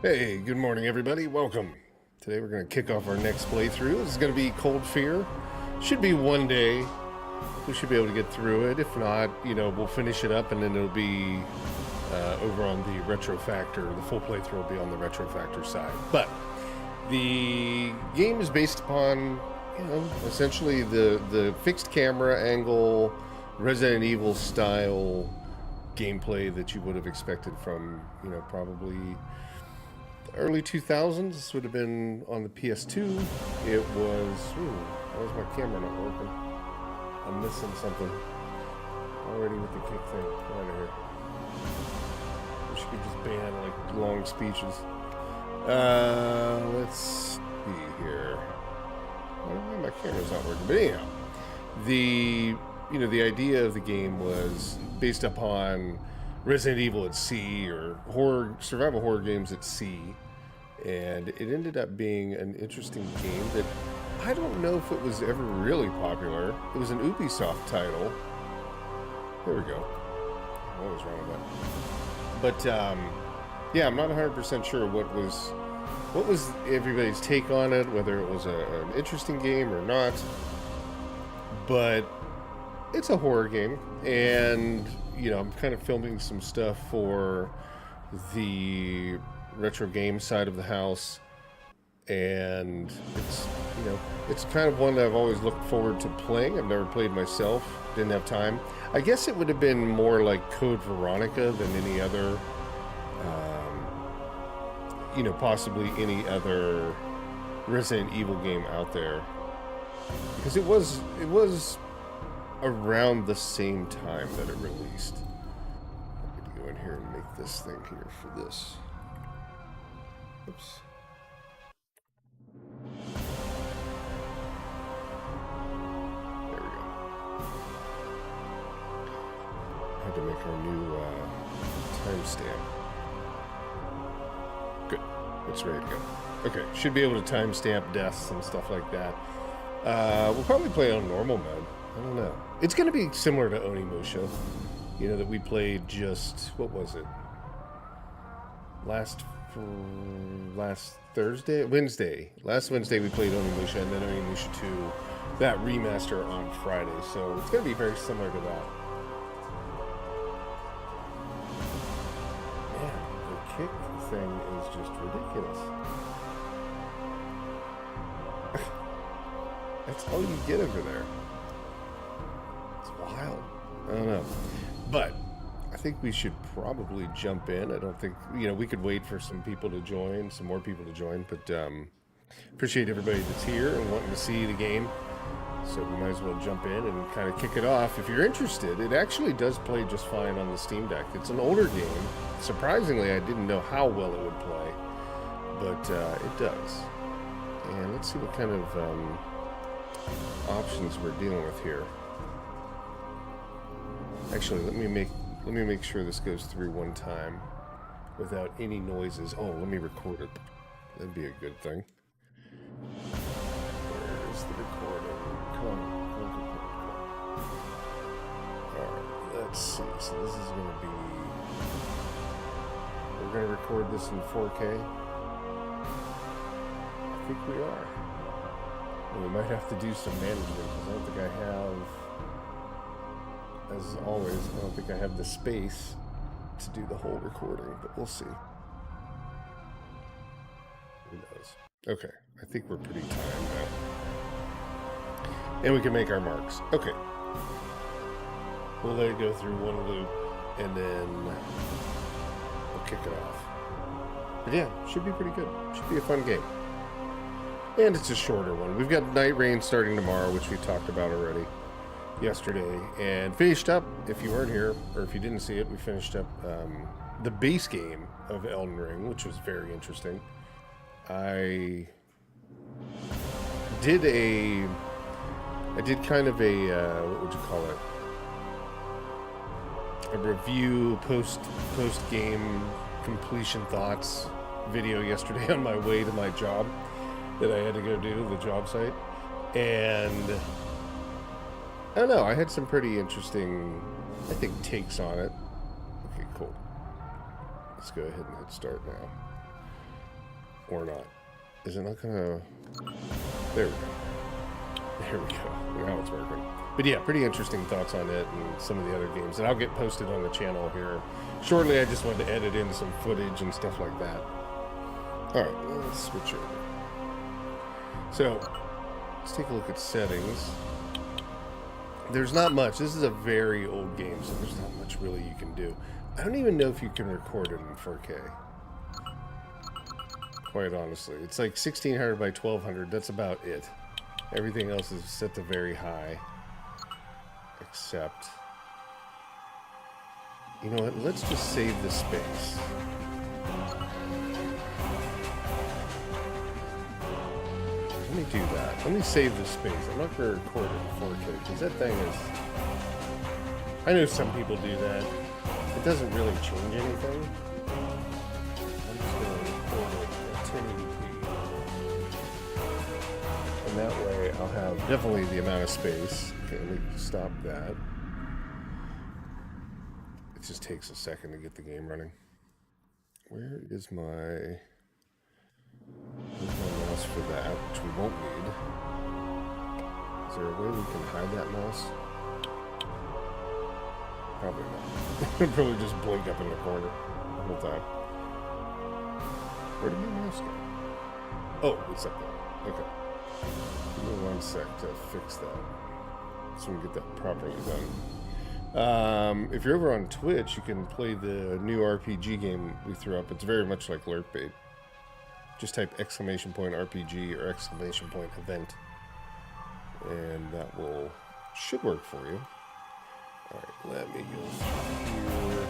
Hey, good morning, everybody. Welcome. Today we're going to kick off our next playthrough. This is going to be Cold Fear. Should be one day. We should be able to get through it. If not, we'll finish it up and then it'll be over on the Retro Factor. The full playthrough will be on the Retro Factor side. But the game is based upon, essentially the fixed camera angle, Resident Evil style gameplay that you would have expected from, probably early 2000s. This would have been on the PS2. It was. Why is my camera not working? I'm missing something. Already with the kick thing. Get out of here. Wish you could just ban like long speeches. Let's see here. I don't know why my camera's not working. But anyhow, the idea of the game was based upon Resident Evil at sea, or survival horror games at sea, and it ended up being an interesting game that I don't know if it was ever really popular. It was an Ubisoft title. There we go. What was wrong with that? But yeah, I'm not 100% sure what was everybody's take on it, whether it was an interesting game or not. But it's a horror game, and I'm kind of filming some stuff for the retro game side of the house, and it's kind of one that I've always looked forward to playing. I've never played myself, didn't have time. I guess it would have been more like Code Veronica than any other, possibly any other Resident Evil game out there, because it was around the same time that it released. I'm going to go in here and make this thing here for this. Oops. There we go. Had to make our new timestamp. Good. It's ready to go. Okay, should be able to timestamp deaths and stuff like that. We'll probably play on normal mode. I don't know. It's going to be similar to Onimusha, that we played just, what was it? Last Wednesday. Last Wednesday we played Onimusha, and then Onimusha 2, that remaster on Friday. So it's going to be very similar to that. Man, the kick thing is just ridiculous. That's all you get over there. Wild. I don't know. But I think we should probably jump in. I don't think, we could wait for some people to join, some more people to join, but appreciate everybody that's here and wanting to see the game. So we might as well jump in and kind of kick it off. If you're interested, it actually does play just fine on the Steam Deck. It's an older game. Surprisingly, I didn't know how well it would play, but it does. And let's see what kind of options we're dealing with here. Actually, let me make sure this goes through one time without any noises. Oh, let me record it. That'd be a good thing. Where's the recording? Come on. Alright, let's see. So this is going to be... We're going to record this in 4K. I think we are. And we might have to do some management, because I don't think I have... As always, I don't think I have the space to do the whole recording, but we'll see. Who knows? Okay, I think we're pretty timed now. And we can make our marks. Okay. We'll let it go through one loop, and then we'll kick it off. But yeah, should be pretty good. Should be a fun game. And it's a shorter one. We've got Night Rain starting tomorrow, which we talked about already yesterday, and finished up, if you weren't here or if you didn't see it, we finished up the base game of Elden Ring, which was very interesting. I did kind of a what would you call it, a review post game completion thoughts video yesterday on my way to my job that I had to go do, the job site, and I don't know, I had some pretty interesting, I think, takes on it. Okay, cool. Let's go ahead and hit start now. Or not. Is it not gonna... There we go. There we go. Now it's working. But yeah, pretty interesting thoughts on it and some of the other games. And I'll get posted on the channel here shortly. I just wanted to edit in some footage and stuff like that. Alright, let's switch over. So, let's take a look at settings. There's not much. This is a very old game, so there's not much really you can do. I don't even know if you can record it in 4K. Quite honestly. It's like 1600 by 1200. That's about it. Everything else is set to very high. Except... You know what? Let's just save the space. Let me do that. Let me save the space. I'm not going to record it in 4K because that thing is... I know some people do that. It doesn't really change anything. I'm just going to record it at 1080p. And that way I'll have definitely the amount of space. Okay, let me stop that. It just takes a second to get the game running. Where is my... There's my mouse for that, which we won't need. Is there a way we can hide that mouse? Probably not. It'll probably just blink up in the corner the whole time. Where did my mouse go? Oh, it's up there. Okay. Give me 1 sec to fix that. So we can get that properly done. If you're over on Twitch, you can play the new RPG game we threw up. It's very much like Lurk Bait. Just type !RPG or !event. And that should work for you. Alright, let me go here.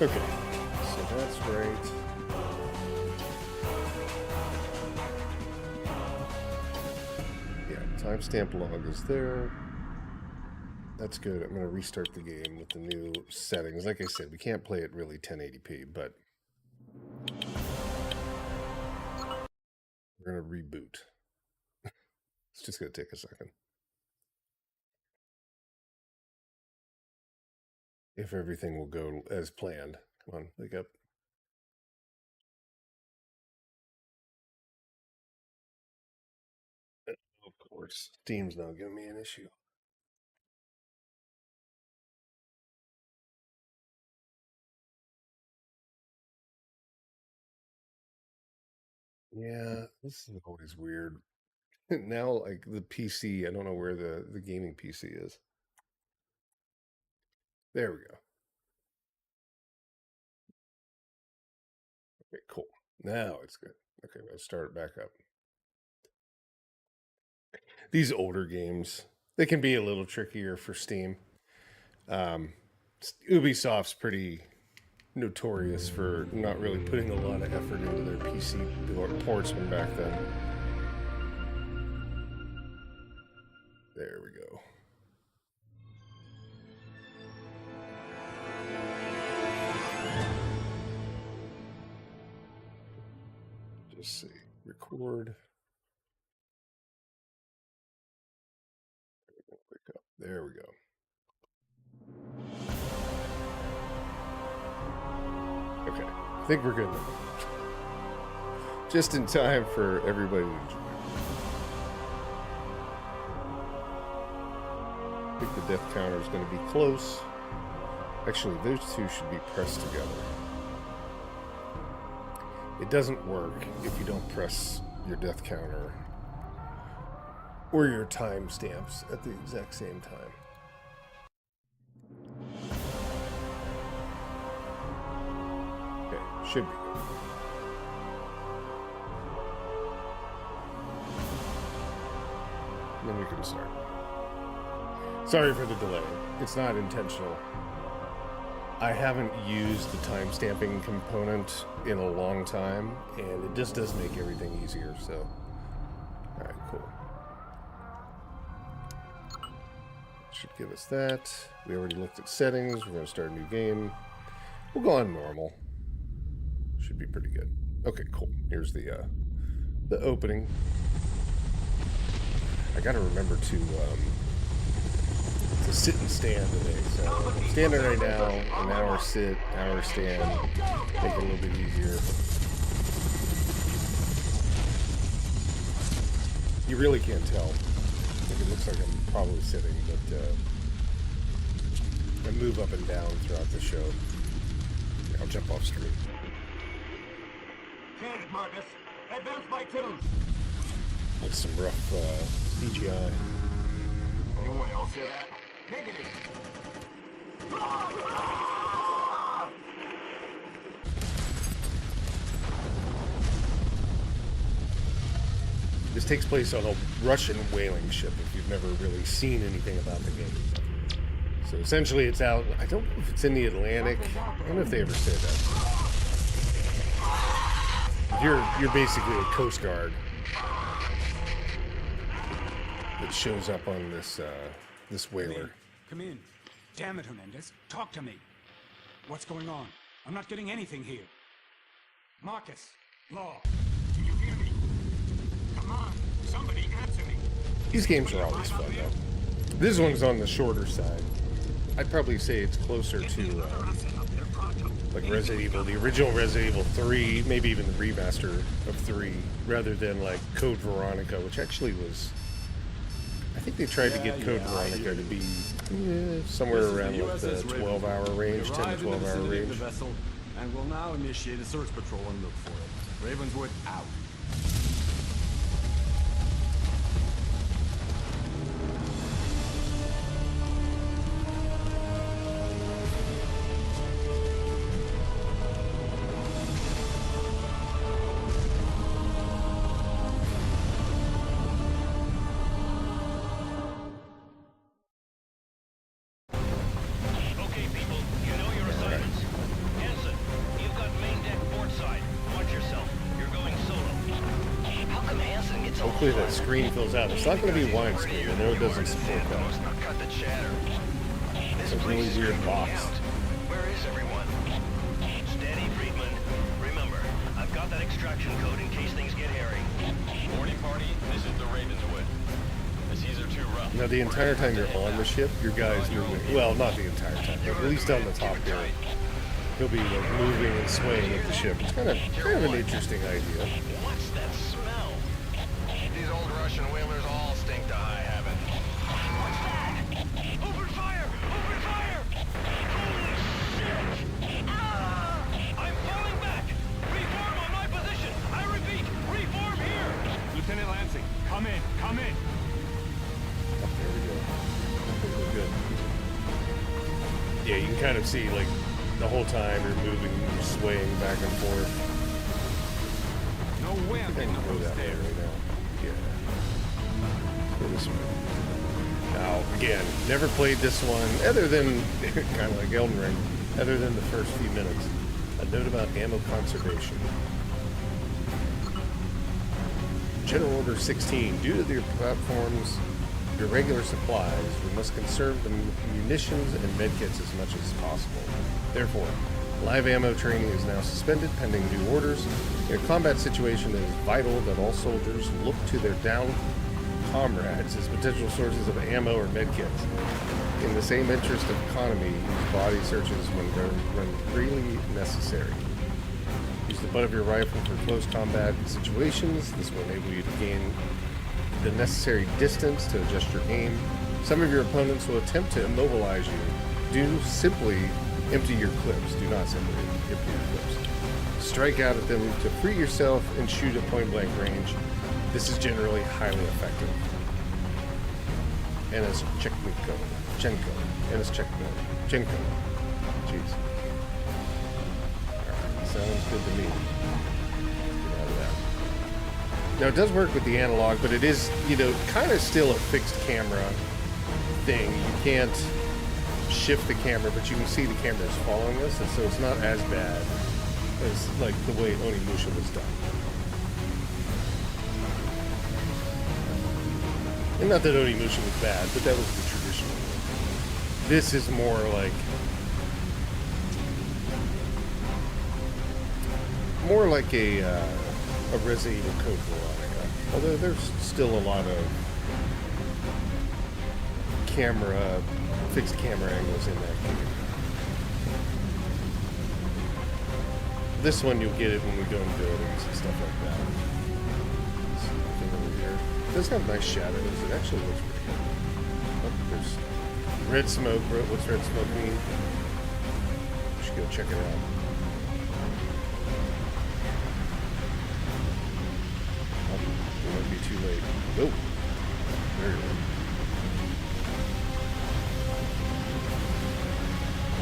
Okay, so that's right. Timestamp log is there. That's good. I'm going to restart the game with the new settings. Like I said, we can't play it really 1080p, but we're going to reboot. It's just going to take a second. If everything will go as planned. Come on, wake up. Of course, Steam's now giving me an issue. Yeah, this is always weird. Now, like the PC, I don't know where the gaming PC is. There we go. Okay, cool. Now it's good. Okay, let's start it back up. These older games, they can be a little trickier for Steam. Ubisoft's pretty notorious for not really putting a lot of effort into their PC ports from back then. There we go. Just see. Record. Wake up. There we go. Okay, I think we're good now. Just in time for everybody to join. I think the death counter is going to be close. Actually, those two should be pressed together. It doesn't work if you don't press your death counter or your time stamps at the exact same time. Okay, should be good. And then we can start. Sorry for the delay. It's not intentional. I haven't used the time stamping component in a long time, and it just does make everything easier, so. Alright, cool. Should give us that. We already looked at settings. We're going to start a new game. We'll go on normal. Should be pretty good. Okay, cool. Here's the opening. I gotta remember to sit and stand today. So I'm standing right now. An hour sit, hour stand. Make it a little bit easier. You really can't tell. Like, it looks like I'm probably sitting, but I move up and down throughout the show. I'll jump off screen. Can't, Marcus. Advance by 2. That's some rough CGI. Anyone else hear that? Negative. This takes place on a Russian whaling ship, if you've never really seen anything about the game. So essentially it's out, I don't know if it's in the Atlantic. I don't know if they ever say that. You're basically a Coast Guard that shows up on this this whaler. Come in. Damn it, Hernandez. Talk to me. What's going on? I'm not getting anything here. Marcus. Law. Do you hear me? Come on. Somebody answer me. These games are always fun, though. This one's on the shorter side. I'd probably say it's closer to like Resident Evil, the original Resident Evil 3, maybe even the remaster of 3, rather than like Code Veronica, which actually was... I think they tried to get Code Veronica to be somewhere around like the 12-hour range, 10 to 12-hour range. Vessel, and will now initiate a search patrol and look for it. Ravenswood out. Hopefully that screen fills out. It's not going to be widescreen. I know it doesn't support that. It's a really weird box. Where is everyone? Steady, Friedman. Remember, I've got that extraction code in case things get hairy. Morning party, this is the Ravenswood. The seas are too rough. Now the entire time you're on the ship, your guy's moving. Well, not the entire time, but at least on the top here. He'll be like moving and swaying with the ship. It's kind of an interesting idea. What's that smell? These old Russian whalers all stink to high heaven. What's that? Open fire! Open fire! Holy shit! Ah! I'm falling back! Reform on my position! I repeat, reform here! Lieutenant Lansing, come in, come in! Oh, there we go. We're good. Yeah, you can kind of see like the whole time you're moving, you're swaying back and forth. No way I'm I getting can up go those that way stairs. right now. Yeah. Go this way. Now, again, never played this one, other than, kind of like Elden Ring, other than the first few minutes. A note about ammo conservation. General Order 16. Due to your platform's irregular supplies, we must conserve the munitions and medkits as much as possible. Therefore, live ammo training is now suspended pending new orders. In a combat situation, it is vital that all soldiers look to their downed comrades as potential sources of ammo or medkits. In the same interest of economy, use body searches when really necessary. Use the butt of your rifle for close combat situations. This will enable you to gain the necessary distance to adjust your aim. Some of your opponents will attempt to immobilize you. Do simply empty your clips. Do not simply empty your clips. Strike out at them to free yourself and shoot at point blank range. This is generally highly effective. Enes Chenko. Enes Chenko. Jeez. Alright, sounds good to me. Get out of that. Now it does work with the analog, but it is, kind of still a fixed camera thing. You can't shift the camera, but you can see the camera is following us, and so it's not as bad as like the way Onimusha was done. And not that Onimusha was bad, but that was the traditional one. This is more like more like a Resident Evil Code Veronica. Although there's still a lot of fixed camera angles in that game. This one you'll get it when we go in buildings and stuff like that. Over here. It does have nice shadows. It actually looks pretty good. Oh, there's red smoke. What's red smoke mean? We should go check it out. Oh, it might be too late. Nope. There you go.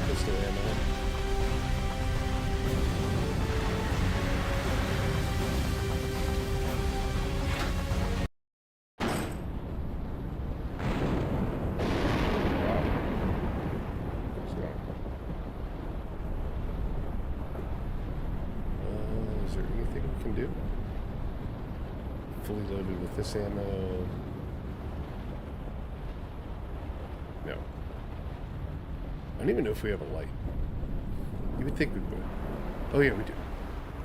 Pistol ammo. Fully loaded with this ammo. No. I don't even know if we have a light. You would think we would. Oh yeah, we do.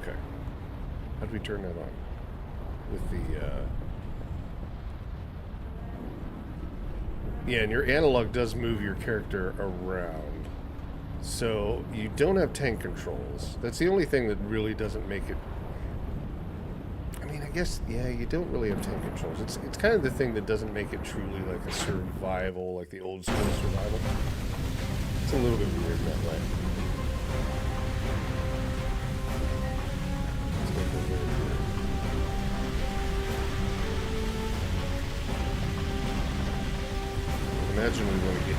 Okay. How do we turn that on? With the, yeah, and your analog does move your character around. So you don't have tank controls. That's the only thing that really doesn't make it... I mean, I guess, yeah, you don't really have tank controls. It's kind of the thing that doesn't make it truly like a survival, like the old school survival. It's a little bit weird in that way. Let's go over here. Imagine we want to get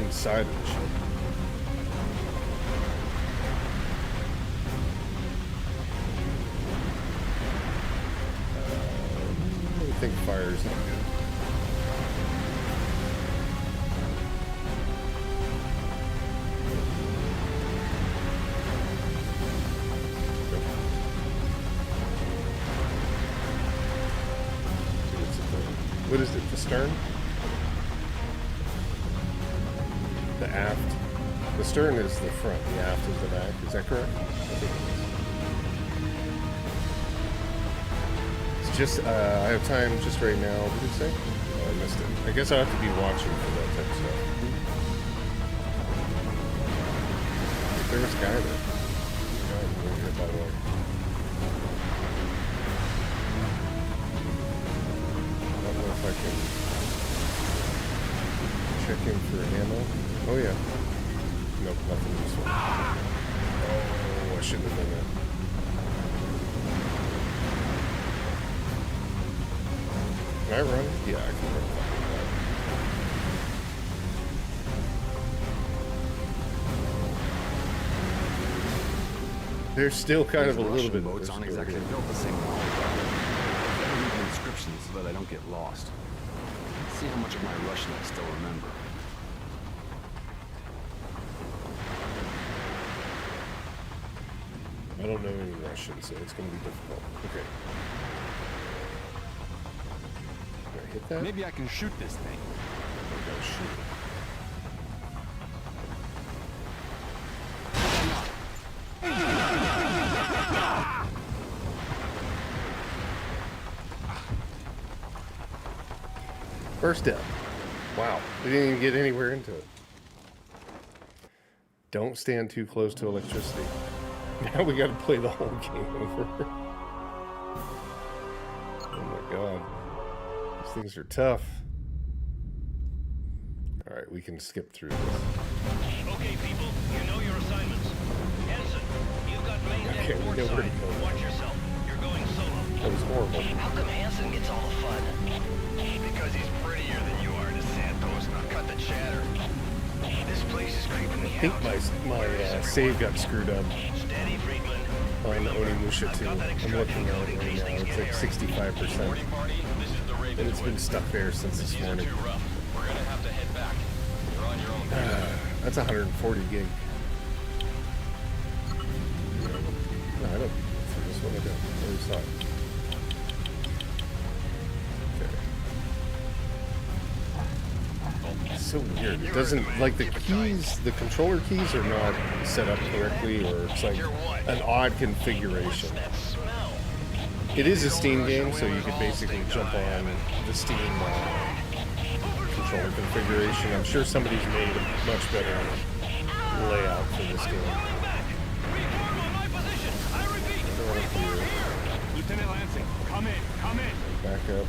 inside of the ship. I think fire is not good. What is it? The stern? The aft? The stern is the front. The aft is the back. Is that correct? I think it is. It's just, I have time just right now. What did it say? Oh, I missed it. I guess I'll have to be watching for that type of stuff. There was a guy there. By the way. If I can check in for ammo. Oh yeah. Nope, nothing in this one. Oh, I shouldn't have done that. Can I run? Yeah, I can run. There's still kind of a little bit of boats aren't exactly built the same way. Read the inscriptions so that I don't get lost. See how much of my Russian I still remember. I don't know any Russian, so it's going to be difficult. Okay. Can I hit that? Maybe I can shoot this thing. Okay, shoot it. First down. Wow, we didn't even get anywhere into it. Don't stand too close to electricity. Now we got to play the whole game over. Oh my god. These things are tough. Alright, we can skip through this. Okay, people, you know your assignments. Hansen, you've got main deck Okay, we port know where to side. go. Watch yourself. You're going solo. That was horrible. How come Hansen gets all the fun? Because he's prettier than you are, DeSantos. Now cut the chatter. This place is creeping me I think out. my save got screwed up Steady, Friedland. on Onimusha 2. I'm looking at it right now. It's like 65%. Party, this is the And it's Ravenswood. been stuck there since this These are morning. too rough. We're gonna have to head back. You're on your own. That's 140 gig. No, I don't. For this one, I don't. I already saw it. Okay. so weird. It doesn't, like, the keys, the controller keys are not set up correctly, or it's like an odd configuration. It is a Steam game, so you could basically jump on the Steam controller configuration. I'm sure somebody's made a much better layout for this game. Lieutenant Lansing, come in, come in. Back up.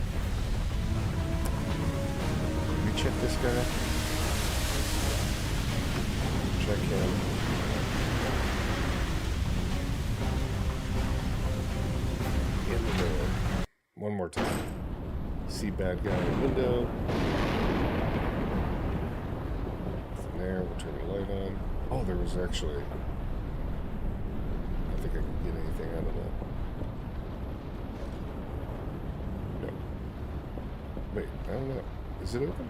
Can we check this guy? Check him. In the door. One more time. See bad guy in the window. Nothing there. We'll turn the light on. Oh, there was actually... I don't think I can get anything out of that. No. Wait, I don't know. Is it open?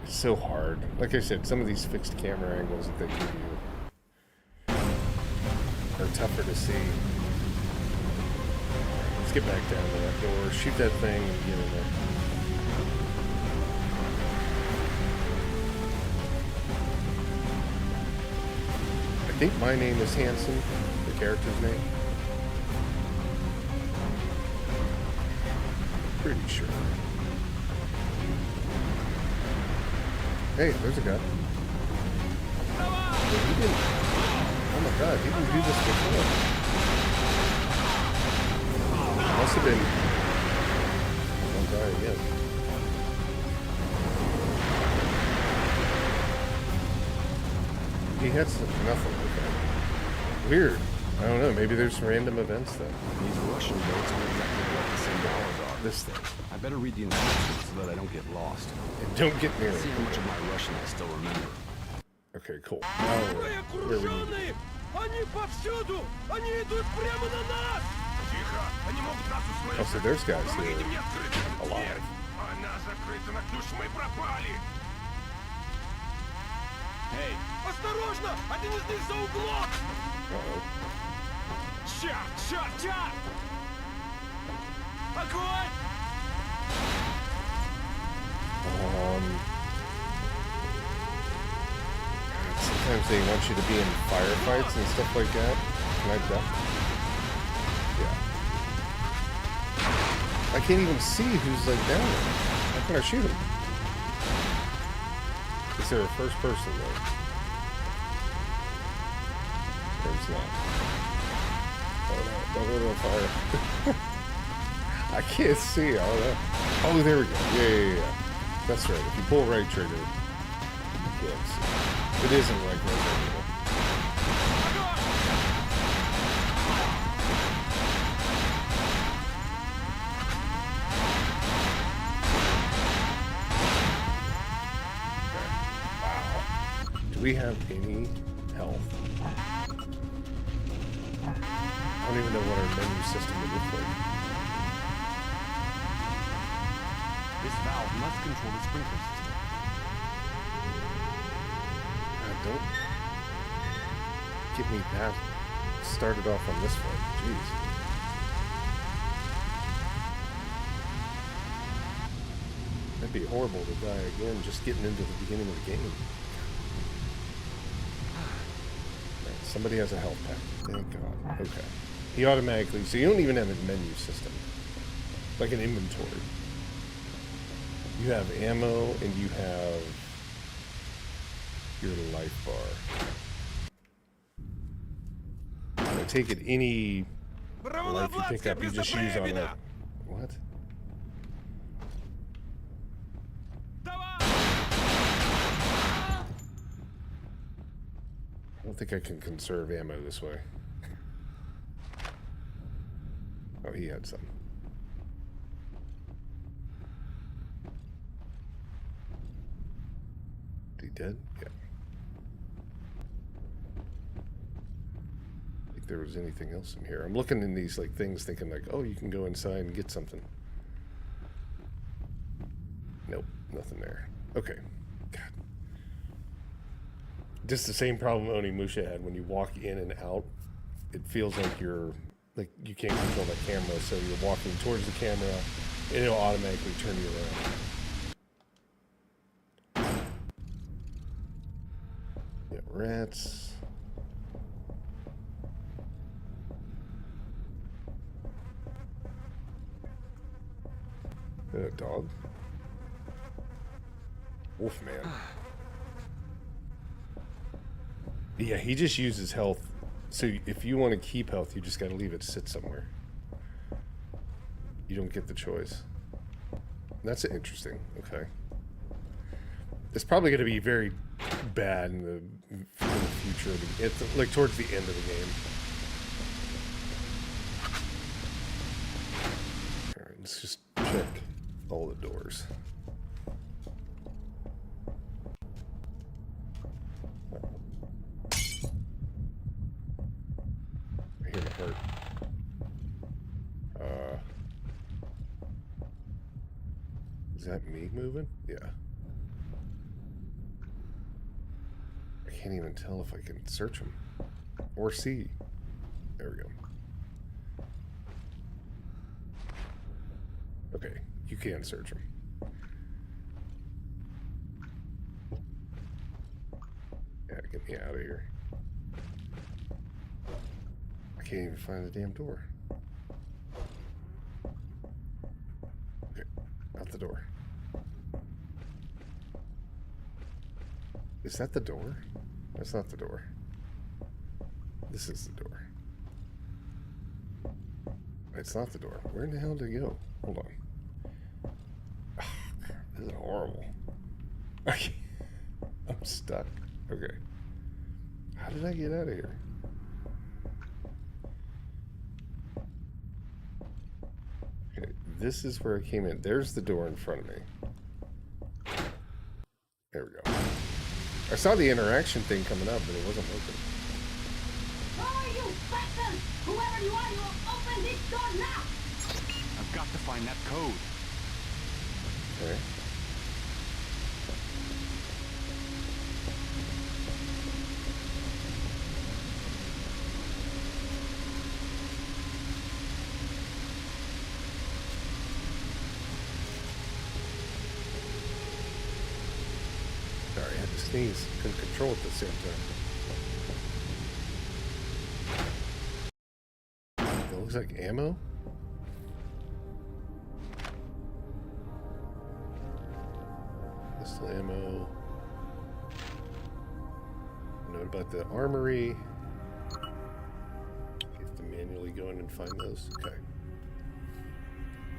It's so hard. Like I said, some of these fixed camera angles that they give you are tougher to see. Let's get back down to that door, shoot that thing, and get in there. I think my name is Hansen, the character's name. Pretty sure. Hey, there's a guy. But he didn't. Oh my god, he didn't do this before. Must have been one guy again. He had nothing. Okay. Weird. I don't know. Maybe there's some random events then. These Russian boats are exactly what the symbols are. This thing. I better read the instructions so that I don't get lost. And don't get near See it. how much of my Russian I still remember. Okay, cool. Now where we need to be. Они повсюду! Они идут прямо на нас! Тихо! Они могут нас услышать! Oh, so there's guys here. Помогите мне открыть эту Alive. дверь! Она закрыта на ключ, мы пропали! Эй! Осторожно! Один из них за углом! Uh-oh. Черт! Черт! Черт! Огонь! Sometimes they want you to be in firefights and stuff like that. Can I duck? Yeah. I can't even see who's like down there. How can I shoot him? Is there a first person though? There's not. Oh no, don't go to the fire. I can't see. Oh, no. Oh, there we go. Yeah. That's right. If you pull right trigger, you can't see. It isn't like Resident Evil. Wow. Do we have any health? I don't even know what our menu system would look like. This valve must control the sprinkler system. Don't get me past started off on this one. Jeez. That'd be horrible to die again just getting into the beginning of the game. Right, somebody has a health pack. Thank God. Okay. He automatically, so you don't even have a menu system. Like an inventory. You have ammo and you have your life bar. I take it any life you pick up, you just use on that. What? I don't think I can conserve ammo this way. Oh, he had some. Is he dead? Yeah. If there was anything else in here. I'm looking in these like things thinking like, oh, you can go inside and get something. Nope, nothing there. Okay. God. Just the same problem Onimusha had when you walk in and out. It feels like you're like you can't control the camera, so you're walking towards the camera and it'll automatically turn you around. rats. A dog? Wolfman. Yeah, he just uses health. So if you want to keep health, you just got to leave it sit somewhere. You don't get the choice. That's interesting. Okay. It's probably going to be very bad in the future. It's like towards the end of the game. All right, let's just check all the doors. I hear the hurt. Is that me moving? Yeah. I can't even tell if I can search them or see. There we go. Okay, you can search them. Yeah, get me out of here. I can't even find the damn door. Okay, out the door. Is that the door? That's not the door. This is the door. It's not the door. Where in the hell did it go? Hold on. Oh, this is horrible. I'm stuck. Okay. How did I get out of here? Okay, this is where I came in. There's the door in front of me. There we go. I saw the interaction thing coming up, but it wasn't working. Oh, you bastard! Whoever you are, you will open this door now! I've got to find that code. Okay. Sorry, I had to sneeze. Couldn't control it at the same time. It looks like ammo. Pistol ammo. Note about the armory. You have to manually go in and find those. Okay.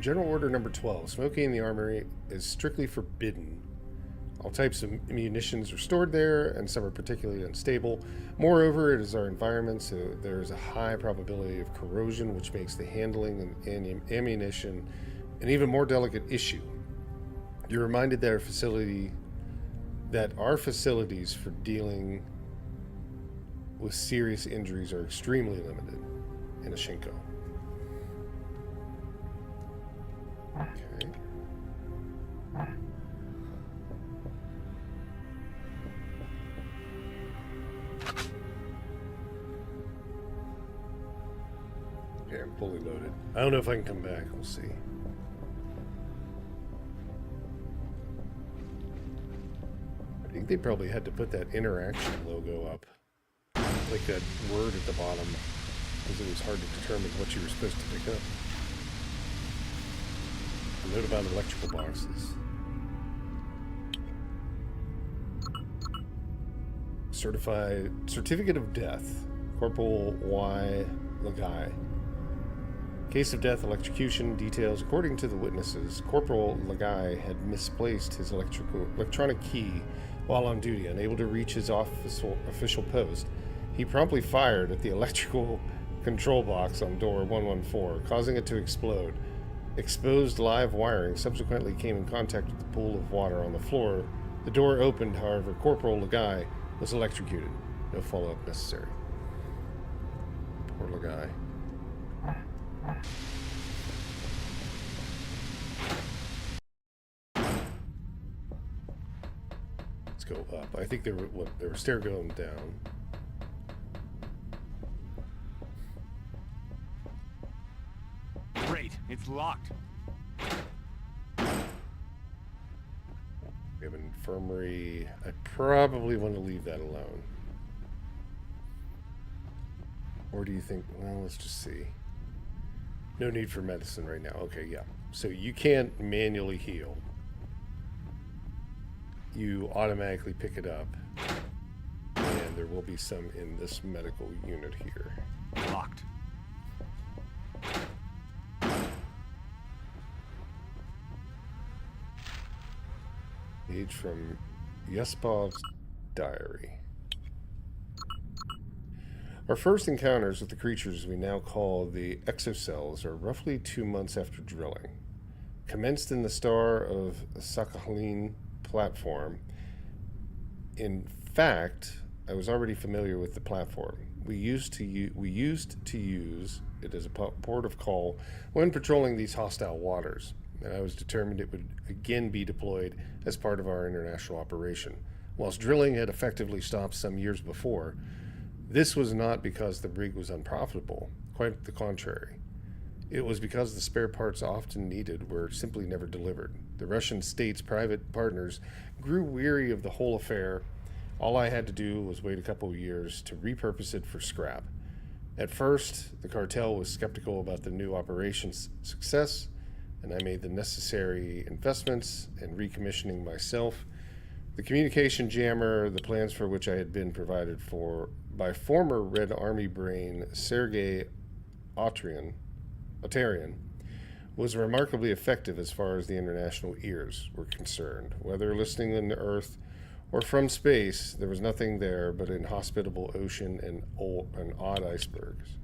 General Order number 12. Smoking in the armory is strictly forbidden. All types of munitions are stored there, and some are particularly unstable. Moreover, it is our environment, so there is a high probability of corrosion, which makes the handling of ammunition an even more delicate issue. You're reminded that our facilities for dealing with serious injuries are extremely limited in Ashinko. Okay. Okay, I'm fully loaded. I don't know if I can come back. We'll see. I think they probably had to put that interaction logo up. Like that word at the bottom. Because it was hard to determine what you were supposed to pick up. A note about electrical boxes. Certificate of death. Corporal Y. Lagai. Case of death, electrocution, details. According to the witnesses, Corporal Lagai had misplaced his electronic key while on duty. Unable to reach his official post, he promptly fired at the electrical control box on door 114, causing it to explode. Exposed live wiring subsequently came in contact with the pool of water on the floor. The door opened, however. Corporal Lagai was electrocuted. No follow-up necessary. Poor Lagai. Let's go up. I think there were stairs going down. Great, it's locked. We have an infirmary. I probably want to leave that alone. Or do you think, well, let's just see. No need for medicine right now. Okay, yeah. So you can't manually heal. You automatically pick it up. And there will be some in this medical unit here. Locked. Page from Yusupov's diary. Our first encounters with the creatures we now call the exocells are roughly 2 months after drilling. Commenced in the star of Sakhalin platform. In fact, I was already familiar with the platform. We used to use it as a port of call when patrolling these hostile waters, and I was determined it would again be deployed as part of our international operation. Whilst drilling had effectively stopped some years before, this was not because the rig was unprofitable, quite the contrary. It was because the spare parts often needed were simply never delivered. The Russian state's private partners grew weary of the whole affair. All I had to do was wait a couple of years to repurpose it for scrap. At first, the cartel was skeptical about the new operation's success, and I made the necessary investments in recommissioning myself. The communication jammer, the plans for which I had been provided for by former Red Army brain Sergei Otarian, was remarkably effective as far as the international ears were concerned. Whether listening in Earth or from space, there was nothing there but an inhospitable ocean and odd icebergs.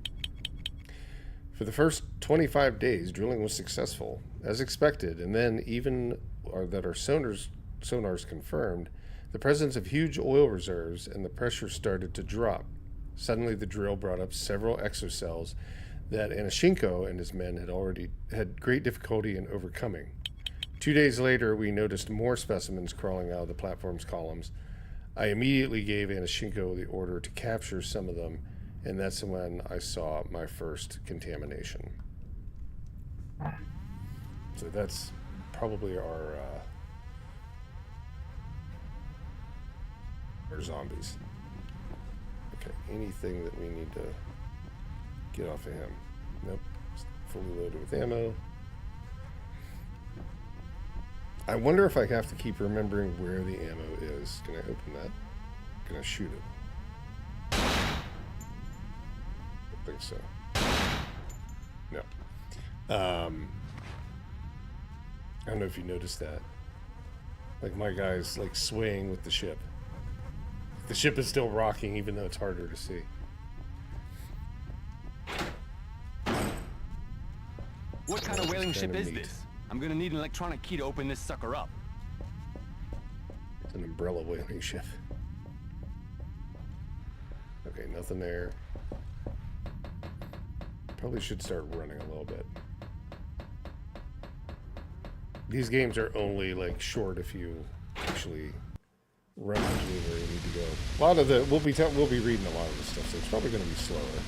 For the first 25 days, drilling was successful, as expected, and then even that our sonars confirmed the presence of huge oil reserves, and the pressure started to drop. Suddenly, the drill brought up several exocells that Anashenko and his men had great difficulty in overcoming. 2 days later, we noticed more specimens crawling out of the platform's columns. I immediately gave Anashenko the order to capture some of them, and that's when I saw my first contamination. So that's probably our zombies. Okay, anything that we need to get off of him? Nope. Fully loaded with ammo. I wonder if I have to keep remembering where the ammo is. Can I open that? Can I shoot it? I think so. No. I don't know if you noticed that. Like, my guy's like swaying with the ship. The ship is still rocking even though it's harder to see. What kind of whaling ship is this? I'm gonna need an electronic key to open this sucker up. It's an umbrella whaling ship. Okay, nothing there. Probably should start running a little bit. These games are only like short if you actually run to where you need to go. A lot of the we'll be reading a lot of this stuff, so it's probably going to be slower.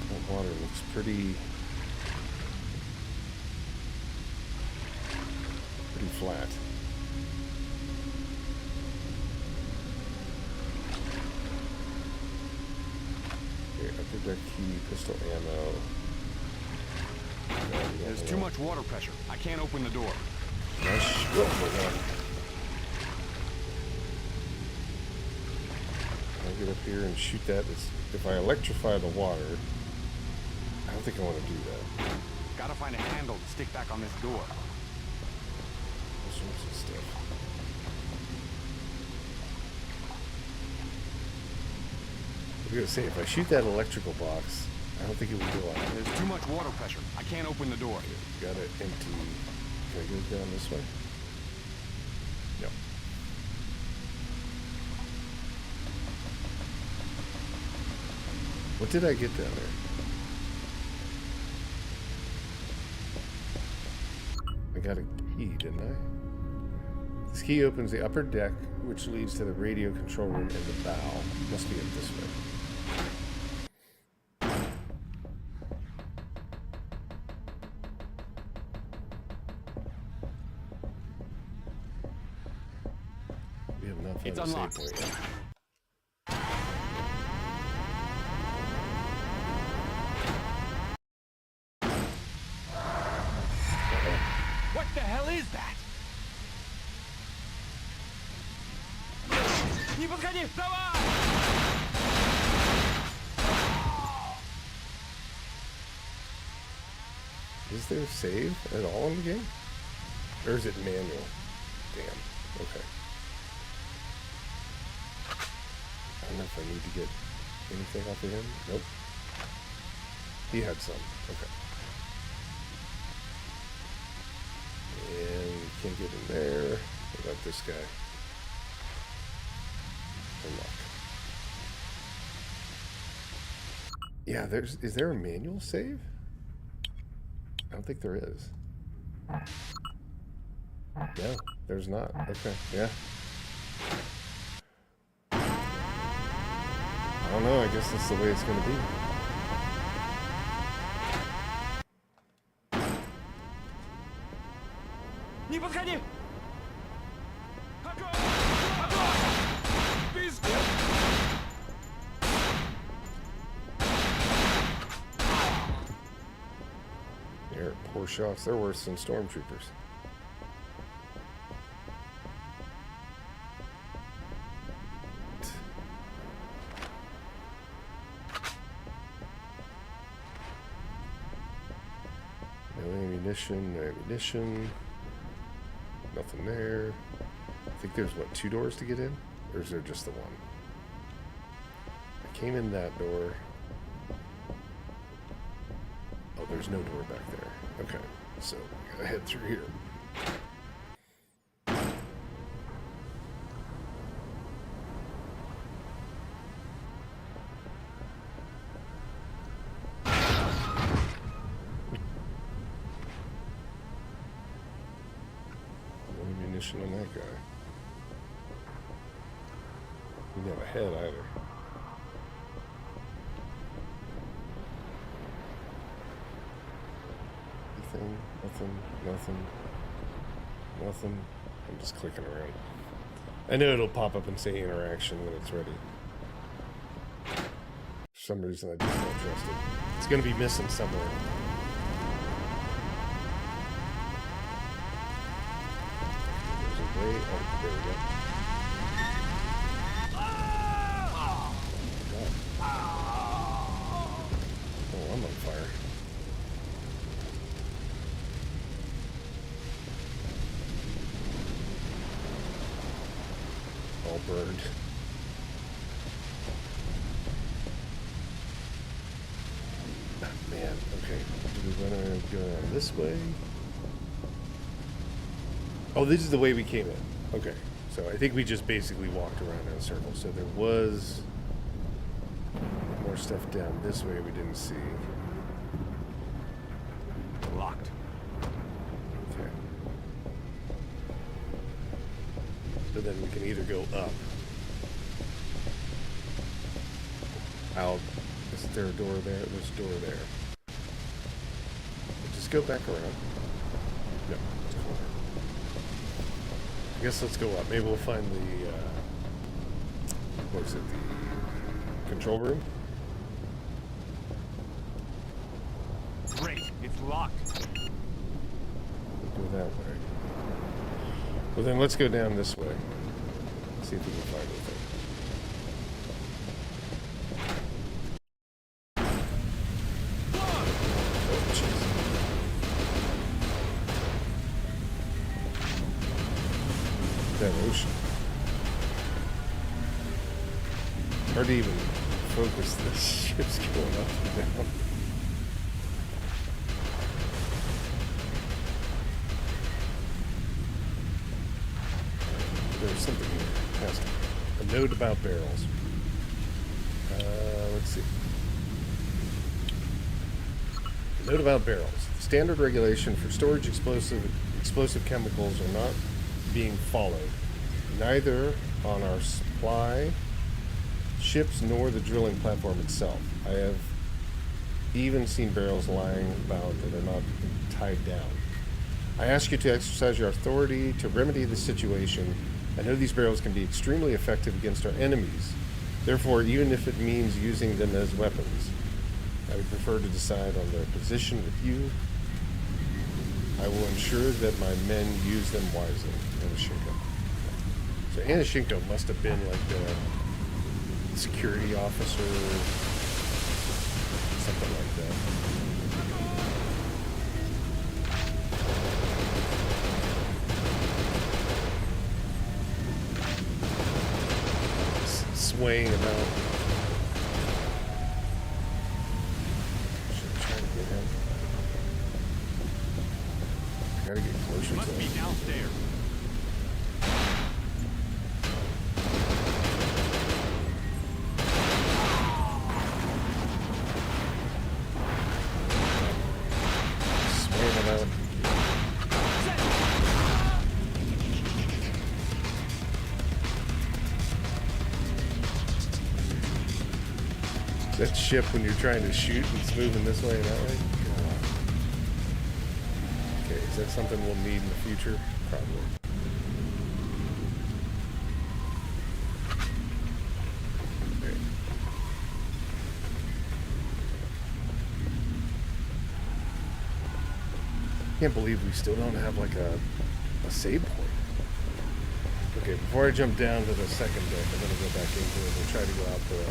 The water looks pretty flat. Okay, upper deck key, pistol ammo. There's too much water pressure. I can't open the door. Nice. I'll get up here and shoot that. If I electrify the water, I don't think I want to do that. Gotta find a handle to stick back on this door. All sorts of stuff. I was gonna say, if I shoot that electrical box, I don't think it would go out. There's too much water pressure. I can't open the door. Okay, got it empty. Can I go down this way? No. What did I get down there? I got a key, didn't I? This key opens the upper deck, which leads to the radio control room in the bow. Must be up this way. We have not found It's a save unlocked. point yet. Не подходи! Давай! Is there a save at all in the game? Or is it manual? Damn. Okay. I don't know if I need to get anything off of him. Nope. He had some. Okay. And can't get in there. What about this guy? Unlock. Yeah, is there a manual save? I don't think there is. No, there's not. Okay, yeah. I don't know, I guess that's the way it's gonna be. Не подходи! Огонь! Огонь! Пиздец! They're poor shots. They're worse than stormtroopers. No ammunition, no ammunition. Nothing there. I think there's, what, 2 doors to get in? Or is there just the one? I came in that door. Oh, there's no door back there. Okay, so we gotta head through here. No ammunition on that guy. He didn't have a head either. Nothing. I'm just clicking around. I know it'll pop up and say interaction when it's ready. For some reason I just don't trust it. It's gonna be missing somewhere. There's a way. Oh, there we go. Oh, I'm on fire. All burned. Oh, man, okay. Do we want to go around this way? Oh, this is the way we came in. Okay, so I think we just basically walked around in a circle. So there was more stuff down this way we didn't see. Locked. Okay. So then we can either go up. Out. Is there a door there? There's a door there. Just go back around. No. Let's go around. I guess let's go up. Maybe we'll find the, what's it, the control room? Great, it's locked. Go that way. Well, then let's go down this way. See if we can find anything. Oh, jeez. That ocean. Hard to even focus. The ship's going up and down. There's something here. Past a note about barrels. Let's see. A note about barrels. Standard regulation for storage explosive chemicals are not being followed, neither on our supply ships nor the drilling platform itself. I have even seen barrels lying about that are not tied down. I ask you to exercise your authority to remedy the situation. I know these barrels can be extremely effective against our enemies. Therefore, even if it means using them as weapons, I would prefer to decide on their position with you. I will ensure that my men use them wisely. Never shake up. So Anashenko must have been like the security officer, something like that. Swaying about. Should try to get him. I gotta get closer to him. downstairs. Swaying about. That ship when you're trying to shoot, it's moving this way and that way. God. Okay, is that something we'll need in the future? Probably. Okay. Can't believe we still don't have like a save point. Okay, before I jump down to the second deck, I'm gonna go back into it and try to go out the.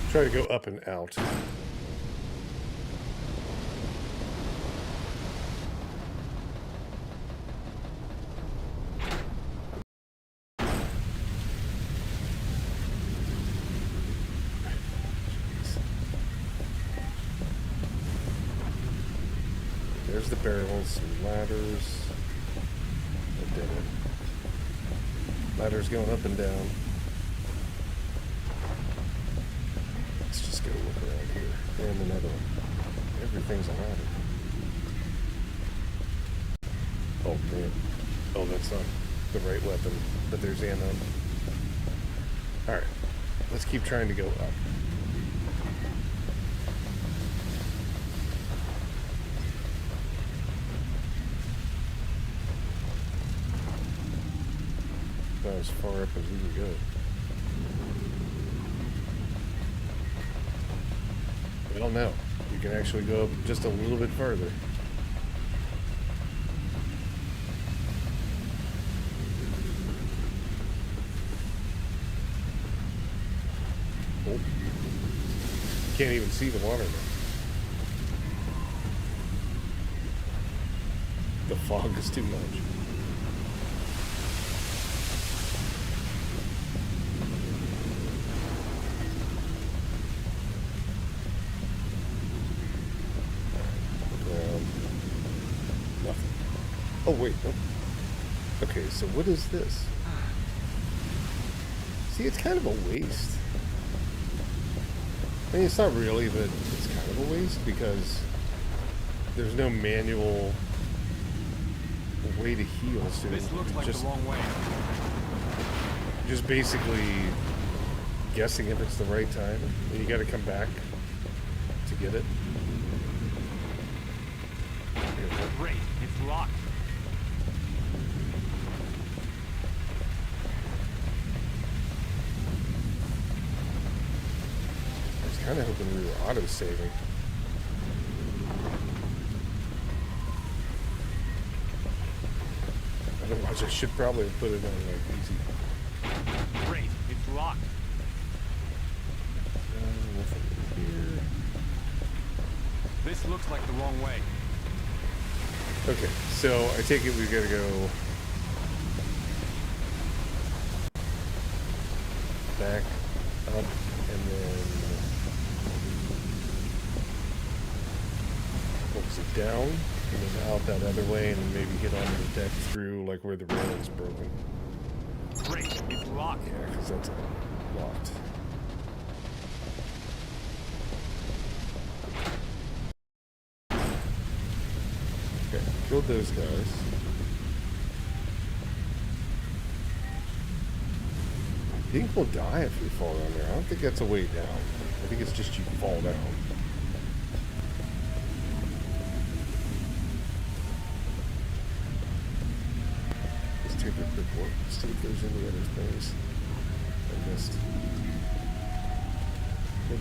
Try to go up and out. There's the barrels and ladders. Oh, damn it. Ladders going up and down. Look around here. And another one. Everything's a ladder. Oh man. Oh, that's not the right weapon. But there's ammo. Alright. Let's keep trying to go up. About as far up as we can go. I don't know. You can actually go up just a little bit further. Oh. Can't even see the water now. The fog is too much. Oh, wait. Oh. Okay, so what is this? See, it's kind of a waste. I mean, it's not really, but it's kind of a waste because there's no manual way to heal. So This looks like the wrong way. Just basically guessing if it's the right time. And you got to come back to get it. Great, it's locked. I was kind of hoping we were auto-saving. Otherwise, I should probably have put it on like easy. Great, it's locked. Nothing here. This looks like the wrong way. Okay, so I take it we gotta go back up and then what was it, down and then out that other way and then maybe get onto the deck through like where the railing's broken. Great, it's locked. Yeah, because that's locked. Okay, killed those guys. I think we'll die if we fall down there. I don't think that's a way down. I think it's just you fall down. Let's take a quick look. See if there's any other things I missed. Nope.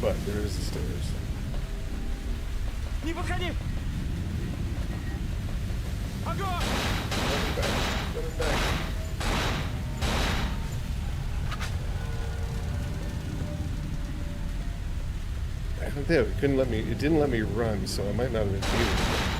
But there is the stairs. Не выходи! Огонь! Put it back. I don't know. It couldn't let me. It didn't let me run, so I might not have been able to.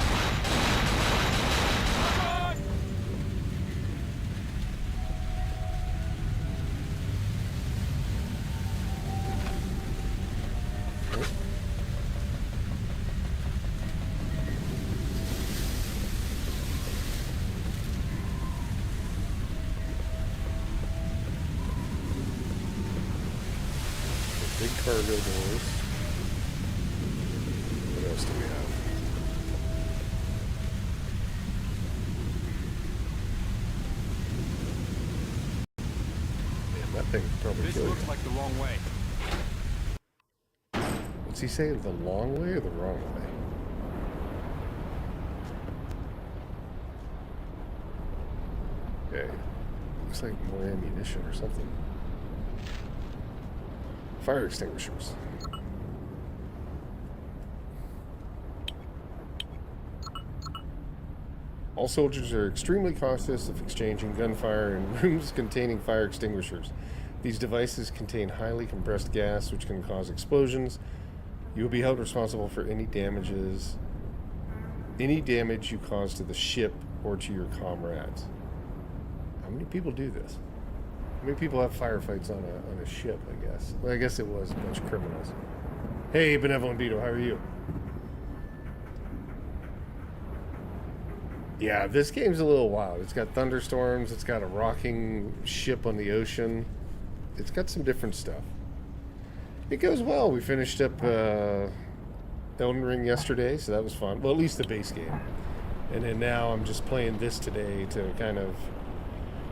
Big cargo doors. What else do we have? Man, that thing probably This killed looks you. like the wrong way. What's he say? The long way or the wrong way? Okay. Looks like more ammunition or something. Fire extinguishers. All soldiers are extremely cautious of exchanging gunfire in rooms containing fire extinguishers. These devices contain highly compressed gas which can cause explosions. You will be held responsible for any damage you cause to the ship or to your comrades. How many people do this? How many people have firefights on a ship, I guess? Well, I guess it was a bunch of criminals. Hey, Benevolent Beetle, how are you? Yeah, this game's a little wild. It's got thunderstorms, it's got a rocking ship on the ocean. It's got some different stuff. It goes well. We finished up Elden Ring yesterday, so that was fun. Well, at least the base game. And then now I'm just playing this today to kind of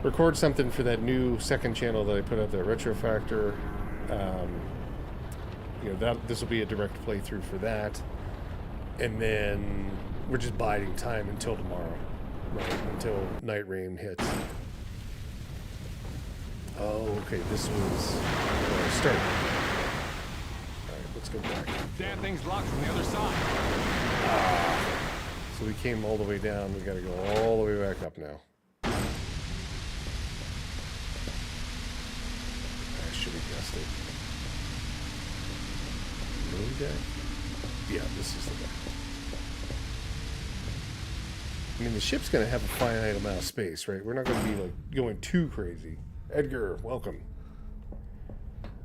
record something for that new second channel that I put up, that Retro Factor. You know, this will be a direct playthrough for that. And then we're just biding time until tomorrow, right? Until Night Rain hits. Oh, okay, this was start. Alright, let's go back. Damn thing's locked from the other side. So we came all the way down, we gotta go all the way back up now. I should have guessed it. Moon deck? Yeah, this is the deck. I mean, the ship's gonna have a finite amount of space, right? We're not gonna be like going too crazy. Edgar, welcome.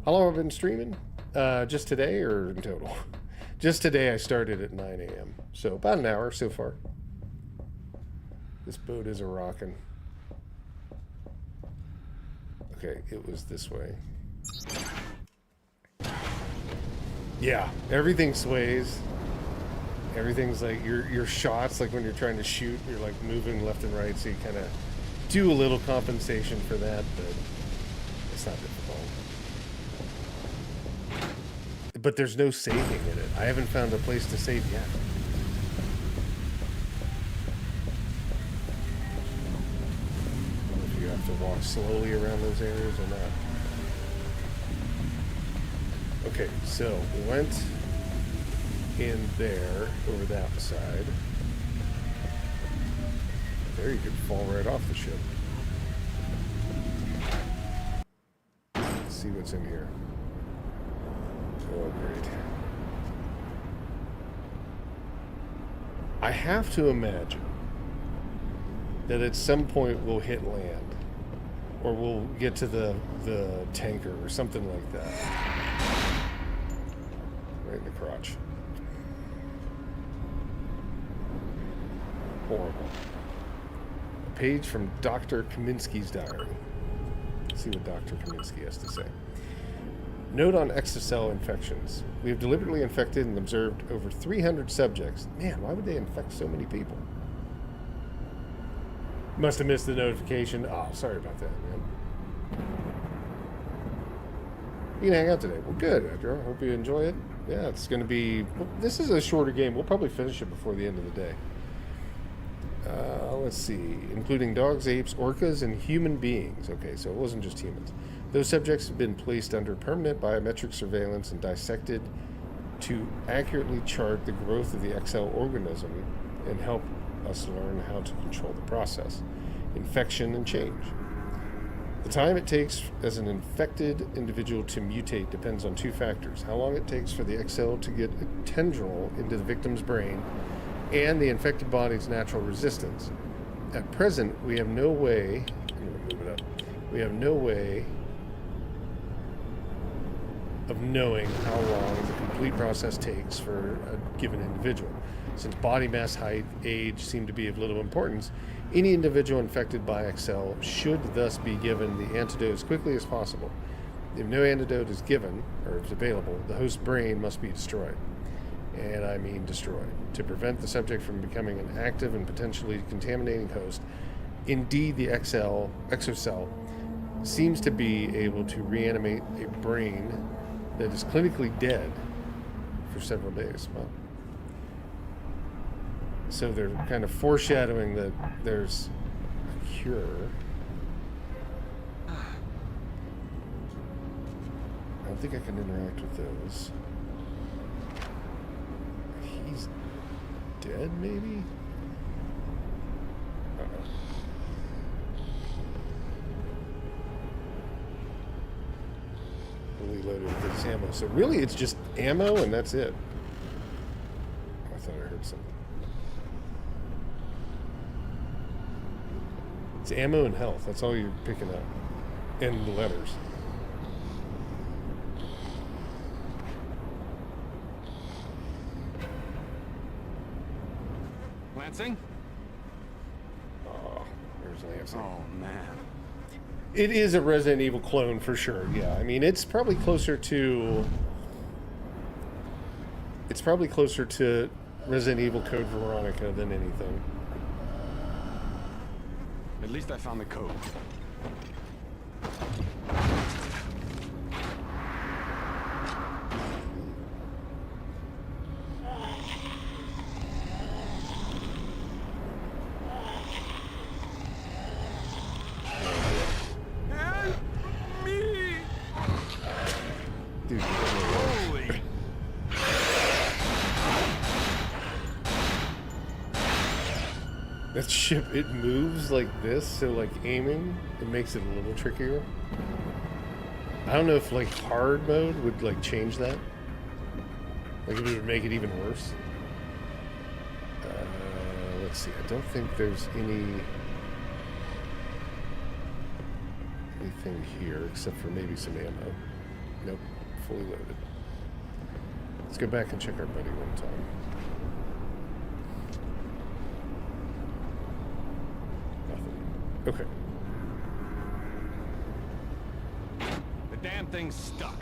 How long have I been streaming? Just today or in total? Just today I started at 9 a.m. So about an hour so far. This boat is a rockin'. Okay, it was this way. Yeah, everything sways. Everything's like your shots, like when you're trying to shoot, you're like moving left and right, so you kind of do a little compensation for that, but it's not difficult. But there's no saving in it. I haven't found a place to save yet. I don't know if you have to walk slowly around those areas or not. Okay, so we went in there over that side. There you could fall right off the ship. Let's see what's in here. Oh, great. I have to imagine that at some point we'll hit land. Or we'll get to the tanker or something like that. Right in the crotch. Horrible. A page from Dr. Kaminsky's diary. Let's see what Dr. Kaminsky has to say. Note on exocell infections. We have deliberately infected and observed over 300 subjects. Man, why would they infect so many people? Must have missed the notification. Oh, sorry about that, man. You can hang out today. Well, good, Edgar. Hope you enjoy it. Yeah, it's going to be... Well, this is a shorter game. We'll probably finish it before the end of the day. Let's see. Including dogs, apes, orcas, and human beings. Okay, so it wasn't just humans. Those subjects have been placed under permanent biometric surveillance and dissected to accurately chart the growth of the XL organism and help us learn how to control the process, infection and change. The time it takes as an infected individual to mutate depends on two factors: how long it takes for the XL to get a tendril into the victim's brain, and the infected body's natural resistance. At present, we have no way, I'm going to move it up, we have no way of knowing how long the complete process takes for a given individual. Since body mass, height, age seem to be of little importance, any individual infected by XL should thus be given the antidote as quickly as possible. If no antidote is given, or is available, the host's brain must be destroyed. And I mean destroyed, to prevent the subject from becoming an active and potentially contaminating host. Indeed, the exocell seems to be able to reanimate a brain that is clinically dead for several days. Well, so they're kind of foreshadowing that there's a cure. I don't think I can interact with those. He's dead, maybe? Uh-oh. Fully loaded with this ammo. So really it's just ammo and that's it. I thought I heard something. It's ammo and health. That's all you're picking up. And the letters. Lansing? Oh, there's Lansing. Oh, man. It is a Resident Evil clone for sure, yeah. I mean, it's probably closer to... It's probably closer to Resident Evil Code Veronica than anything. At least I found the code. Dude, Holy! that ship, it moves like this, so like aiming, it makes it a little trickier. I don't know if like hard mode would like change that. Like if it would make it even worse. Let's see, I don't think there's anything here except for maybe some ammo. Nope, fully loaded. Let's go back and check our buddy one time. Okay. The damn thing's stuck.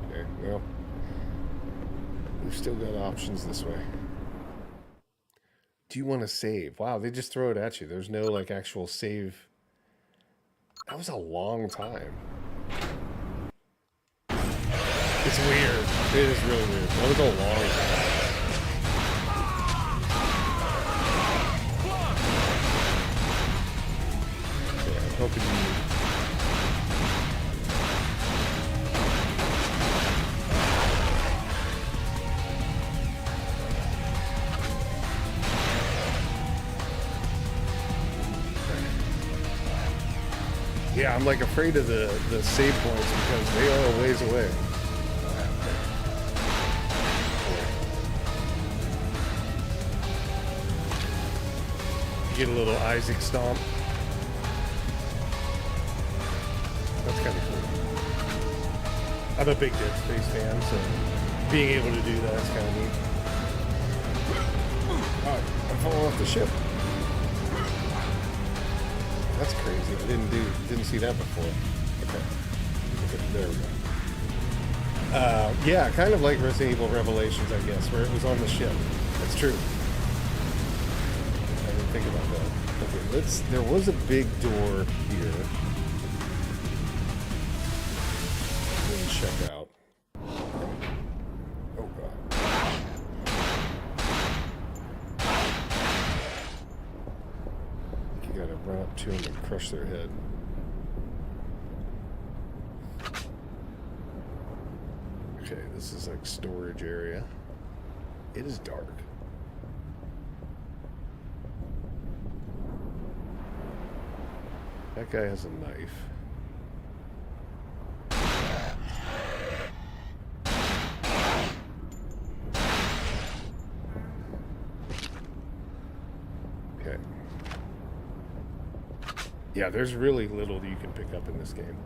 Okay, well, we've still got options this way. Do you want to save? Wow, they just throw it at you. There's no, like, actual save. That was a long time. It's weird. It is really weird. That was a long time. Hoping you... Yeah, I'm like afraid of the save points because they are a ways away. You get a little Isaac stomp. That's kind of cool. I'm a big Dead Space fan, so being able to do that is kind of neat. Oh, I'm falling off the ship. That's crazy. I didn't see that before. Okay, there we go. Yeah, kind of like Resident Evil Revelations, I guess, where it was on the ship. That's true. I didn't think about that. Okay, there was a big door here. Check out. Oh god. You gotta run up to them and crush their head. Okay, this is like storage area. It is dark. That guy has a knife. Okay. Yeah, there's really little that you can pick up in this game.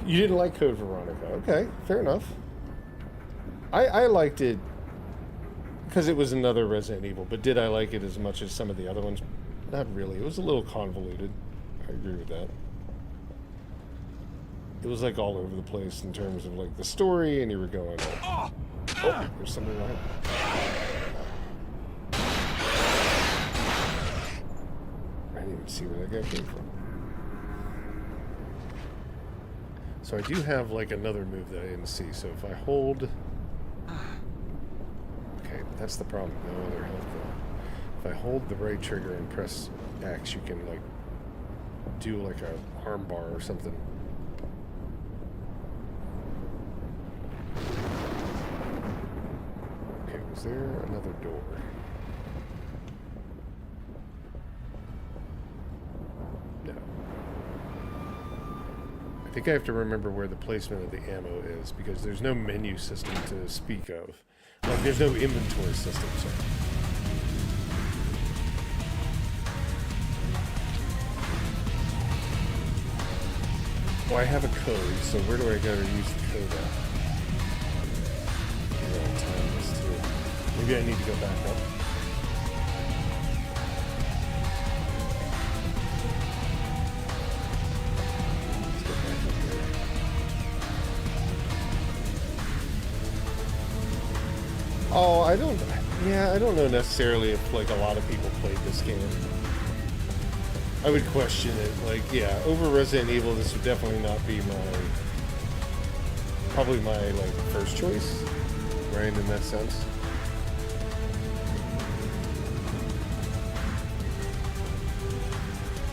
You didn't like Code Veronica. Okay, fair enough. I liked it because it was another Resident Evil, but did I like it as much as some of the other ones? Not really. It was a little convoluted. I agree with that. It was like all over the place in terms of like the story, and you were going, oh, there's something behind. I didn't even see where that guy came from. So I do have like another move that I didn't see. So if I hold, okay, that's the problem. No other health though. If I hold the right trigger and press X, you can like do like a arm bar or something. Okay, was there another door? No. I think I have to remember where the placement of the ammo is because there's no menu system to speak of. Like, there's no inventory system, sorry. Well, I have a code, so where do I go to use the code at? Maybe I'll time this too. Maybe I need to go back up. Let's get back up here. Oh, I don't know necessarily if like a lot of people played this game. I would question it. Like, yeah, over Resident Evil, this would definitely not be probably my like first choice, right? In that sense.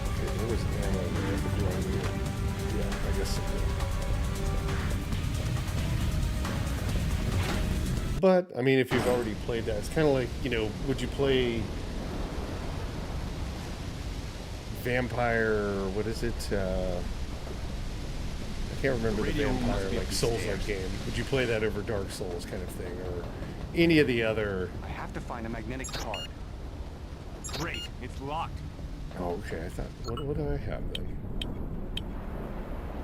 Okay, there was ammo there, but do I need it? Yeah, I guess so. But I mean, if you've already played that, it's kind of like, you know, would you play Vampire, what is it? I can't remember the Vampire, like Souls-like game. Would you play that over Dark Souls kind of thing, or any of the other? I have to find a magnetic card. Great, it's locked. Oh, okay. I thought, what do I have then?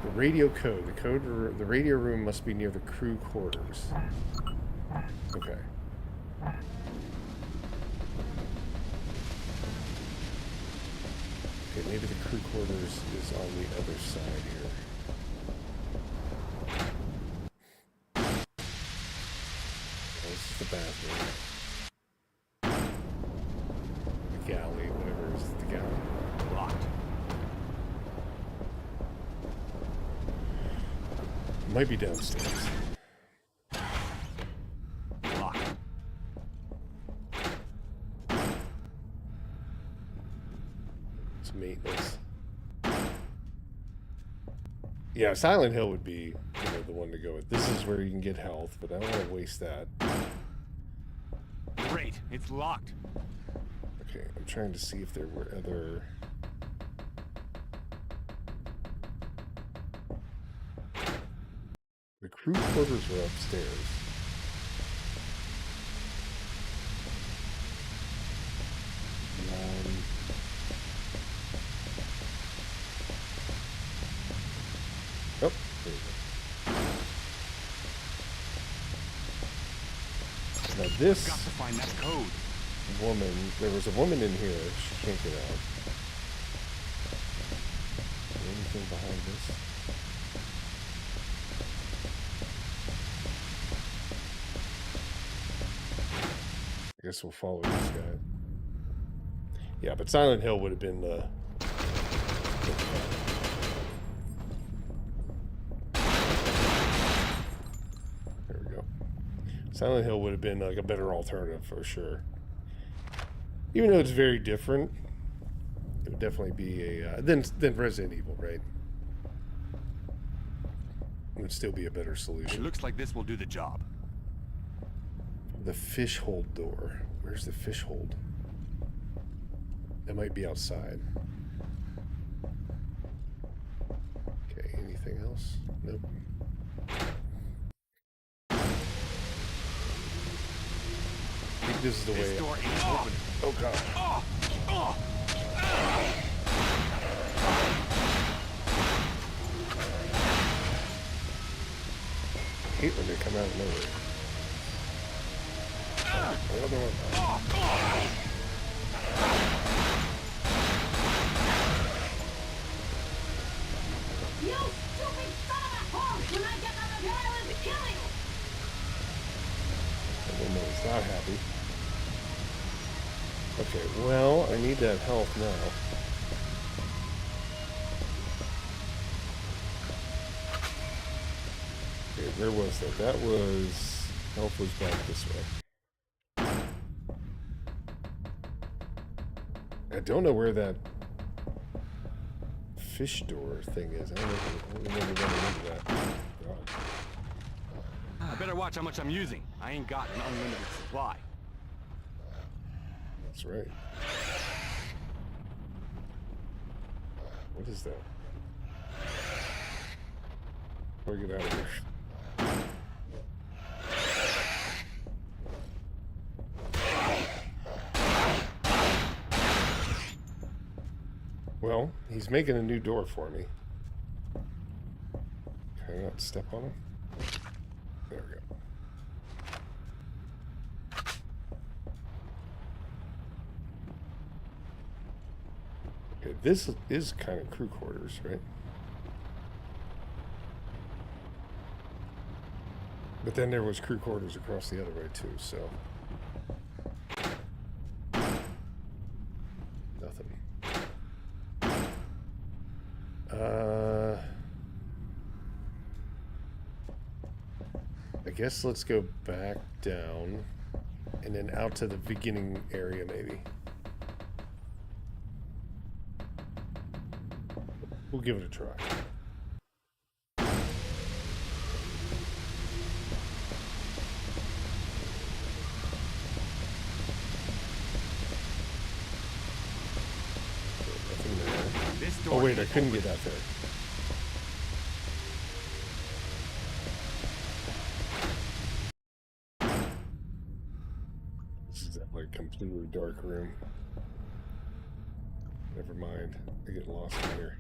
The radio code. The radio room must be near the crew quarters. Okay. Okay, maybe the crew quarters is on the other side here. Oh, this is the bathroom. The galley, whatever is the galley. Locked. Might be downstairs. Locked. It's maintenance. Yeah, Silent Hill would be, you know, the one to go with. This is where you can get health, but I don't want to waste that. Great, it's locked. Okay, I'm trying to see if there were other... The crew quarters were upstairs. Oh, there we go. Now this Got to find that code. woman, there was a woman in here. She can't get out. Anything behind this? I guess we'll follow this guy. Yeah, but Silent Hill would have been the... There we go. Silent Hill would have been like a better alternative for sure. Even though it's very different, it would definitely be a... than Resident Evil, right? It would still be a better It solution. looks like this will do the job. The fish hold door. Where's the fish hold? It might be outside. Okay, anything else? Nope. I think this is the way. This door ain't open. Oh god. I hate when they come out of nowhere. Another one. You stupid son of a horse! When I get out of here, I will kill you! That woman is not happy. Okay, well, I need that health now. Okay, where was that? That was... health was back this way. I don't know where that fish door thing is. I don't remember running into that. God. I better watch how much I'm using. I ain't got an unlimited supply. That's right. What is that? How do I get out of here? Well, he's making a new door for me. Can I not step on him? There we go. Okay, this is kind of crew quarters, right? But then there was crew quarters across the other way too, so... nothing. I guess let's go back down and then out to the beginning area maybe. We'll give it a try. Nothing there. This door Oh wait, I ain't couldn't open. get out there. This is that like completely dark room. Never mind. I get lost in here.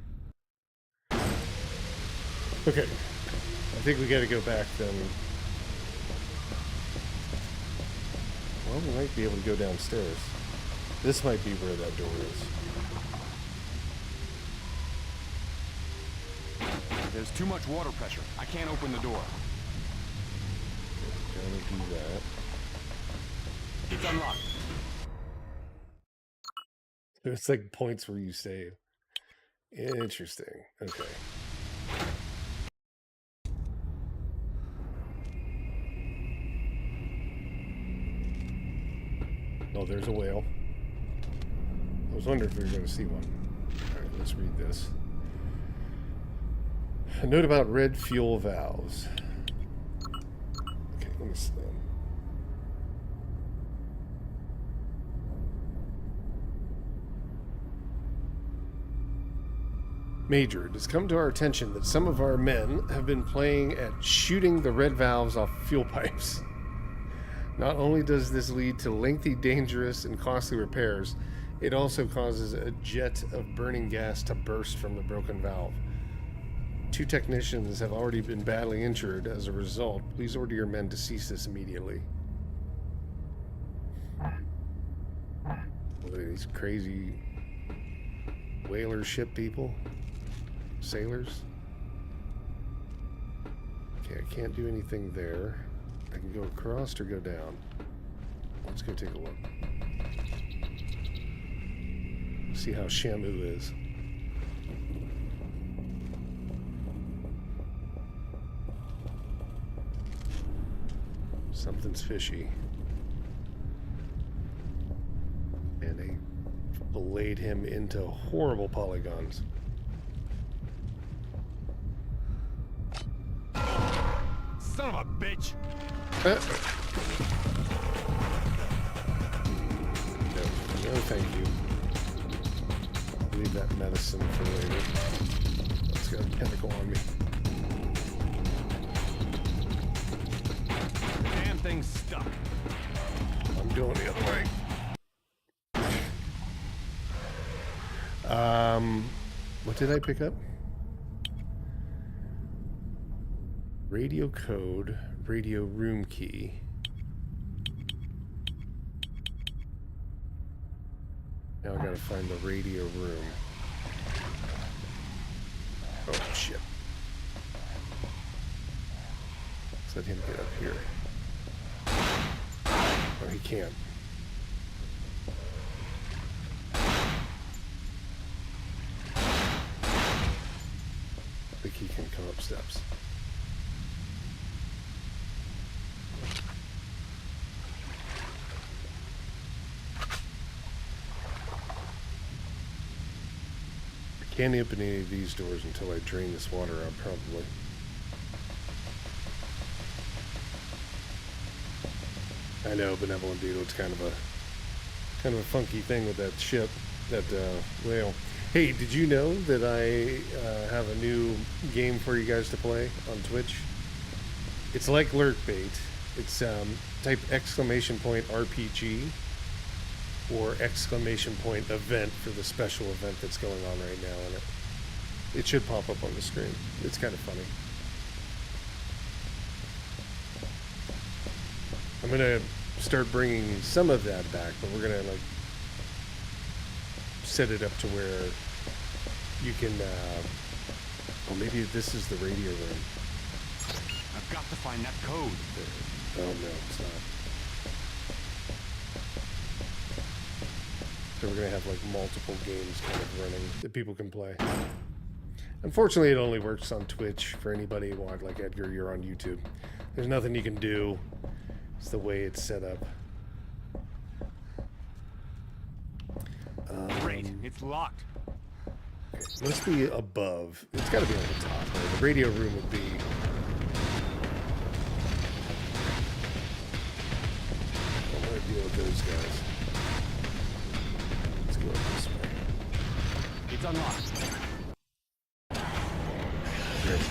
Okay. I think we gotta go back then. Well, we might be able to go downstairs. This might be where that door is. There's too much water pressure. I can't open the door. Gonna do that. It's unlocked. There's like points where you save. Interesting. Okay. Oh, there's a whale. I was wondering if we were going to see one. Alright, let's read this. A note about red fuel valves. Okay, let me stand. Major, it has come to our attention that some of our men have been playing at shooting the red valves off fuel pipes. Not only does this lead to lengthy, dangerous, and costly repairs, it also causes a jet of burning gas to burst from the broken valve. 2 technicians have already been badly injured as a result. Please order your men to cease this immediately. What are these crazy whaler ship people? Sailors? Okay, I can't do anything there. I can go across or go down. Let's go take a look. See how Shamu is. Something's fishy. And they belayed him into horrible polygons. Son of a bitch! No, no thank you. leave that medicine for later. It's got a chemical on me. Damn thing's stuck. I'm going the other way. What did I pick up? Radio code, radio room key. Now I gotta find the radio room. Oh shit. Let's let him get up here. Oh, he can't. I think he can come up steps. I can't open any of these doors until I drain this water out, probably. I know, Benevolent Beetle, it's kind of a funky thing with that ship, that whale. Hey, did you know that I have a new game for you guys to play on Twitch? It's like Lurkbait. It's type !RPG or ! Event for the special event that's going on right now, and it should pop up on the screen. It's kind of funny. I'm gonna start bringing some of that back, but we're gonna like set it up to where you can oh, maybe this is the radio room. I've got to find that code. Oh no, it's not. So we're gonna have like multiple games kind of running that people can play. Unfortunately, it only works on Twitch for anybody who wants, like Edgar, you're on YouTube. There's nothing you can do. It's the way it's set up. Great, it's locked. It must be above. It's got to be on the top. Right? The radio room would be. I want to deal with those guys. Let's go up this way. It's unlocked. Great.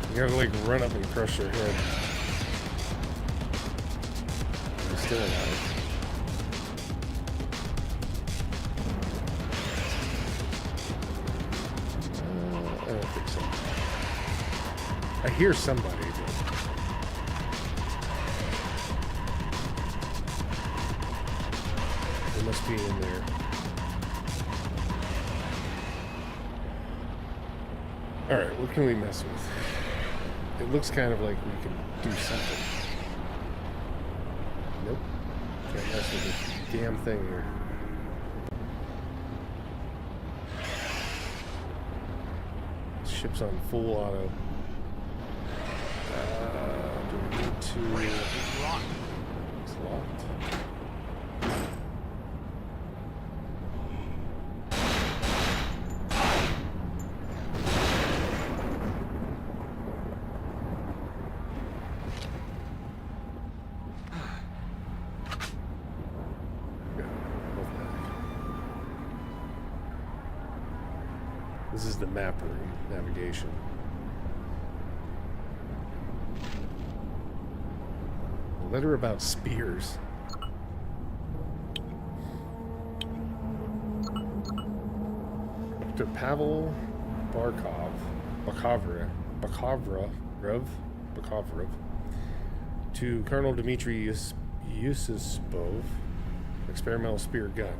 You gotta like run up and crush their head. They're still alive. I don't think so. I hear somebody. They must be in there. Alright, what can we mess with? It looks kind of like we can do something. Nope. Can't mess with this damn thing here. This ship's on full auto. Do we need to... It's locked. It's locked. This is the map room, navigation. A letter about spears. Dr. Pavel Bakovrov, to Colonel Dmitry Yusupov, experimental spear gun.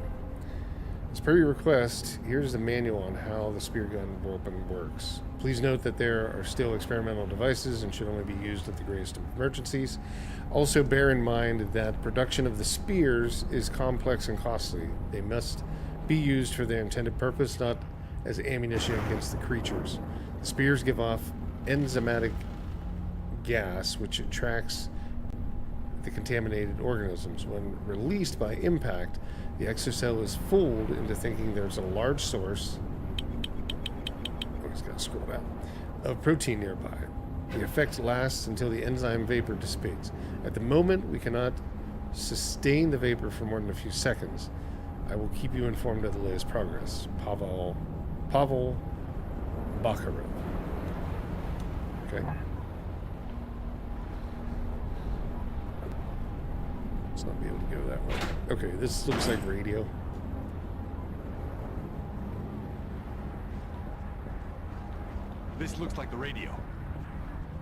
As per your request, here's the manual on how the spear gun weapon works. Please note that there are still experimental devices and should only be used at the greatest of emergencies. Also bear in mind that production of the spears is complex and costly. They must be used for their intended purpose, not as ammunition against the creatures. The spears give off enzymatic gas which attracts the contaminated organisms. When released by impact, the exocell is fooled into thinking there's a large source, oh, he's got to scroll down, of protein nearby. The effect lasts until the enzyme vapor dissipates. At the moment, we cannot sustain the vapor for more than a few seconds. I will keep you informed of the latest progress. Pavel Bakharov. Okay. Let's not be able to go that way. Okay, this looks like radio. This looks like the radio.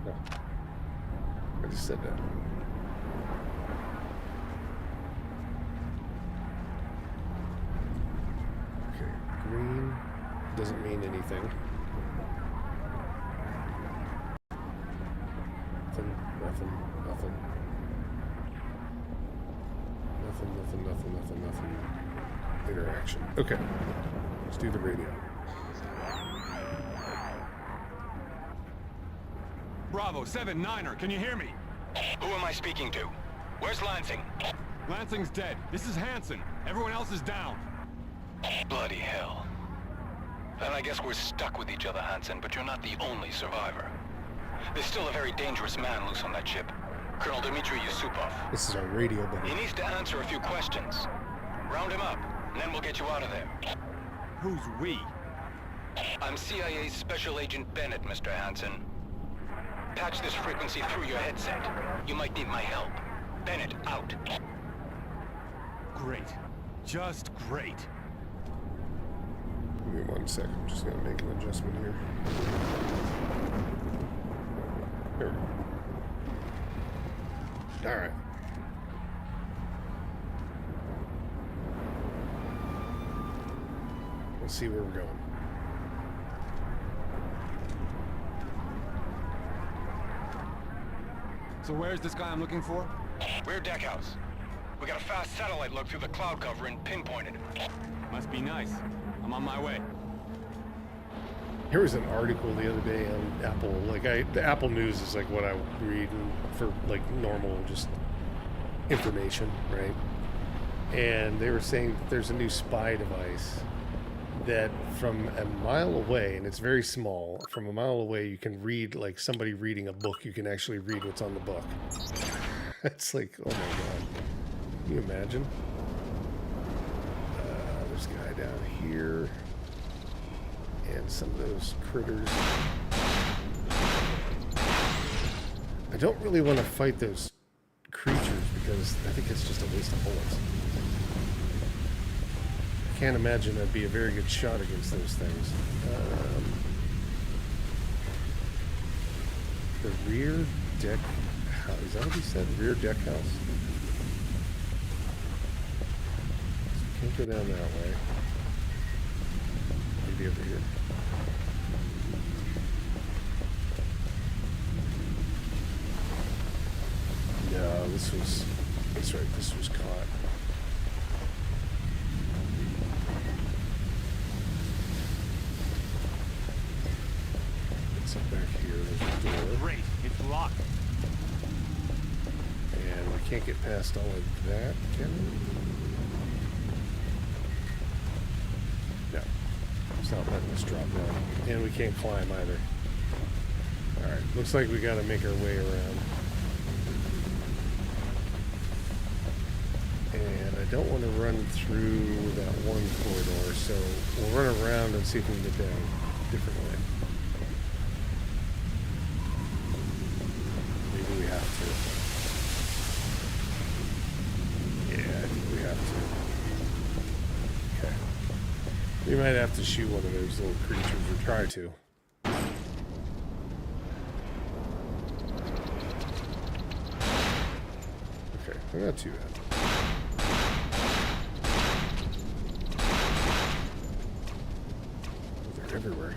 No. I just said that. Okay, green doesn't mean anything. Nothing. Interaction. Okay, let's do the radio. Bravo, 7-9er, can you hear me? Who am I speaking to? Where's Lansing? Lansing's dead. This is Hansen. Everyone else is down. Bloody hell. Then I guess we're stuck with each other, Hansen, but you're not the only survivor. There's still a very dangerous man loose on that ship. Colonel Dmitry Yusupov. This is our radio buddy. He needs to answer a few questions. Round him up, and then we'll get you out of there. Who's we? I'm CIA's Special Agent Bennett, Mr. Hansen. Patch this frequency through your headset. You might need my help. Bennett, out. Great. Just great. Give me 1 sec. I'm just going to make an adjustment here. There we go. All right. Let's see where we're going. So where's this guy I'm looking for? Rear deck house. We got a fast satellite look through the cloud cover and pinpointed. Must be nice. I'm on my way. Here was an article the other day on Apple. The Apple News is like what I read for like normal just information, right? And they were saying that there's a new spy device that from a mile away, and it's very small, from a mile away you can read, like somebody reading a book, you can actually read what's on the book. It's like, oh my god. Can you imagine? There's a guy down here. And some of those critters. I don't really want to fight those creatures because I think it's just a waste of bullets. I can't imagine I'd be a very good shot against those things. The rear deck house. Is that what he said? Rear deck house? So we can't go down that way. Maybe over here. No, that's right, this was caught. It's up back here, there's a door. Great, it's locked. And we can't get past all of that, can we? No. It's not letting us drop down. And we can't climb either. Alright, looks like we gotta make our way around. And I don't want to run through that one corridor, so we'll run around and see if we can get down a different way. Maybe we have to. Yeah, I think we have to. Okay. We might have to shoot one of those little creatures, or try to. Okay, they're not too bad. everywhere.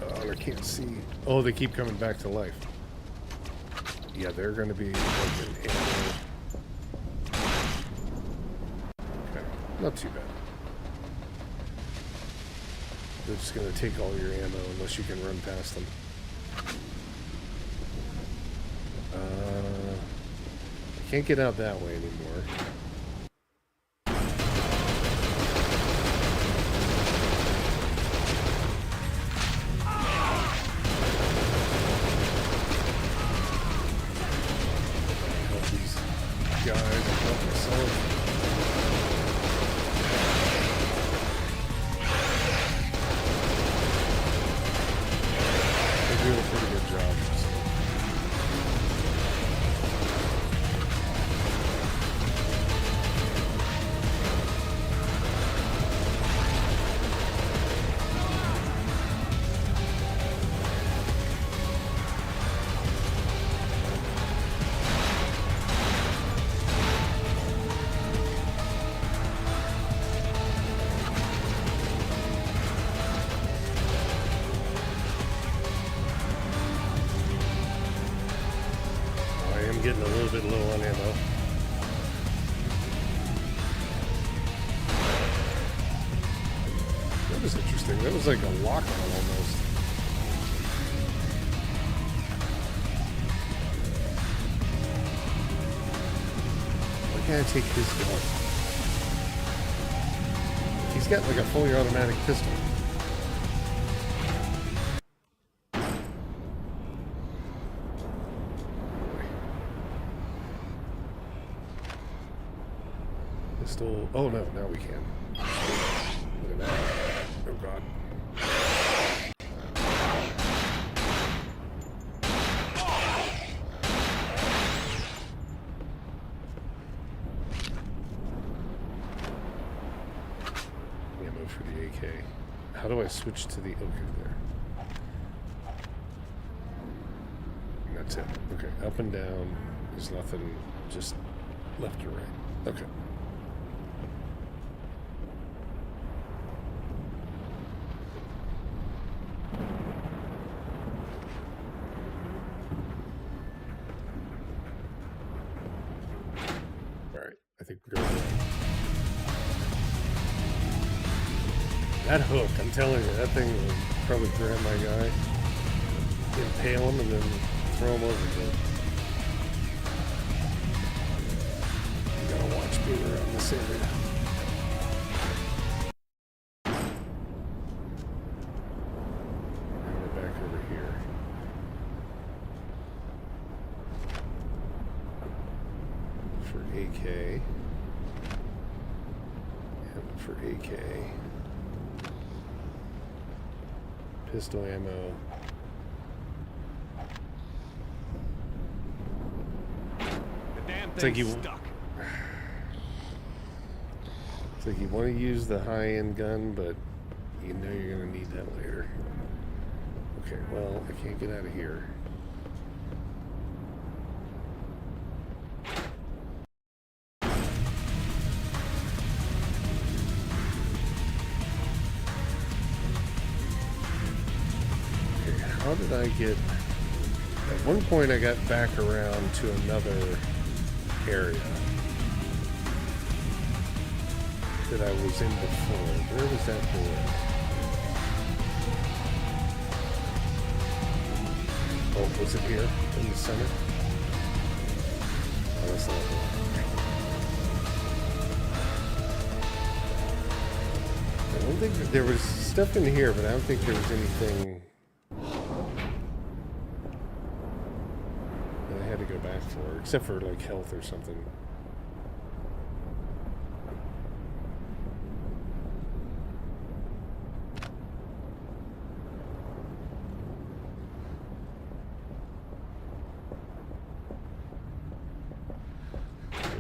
Oh, and I can't see. Oh, they keep coming back to life. Yeah, they're going to be like an ammo. Okay, not too bad. They're just going to take all your ammo unless you can run past them. I can't get out that way anymore. Help these guys and help myself. They're doing a pretty good job. Getting a little bit low on ammo. That was interesting. That was like a lock-on almost. Why can't I take his gun? He's got like a fully automatic pistol. Oh no, now we can. Look at that. Oh god. Ammo for the AK. How do I switch to the... Okay, there. And that's it. Okay, up and down. There's nothing, just left or right. Okay. That hook, I'm telling you, that thing will probably grab my guy, impale him, and then throw him over again. You gotta watch me around this area. And we're back over here. For AK. And for AK. Pistol ammo. The damn It's like thing's stuck. It's like you want to use the high-end gun, but you know you're going to need that later. Okay, well, I can't get out of here. How did I get... At one point I got back around to another area that I was in before. Where was that door? Oh, was it here in the center? Oh, that's not it. I don't think there was stuff in here, but I don't think there was anything that I had to go back for, except for like health or something.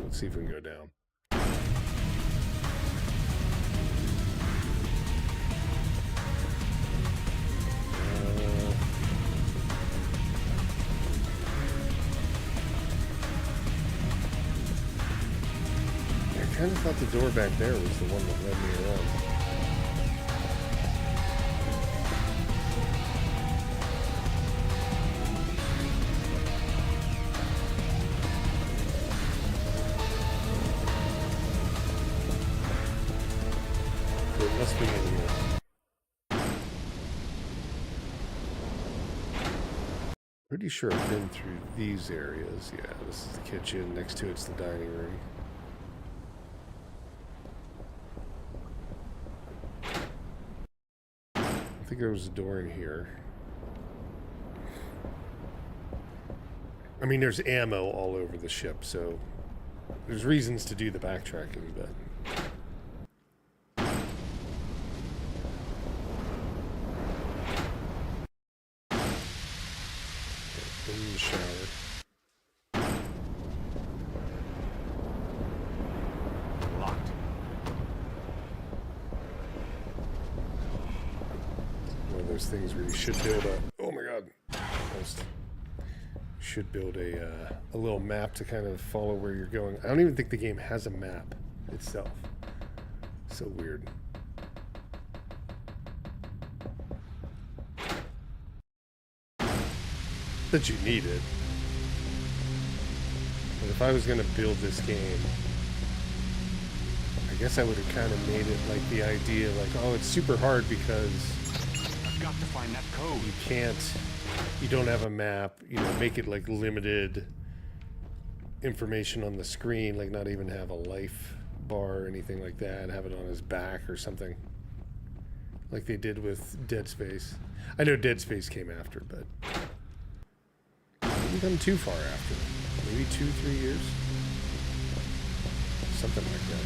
Let's see if we can go down. I kind of thought the door back there was the one that led me around. It must be in here. Pretty sure I've been through these areas. Yeah, this is the kitchen. Next to it's the dining room. I think there was a door in here. I mean, there's ammo all over the ship, so there's reasons to do the backtracking, but... in the shower. Locked. One of those things where you should build a... Oh my god. Almost. Should build a little map to kind of follow where you're going. I don't even think the game has a map itself. So weird. That you need it. But if I was going to build this game, I guess I would have kind of made it like the idea, like, oh, it's super hard because I've got to find that code. you don't have a map, you know, make it like limited information on the screen, like not even have a life bar or anything like that, have it on his back or something. Like they did with Dead Space. I know Dead Space came after, but didn't come too far after. Maybe 2-3 years? Something like that.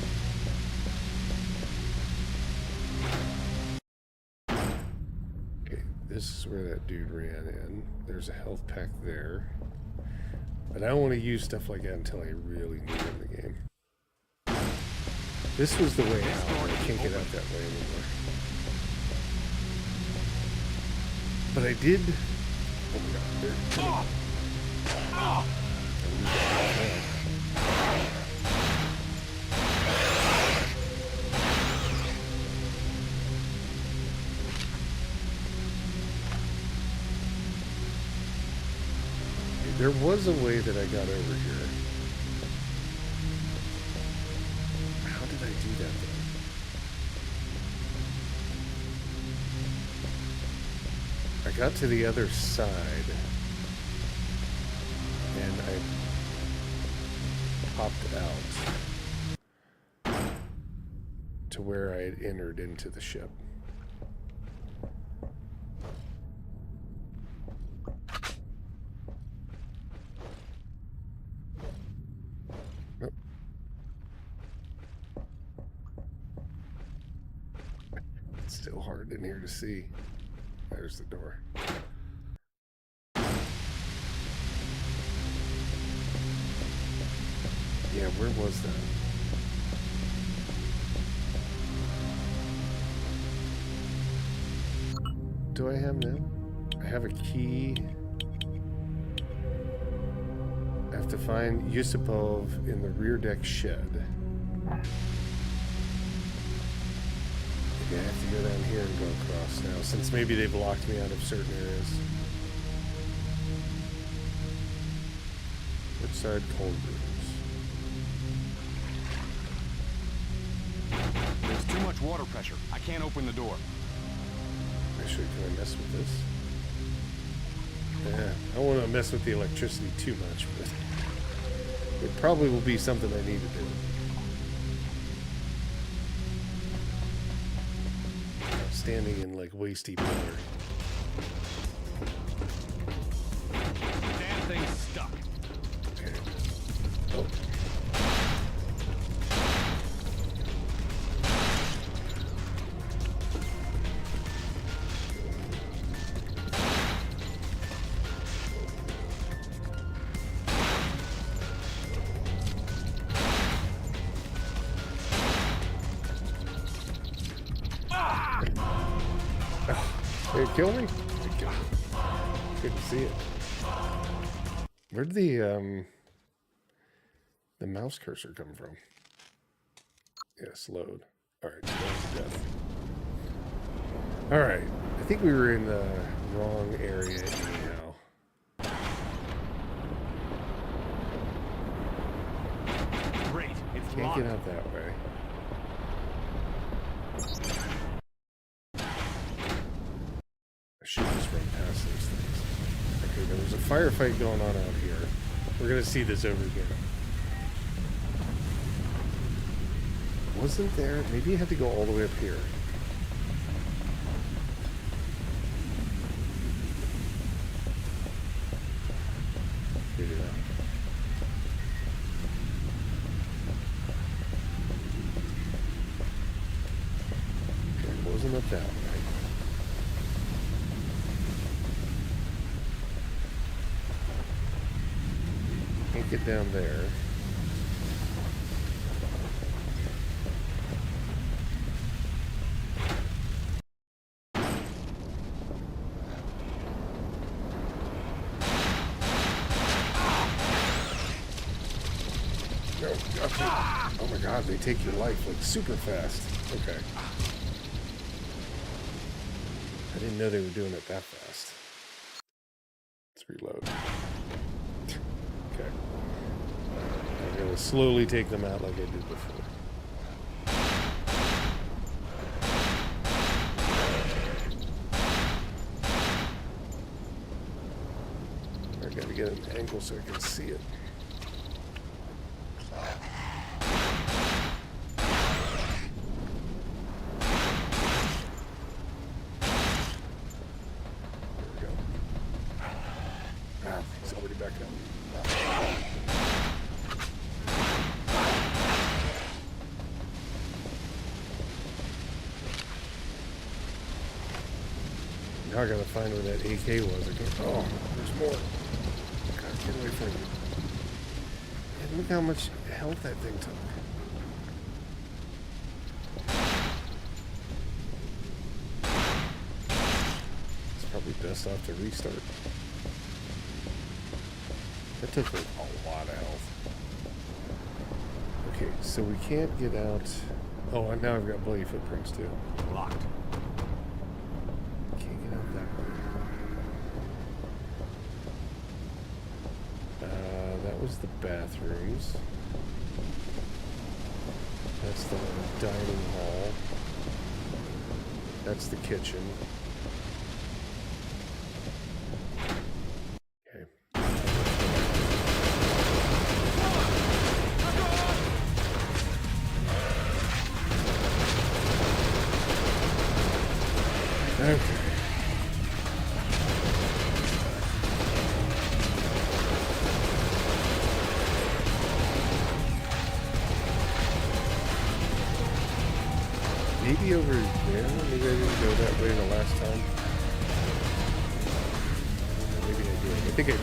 Okay, this is where that dude ran in. There's a health pack there. But I don't want to use stuff like that until I really need it in the game. This was the way out. I can't get out that way anymore. But I did... Oh my god. There was a way that I got over here. How did I do that though? I got to the other side and I popped out to where I had entered into the ship. Nope. It's still hard in here to see. There's the door. Yeah, where was that? Do I have that? I have a key. I have to find Yusupov in the rear deck shed. Okay, I have to go down here and go across now, since maybe they've locked me out of certain areas. Which side? Cold rooms. There's too much water pressure. I can't open the door. Actually, can I mess with this? Yeah, I don't want to mess with the electricity too much, but it probably will be something I need to do. Standing in like wasty water. Damn thing's stuck. Okay. Oh. Did it kill me? Good to see it. Where'd the mouse cursor come from? Yes, load. Alright, death. Alright, I think we were in the wrong area anyhow. Great, it's Can't locked. get out that way. I should just run past those things. Okay, there was a firefight going on out here. We're gonna see this over again. Wasn't there? Maybe you had to go all the way up here. Maybe not. Okay, it wasn't up that way. Can't get down there. No, gotcha. Oh my god, they take your life like super fast. Okay. I didn't know they were doing it that fast. Let's reload. Okay. I'm gonna slowly take them out like I did before. I gotta get an angle so I can see it. Now I gotta find where that AK was again. Oh, there's more. God, get away from you. And look how much health that thing took. It's probably best off to restart. That took like a lot of health. Okay, so we can't get out. Oh, and now I've got bloody footprints too. Locked. That was the bathrooms. That's the dining hall. That's the kitchen. Okay. Okay. Maybe over there? Maybe I didn't go that way the last time. Maybe I did. I think I did.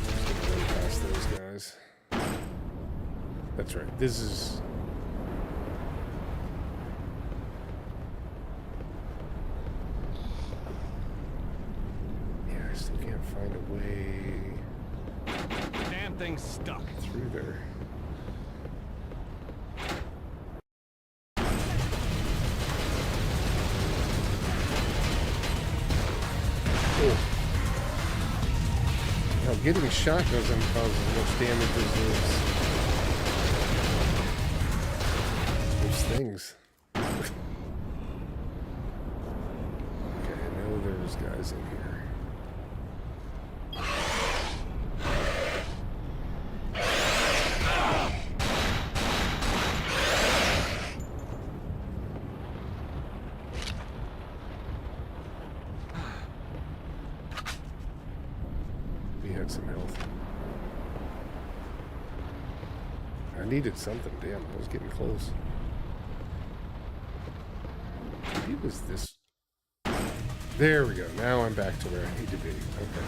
Just gonna run past those guys. That's right. This is... Yeah, I still can't find a way... Damn thing's stuck. Through there. Now, getting shot doesn't cause as much damage as those things. Okay, I know there's guys in here. Some health. I needed something. Damn, I was getting close. Maybe it was this. There we go. Now I'm back to where I need to be. Okay.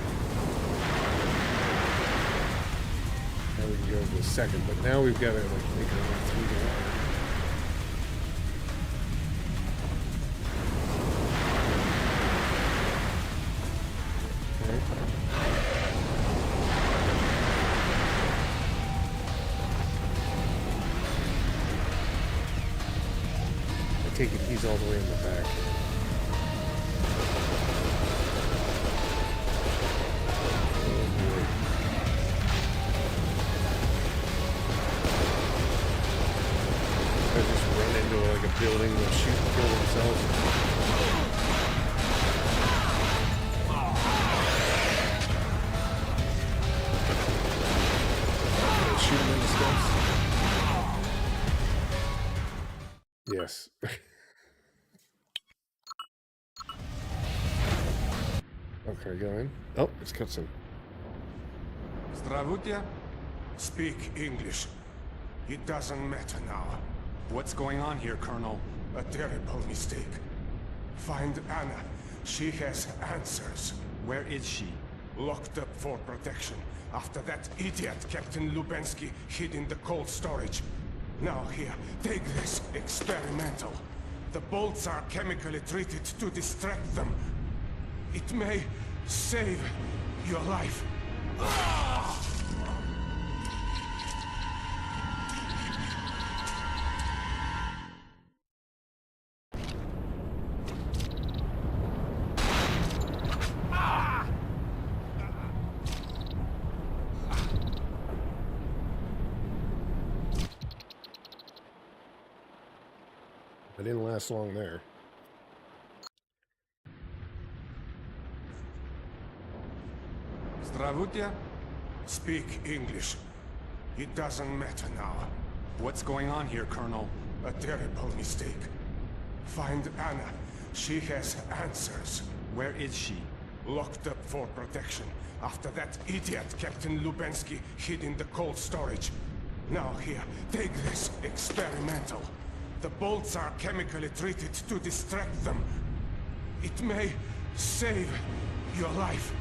Now we can go to the second, but now we've got to like make our way through the water. Take it, he's all the way in the back. Oh boy. I just run into like a building, they'll shoot and kill themselves. Okay, go in. Oh, it's cutscene. Здравствуйте. Speak English. It doesn't matter now. What's going on here, Colonel? A terrible mistake. Find Anna. She has answers. Where is she? Locked up for protection after that idiot Captain Lubensky hid in the cold storage. Now here, take this experimental. The bolts are chemically treated to distract them. It may save your life. I didn't last long there. Здравствуйте. Speak English. It doesn't matter now. What's going on here, Colonel? A terrible mistake. Find Anna. She has answers. Where is she? Locked up for protection after that idiot Captain Lubensky hid in the cold storage. Now here, take this experimental. The bolts are chemically treated to distract them. It may save your life.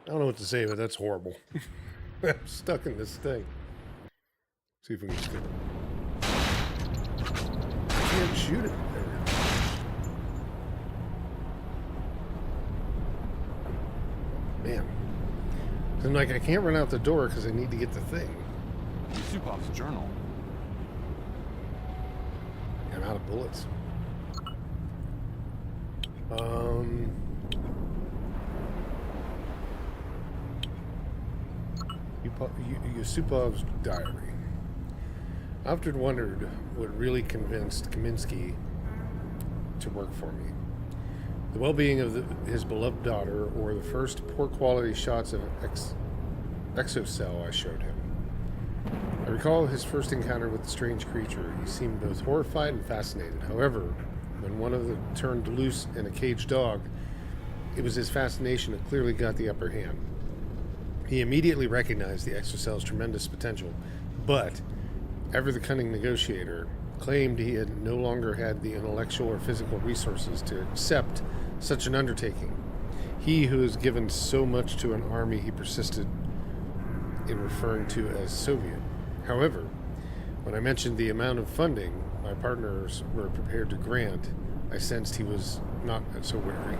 I don't know what to say, but that's horrible. I'm stuck in this thing. See if we can skip it. I can't shoot it. There we go. Man. I'm like, I can't run out the door because I need to get the thing. Yusupov's journal. I'm out of bullets. Yusupov's diary. I often wondered what really convinced Kaminsky to work for me. The well-being of his beloved daughter, or the first poor-quality shots of exocell I showed him. I recall his first encounter with the strange creature. He seemed both horrified and fascinated. However, when one of them turned loose in a caged dog, it was his fascination that clearly got the upper hand. He immediately recognized the exocell's tremendous potential, but, ever the cunning negotiator, claimed he had no longer had the intellectual or physical resources to accept such an undertaking. He who has given so much to an army he persisted in referring to as Soviet. However, when I mentioned the amount of funding my partners were prepared to grant, I sensed he was not so wary.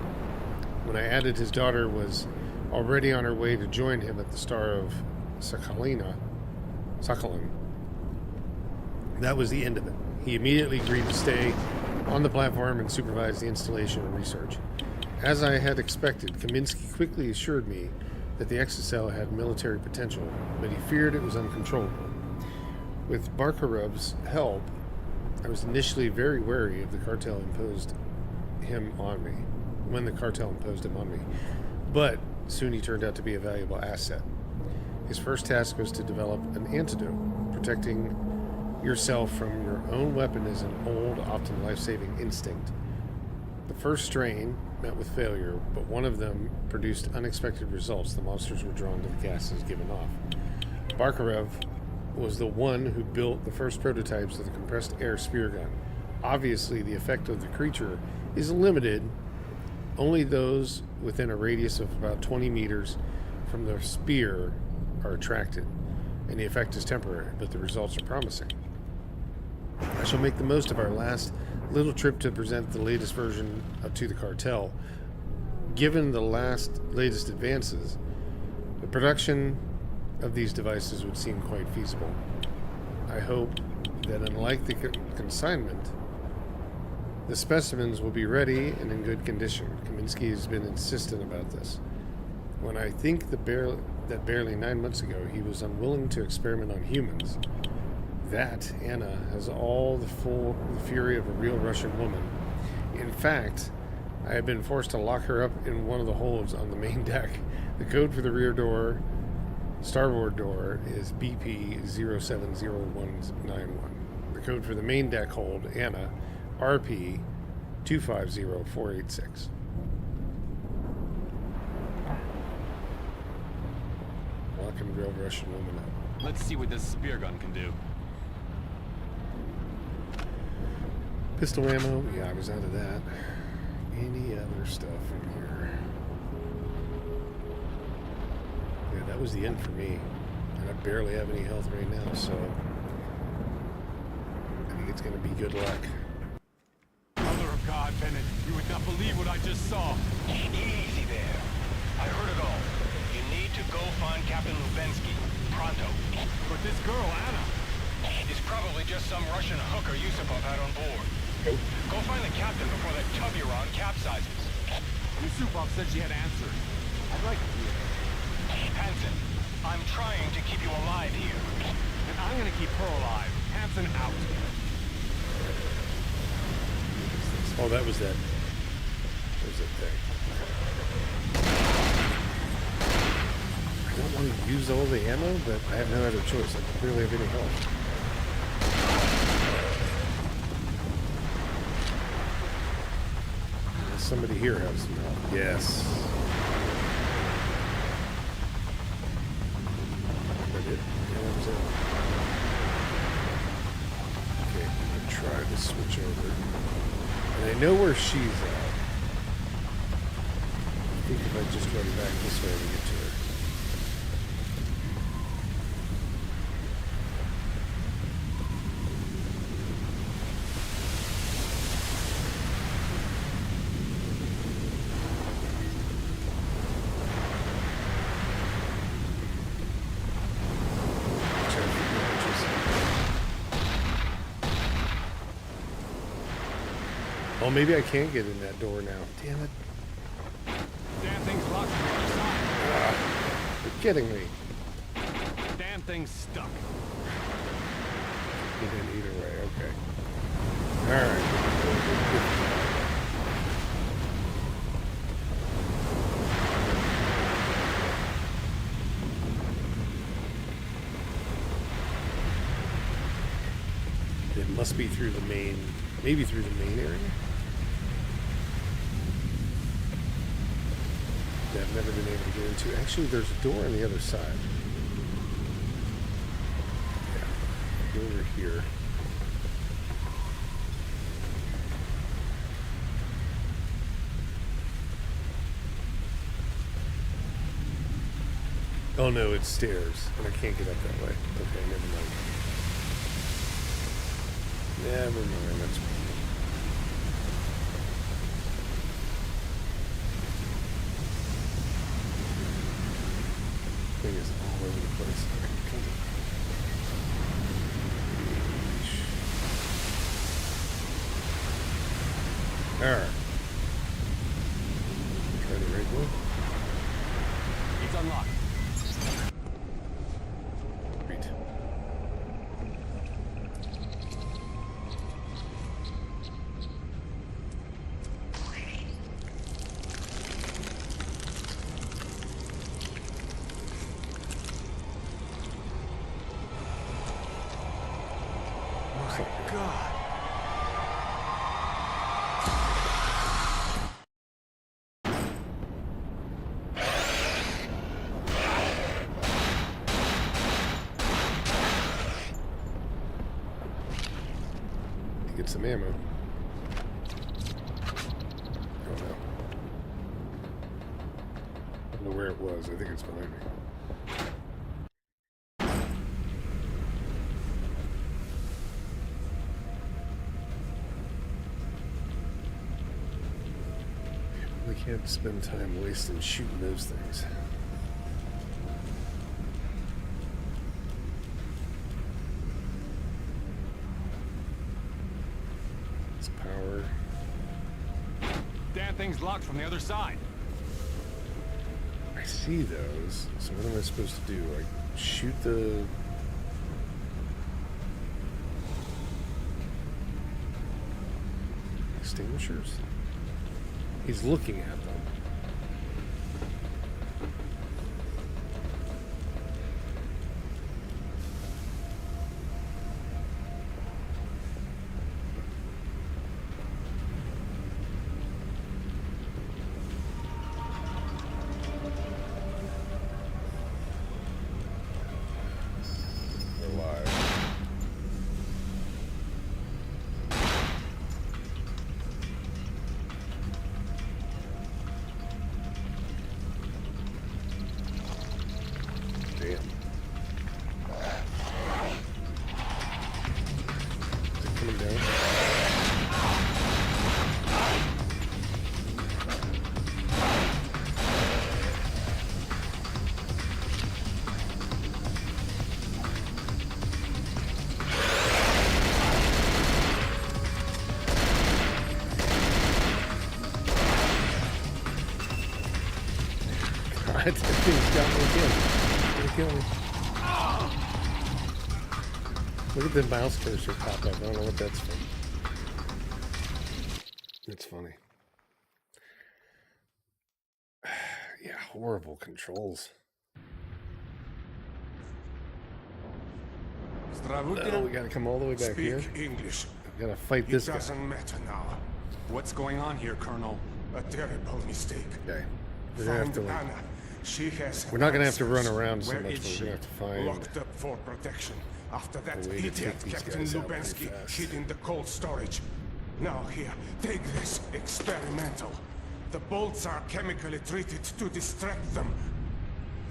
When I added his daughter was already on her way to join him at the Star of Sakhalin, that was the end of it. He immediately agreed to stay on the platform and supervise the installation and research. As I had expected, Kaminsky quickly assured me that the exocell had military potential, but he feared it was uncontrollable. With Barkarov's help, I was initially very wary of the cartel imposed him on me, when the cartel imposed him on me, but soon he turned out to be a valuable asset. His first task was to develop an antidote. Protecting yourself from your own weapon is an old, often life-saving instinct. The first strain met with failure, but one of them produced unexpected results. The monsters were drawn to the gases given off. Barkarov was the one who built the first prototypes of the compressed air spear gun. Obviously, the effect of the creature is limited. Only those within a radius of about 20 meters from the spear are attracted, and the effect is temporary, but the results are promising. I shall make the most of our last little trip to present the latest version to the cartel. Given the latest advances, the production of these devices would seem quite feasible. I hope that unlike the consignment, the specimens will be ready and in good condition. Kaminsky has been insistent about this. When I think the that barely 9 months ago he was unwilling to experiment on humans. That Anna has all the fury of a real Russian woman. In fact, I have been forced to lock her up in one of the holds on the main deck. The code for the rear door, starboard door, is BP 070191. The code for the main deck hold, Anna, RP 250486. Locking real Russian woman up. Let's see what this spear gun can do. Pistol ammo, yeah, I was out of that. Any other stuff in here? Yeah, that was the end for me. And I barely have any health right now, so I think it's going to be good luck. Mother of God, Bennett, you would not believe what I just saw. Easy there. I heard it all. You need to go find Captain Lubensky. Pronto. But this girl, Anna. It's probably just some Russian hooker Yusupov had on board. Go find the captain before that tub you're on capsizes. Yusupov said she had answers. I'd like to hear her. Hansen, I'm trying to keep you alive here. And I'm gonna keep her alive. Hansen out. Oh, that was that. That was that thing. I don't want to use all the ammo, but I have no other choice. I barely have any health. Somebody here has some help. Yes. That it? Yeah, that was it. Okay, I'm gonna try to switch over. And I know where she's at. I think if I just run back this way, we get to her. Oh, maybe I can't get in that door now. Damn it. Damn thing's locked from the other side. You're kidding me. Damn thing's stuck. Get in either way. Okay. Alright. It must be through the main, maybe through the main area. That I've never been able to get into. Actually, there's a door on the other side. Yeah, go over here. Oh no, it's stairs, and I can't get up that way. Okay, never mind. Never mind, that's fine. Thing is all over the place. Alright. Try the right one. It's unlocked. Great. Get some ammo. Oh no. I don't know where it was. I think it's behind me. We can't spend time wasting shooting those things. Power. Damn thing's locked from the other side. I I see those. So what am I supposed to do? Like shoot the extinguishers? He's looking at them. That thing's got me again. It's gonna kill me. Look at the mouse cursor pop up. I don't know what that's from. It's funny. Yeah, horrible controls. Oh, we gotta come all the way back here. Speak English. We gotta fight this It guy. doesn't matter now. What's going on here, Colonel? A terrible mistake. Okay. We're gonna have Find to like. Anna. She has We're not gonna have to run answers. around so Where much. is But she? we're gonna have to find. Locked up for protection. After that A way to idiot take these Captain guys out pretty Lubensky fast. hid in the cold storage. Now here, take this experimental. The bolts are chemically treated to distract them.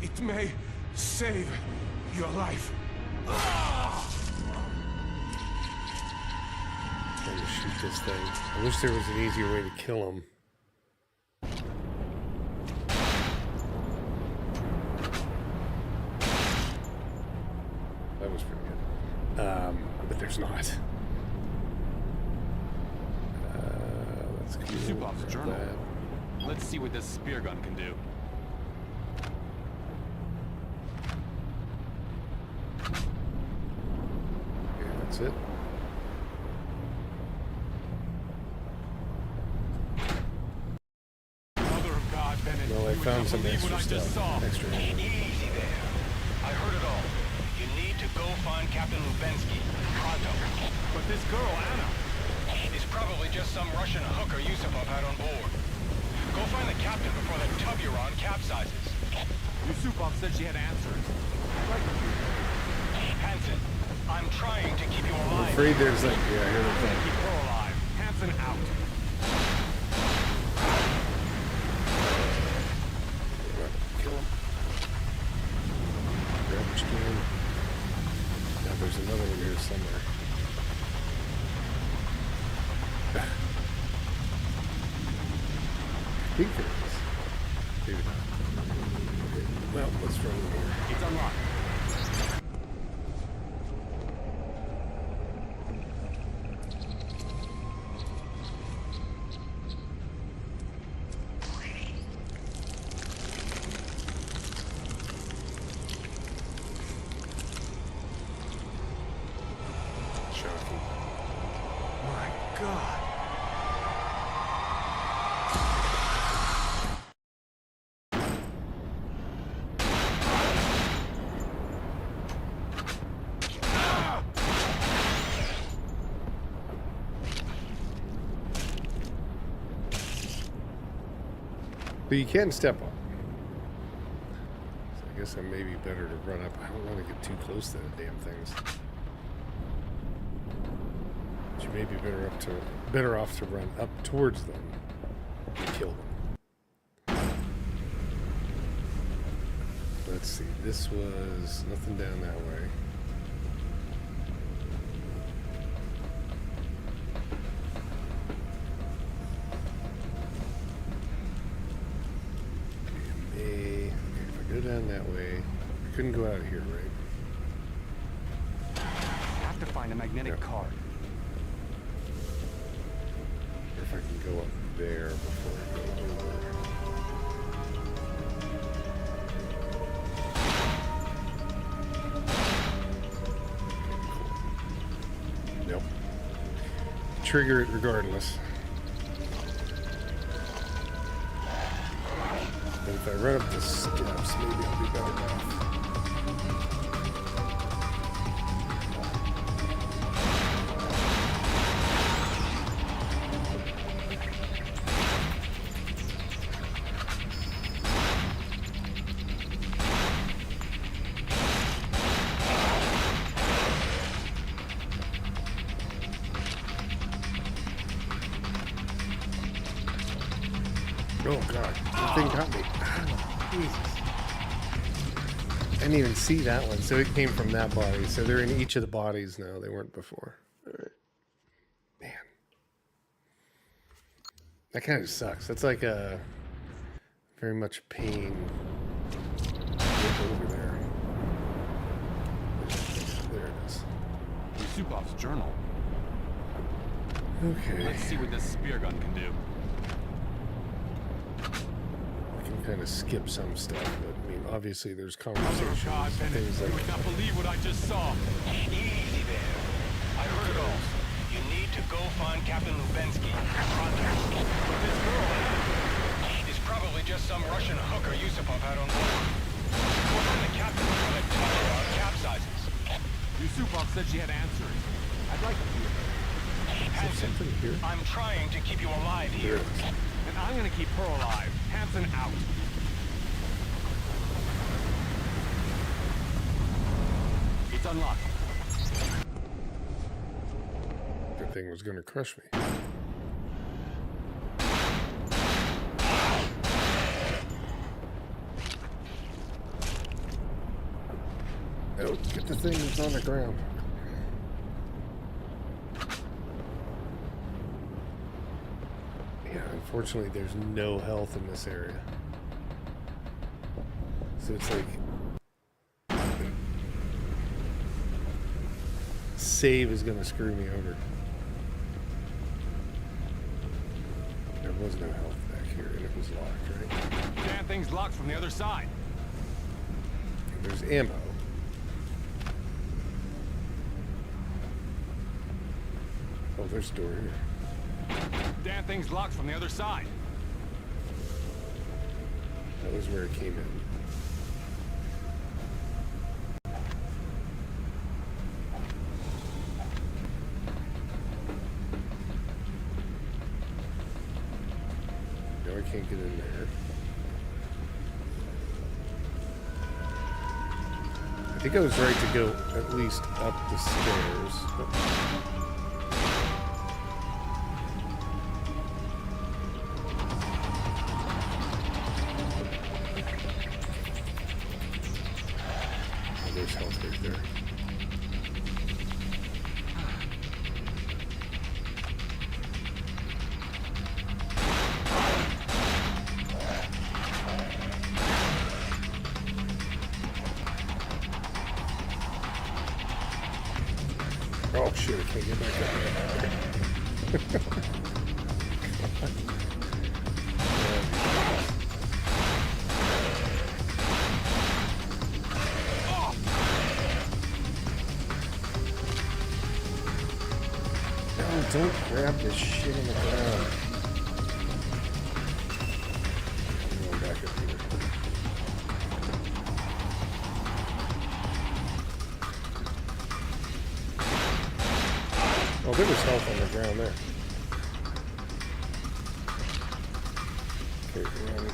It may save your life. Trying to shoot this thing. I wish there was an easier way to kill him. That was pretty good. But there's not. Let's go Yusupov's grab journal. that. Let's see what this spear gun can do. Okay, that's it. Mother of God, Bennett. Well, I you would found not some believe extra what I just stuff. saw. Extra ammo. Easy there. I heard it all. You need to go find Captain Lubensky. Pronto. But this girl, Anna. He's probably just some Russian hooker Yusupov had on board. Go find the captain before that tub you're on capsizes. Yusupov said she had answers. Hansen, I'm trying to keep you I'm alive. afraid there's like, yeah, here they come. Keep her alive. Hansen out. Kill him. Grab what you can. Now there's another one here somewhere. I think there is. Maybe not. Okay. Well, let's run in here. It's unlocked. Shocking. My God. But you can step on. So I guess I may be better to run up. I don't want to get too close to the damn things. But you may be better off to run up towards them and kill them. Let's see. This was nothing down that way. Okay, if I go down that way, I couldn't go out here, right? I have to find a magnetic Yeah. card. Or if I can go up there before I go over. trigger it regardless. But if I run up the steps, maybe I'll be better off. Oh god, that thing got me. Jesus. I didn't even see that one, so it came from that body. So they're in each of the bodies now. They weren't before. Alright. Man. That kind of sucks. That's like a very much pain. Look over there. There it is. Yusupov's journal. Okay. Let's see what this spear gun can do. I can kind of skip some stuff, but I mean, obviously there's conversations, God, Bennett, things you like would not believe what I just saw. Easy there. I heard it all. You need to go find Captain Lubensky. Contact. But this girl is probably just some Russian hooker Yusupov had on board. Go find the captain when I tell her about capsizes. Yusupov said she had answers. I'd like to hear her. Hansen, something here? I'm trying to keep you alive here. And I'm gonna keep her alive. Hansen out. It's unlocked. that thing was going to crush me. Oh, get the thing that's on the ground. Yeah, unfortunately there's no health in this area. So it's like... save is going to screw me over. There was no health back here and it was locked, right? Damn thing's locked from the other side. And there's ammo. Oh, there's a door here. Damn thing's locked from the other side. That was where it came in. No, I can't get in there. I think I was right to go at least up the stairs. But... there's health right there. Oh shit, I can't get back up there. Don't grab this shit on the ground. I'm going back up here. Oh, there was health on the ground there. Okay, run.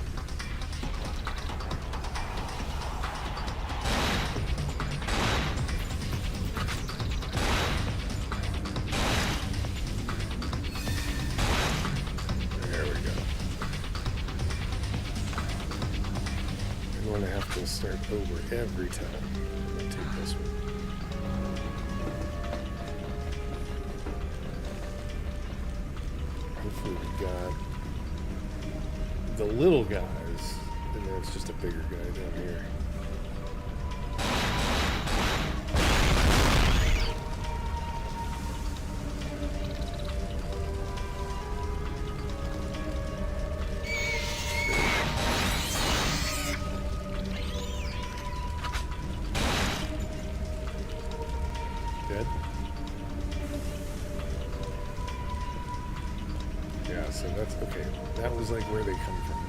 Start over every time. I'm gonna take this one. Hopefully we got the little guys, and then it's just a bigger guy down here. So that's okay. That was like where they come from.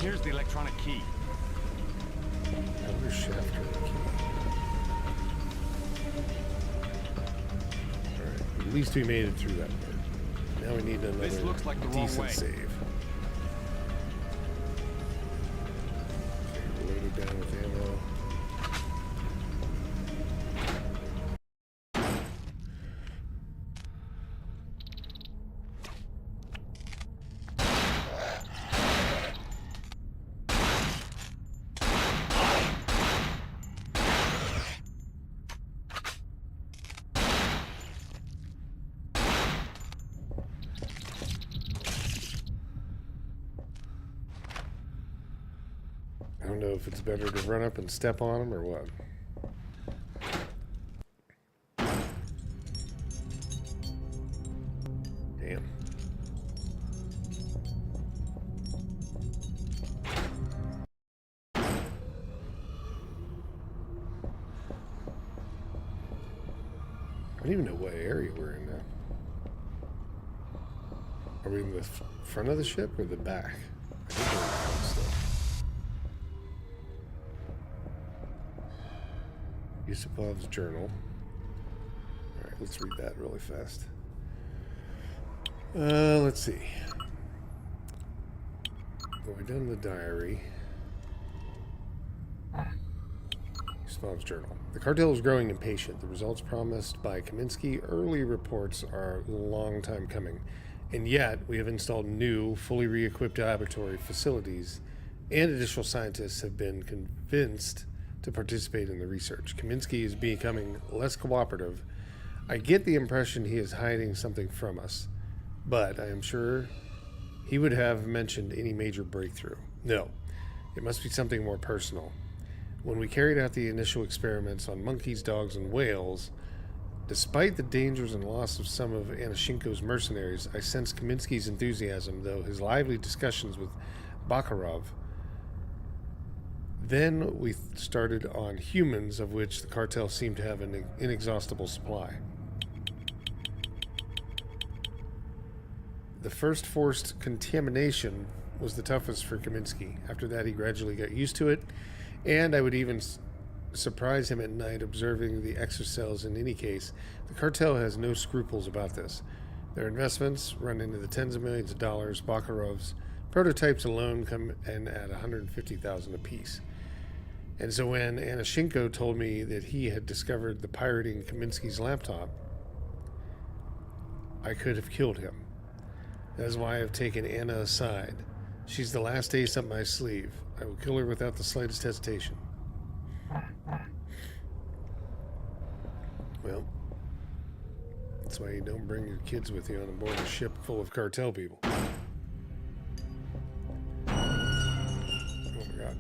Here's the electronic key. Outer shaft or key. Alright, at least we made it through that part. Now we need another This looks like the wrong decent way. save. Okay, loaded down with ammo. I don't know if it's better to run up and step on them or what. Damn. I don't even know what area we're in now. Are we in the front of the ship or the back? I think we're in the front still. Yusupov's journal. Alright, let's read that really fast. Let's see. Well, we've done the diary. Yusupov's journal. The cartel is growing impatient. The results promised by Kaminsky early reports are a long time coming. And yet, we have installed new, fully re-equipped laboratory facilities, and additional scientists have been convinced to participate in the research. Kaminsky is becoming less cooperative. I get the impression he is hiding something from us, but I am sure he would have mentioned any major breakthrough. No, it must be something more personal. When we carried out the initial experiments on monkeys, dogs, and whales, despite the dangers and loss of some of Anashenko's mercenaries, I sensed Kaminsky's enthusiasm, though his lively discussions with Bakarov. Then we started on humans, of which the cartel seemed to have an inexhaustible supply. The first forced contamination was the toughest for Kaminsky. After that, he gradually got used to it, and I would even surprise him at night observing the exocells. In any case, the cartel has no scruples about this. Their investments run into the tens of millions of dollars. Bakarov's prototypes alone come in at $150,000 apiece. And so when Anashenko told me that he had discovered the pirating Kaminsky's laptop, I could have killed him. That is why I have taken Anna aside. She's the last ace up my sleeve. I will kill her without the slightest hesitation. Well, that's why you don't bring your kids with you on board a ship full of cartel people. Oh my god.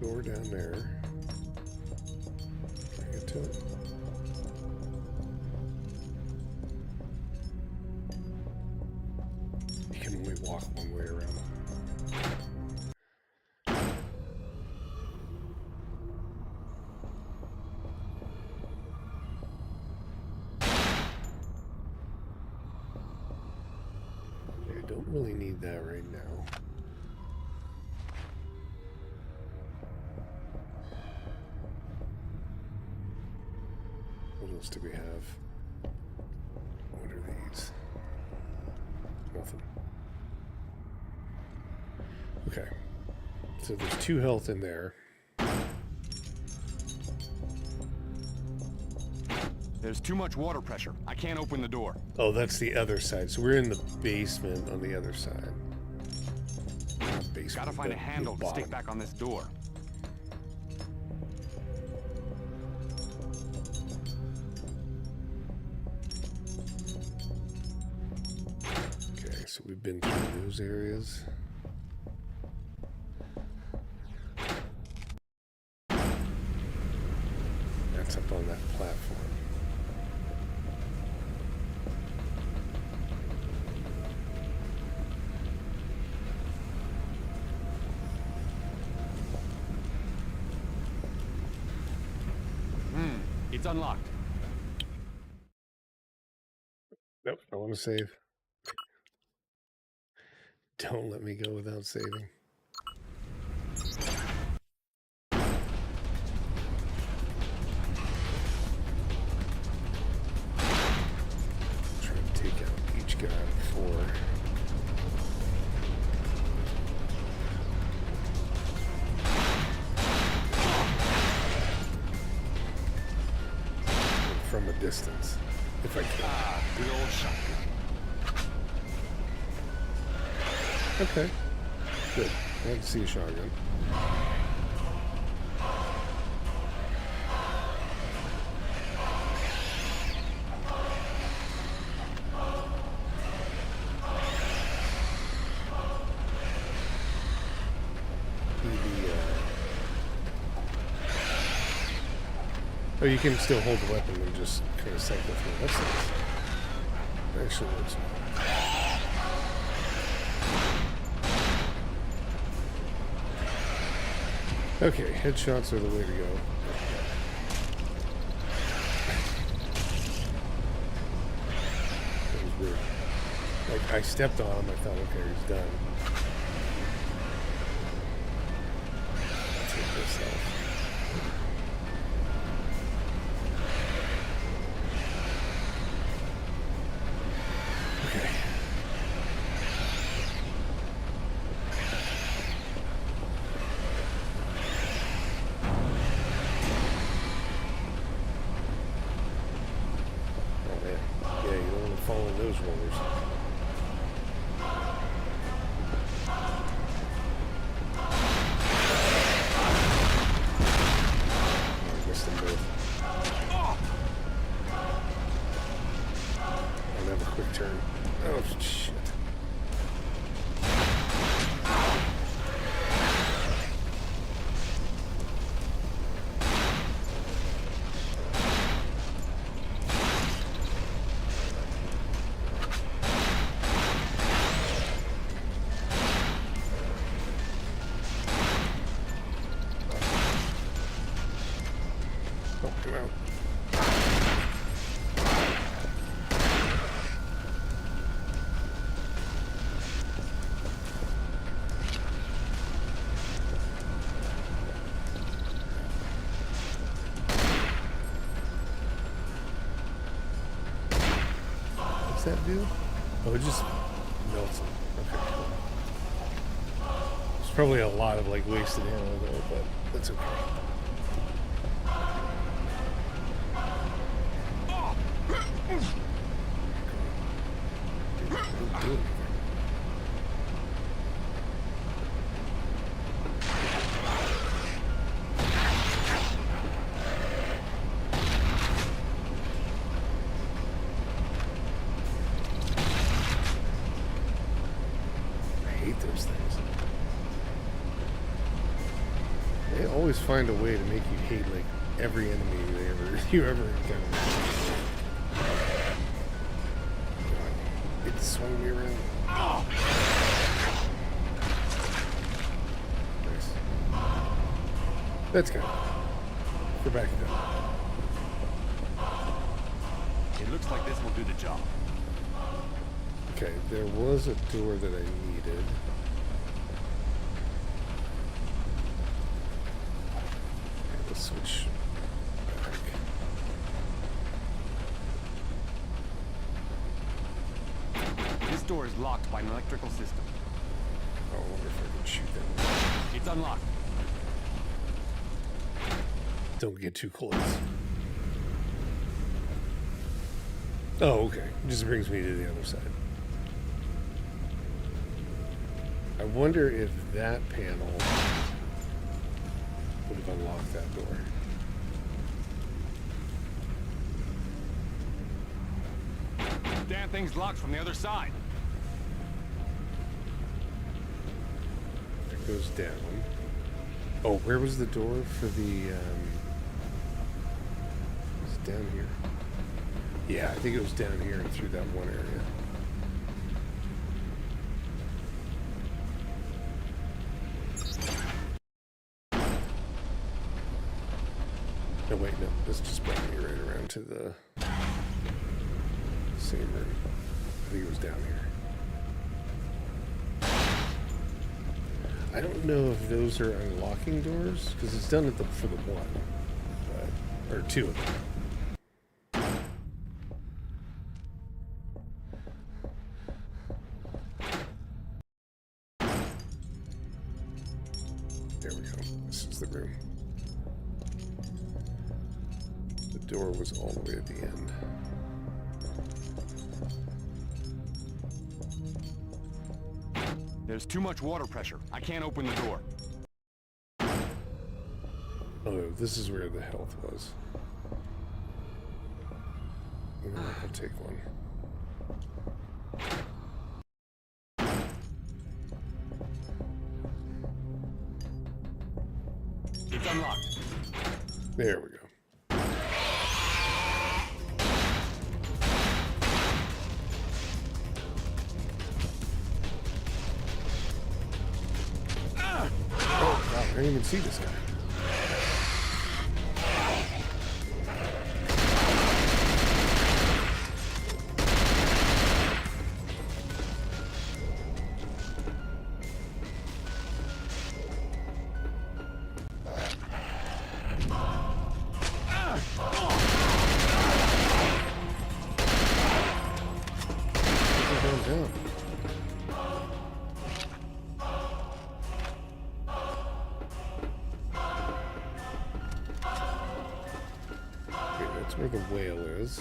Door down there. Can I get to it? You can only walk one way around. I don't really need that right now. What else do we have? What are these? Nothing. Okay. So there's 2 health in there. There's too much water pressure. I can't open the door. Oh, that's the other side. So we're in the basement on the other side. Not basement, Gotta find a but handle the to stick bottom. back on this door. Okay, so we've been through those areas. That's up on that platform. It's unlocked. Nope, I want to save. Don't let me go without saving. Try to take out each guy before. From a distance, if I can. Ah, good old shotgun. Okay, good. I like to see a shotgun. Oh, you can still hold the weapon and just kind of cycle through. That's nice. That actually works. Okay, headshots are the way to go. That was weird. Like, I stepped on him, I thought, okay, he's done. Take this off. Okay. Oh man. Yeah, you don't want to fall in those rollers. Oh, I missed them both. I don't have a quick turn. Oh shit. Oh, come out. What's that do? Oh, it just melts them. Okay, cool. There's probably a lot of like wasted ammo there, but that's okay. Don't do anything. I hate those things. They always find a way to make you hate like every enemy you ever encounter. It swung me around. Nice. That's good. We're back it up. It looks like this will do the job. Okay, there was a door that I needed. Okay, let's switch back. This door is locked by an electrical system. Oh, I wonder if I can shoot that one. It's unlocked. Don't get too close. Oh, okay. Just brings me to the other side. I wonder if that panel would have unlocked that door. Damn thing's locked from the other side. It goes down. Oh, where was the door for the, was it down here? Yeah, I think it was down here and through that one area. No, wait, no, this just brought me right around to the same room. I think it was down here. I don't know if those are unlocking doors, because it's done at for the one. Or two of them. There we go. This is the room. The door was all the way at the end. There's too much water pressure. I can't open the door. Oh, this is where the health was. You know what? I'll take one. It's unlocked. There we go. Oh, wow, I didn't even see this guy. Where the whale is.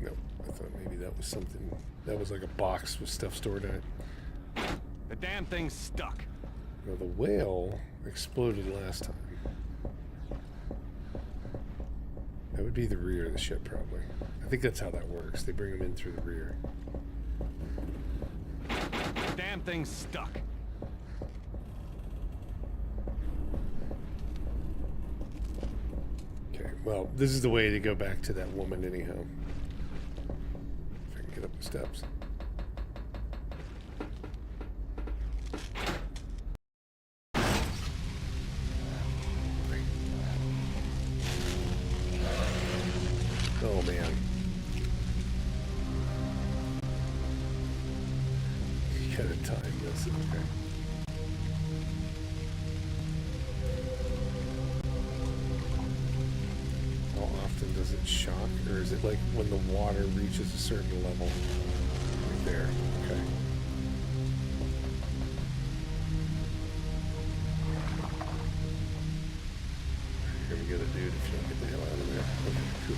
No, I thought maybe that was something. That was like a box with stuff stored in it. The damn thing's stuck. No, the whale exploded last time. That would be the rear of the ship, probably. I think that's how that works. They bring them in through the rear. The damn thing's stuck. Well, this is the way to go back to that woman anyhow. If I can get up the steps. Oh man. You gotta time this, okay. Does it shock, or is it like when the water reaches a certain level? Right there. Okay. You're gonna get it, dude, if you don't get the hell out of there. Okay, cool.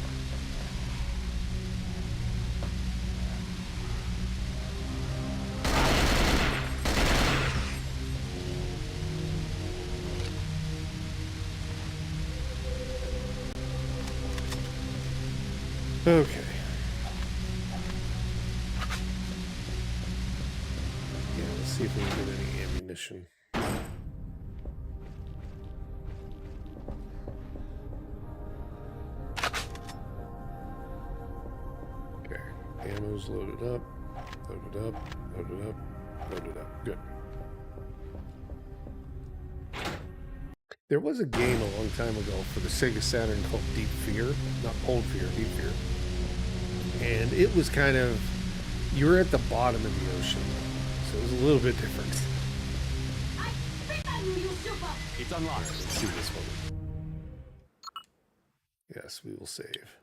Okay. Yeah, let's see if we can get any ammunition. Okay. Ammo's loaded up. Loaded up. Loaded up. Loaded up. Good. There was a game a long time ago for the Sega Saturn called Deep Fear. Not Cold Fear, Deep Fear. And it was kind of, you were at the bottom of the ocean. So it was a little bit different. I spit on you, Yusupov! It's unlocked. Let's see this one. Yes, we will save.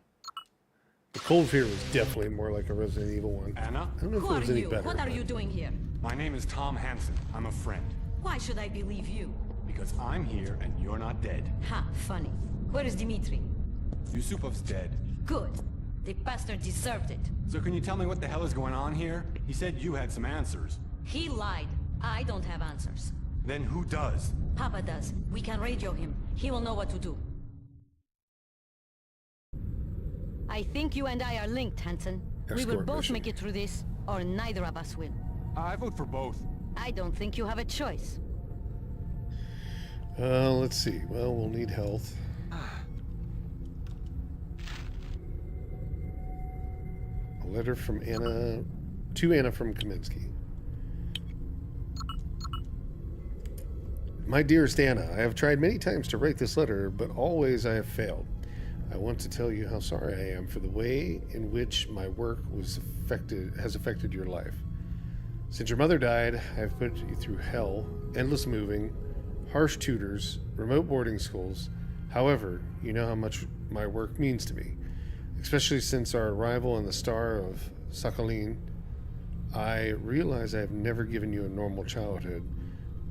The Cold Fear was definitely more like a Resident Evil one. Anna? I don't know if Who it are was any you? better. What are but- you doing here? My name is Tom Hansen. I'm a friend. Why should I believe you? Because I'm here and you're not dead. Ha, funny. Where is Dimitri? Yusupov's dead. Good. The bastard deserved it. So can you tell me what the hell is going on here? He said you had some answers. He lied. I don't have answers. Then who does? Papa does. We can radio him. He will know what to do. I think you and I are linked, Hansen. We will Escort both mission. make it through this, or neither of us will. I vote for both. I don't think you have a choice. Let's see. Well, we'll need health. A letter from Anna, to Anna from Kaminsky. My dearest Anna, I have tried many times to write this letter, but always I have failed. I want to tell you how sorry I am for the way in which my work has affected your life. Since your mother died, I have put you through hell, endless moving, harsh tutors, remote boarding schools. However, you know how much my work means to me, especially since our arrival on the star of Sakhalin. I realize I have never given you a normal childhood,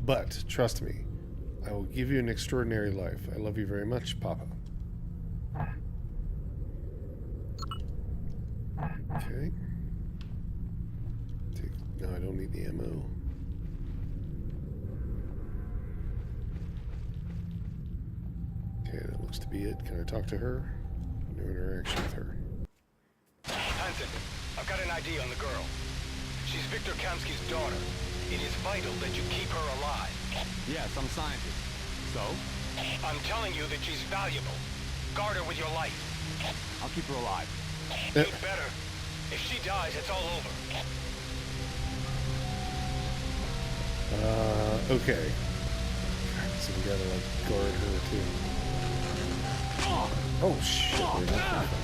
but trust me, I will give you an extraordinary life. I love you very much, Papa. Okay. No, I don't need the ammo. Okay, that looks to be it. Can I talk to her? No interaction with her. Hansen, I've got an ID on the girl. She's Victor Kamsky's daughter. It is vital that you keep her alive. Yes, I'm scientist. So? I'm telling you that she's valuable. Guard her with your life. I'll keep her alive. You'd better. If she dies, it's all over. Okay. So we gotta, like, guard her, too. Oh, shit. We're not gonna fight.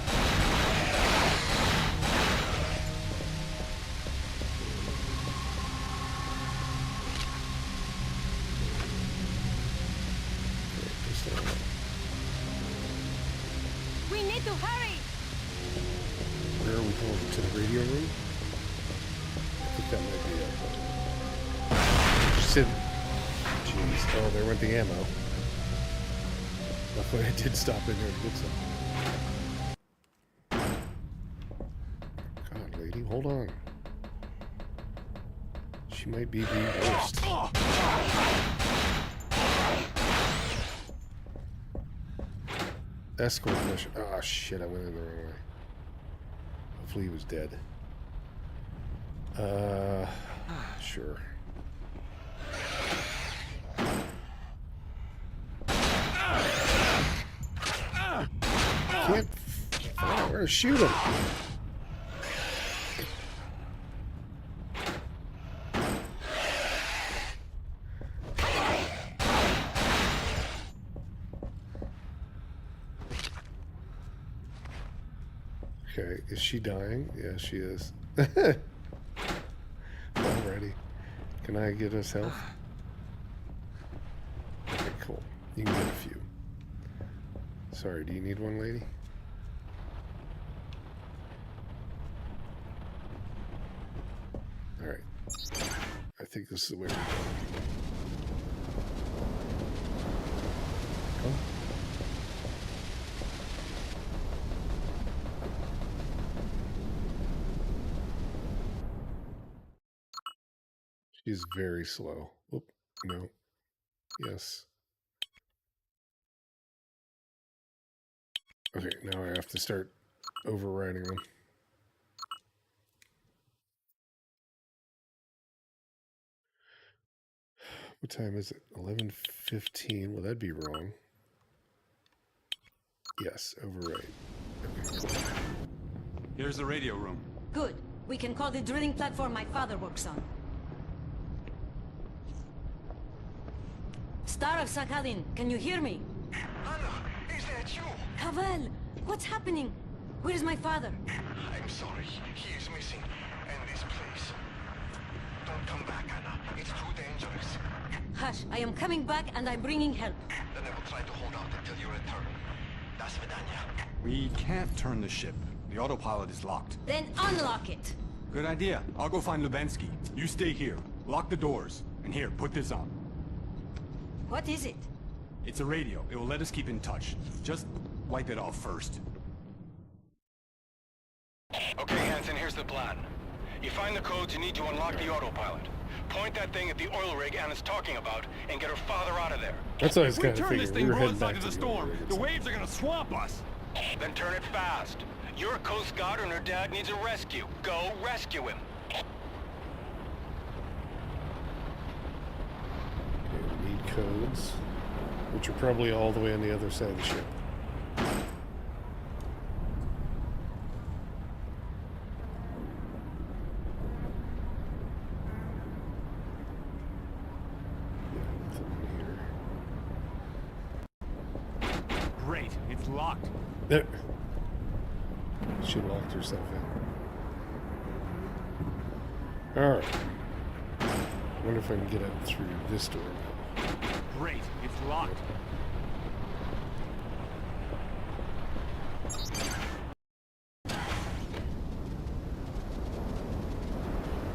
Okay, just a minute. We need to hurry! Where are we going? To the radio room? I think that might be it. Sit. Jeez. Oh, there went the ammo. Luckily I did stop in there to get some. God, lady, hold on. She might be the worst. Escort mission. Oh, shit, I went in the wrong way. Hopefully he was dead. Sure. Can't figure out where to shoot him. Okay, is she dying? Yeah, she is. Alrighty. Can I get us health? Okay, cool. You can get a few. Sorry, do you need one, lady? Alright. I think this is the way we're going. Come. She's very slow. Oop, no. Yes. Okay, now I have to start overriding them. What time is it? 11:15. Well, that'd be wrong. Yes, override. Okay, cool. Here's the radio room. Good. We can call the drilling platform my father works on. Star of Sakhalin, can you hear me? Anna, is that you? Pavel, what's happening? Where is my father? I'm sorry. He is missing. And this place. Don't come back, Anna. It's too dangerous. Hush, I am coming back and I'm bringing help. Then I will try to hold out until you return. Das Vidania. We can't turn the ship. The autopilot is locked. Then unlock it. Good idea. I'll go find Lubensky. You stay here. Lock the doors. And here, put this on. What is it? It's a radio. It will let us keep in touch. Just wipe it off first. Okay, Hansen, here's the plan. You find the codes you need to unlock the autopilot. Point that thing at the oil rig Anna's talking about and get her father out of there. That's what I was If we kind of turn figuring. this We thing were heading broadside back to the the storm, rig. the waves are gonna swamp us. Then turn it fast. You're a Coast Guard and her dad needs a rescue. Go rescue him. Okay, we need codes, which are probably all the way on the other side of the ship. Yeah, nothing here. There. She locked herself in. Alright. Wonder if I can get up through this door now. Great, it's locked.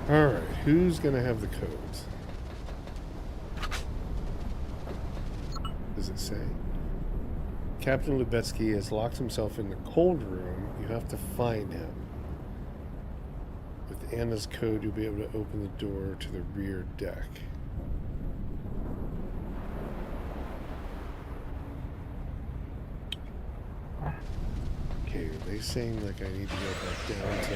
Alright, who's gonna have the codes? Does it say? Captain Lubetsky has locked himself in the cold room. You have to find him. With Anna's code, you'll be able to open the door to the rear deck. Okay, are they saying like I need to go back down to...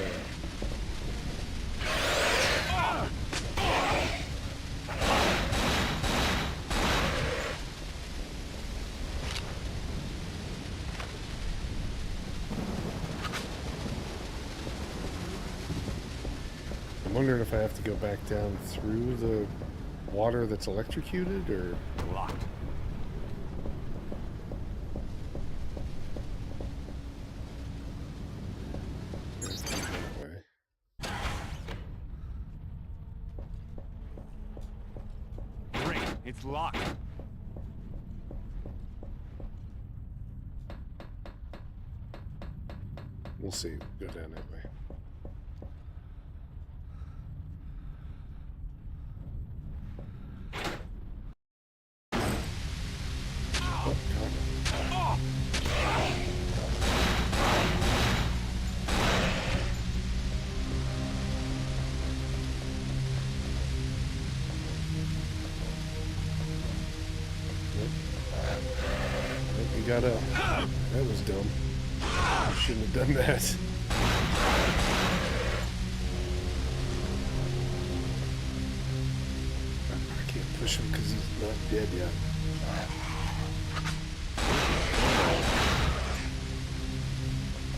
I'm wondering if I have to go back down through the water that's electrocuted, or... Locked. Let's go that way. Great, it's locked. We'll see. Go down that way. Oh, God. You got up. That was dumb. I shouldn't have done that. I can't push him because he's not dead yet.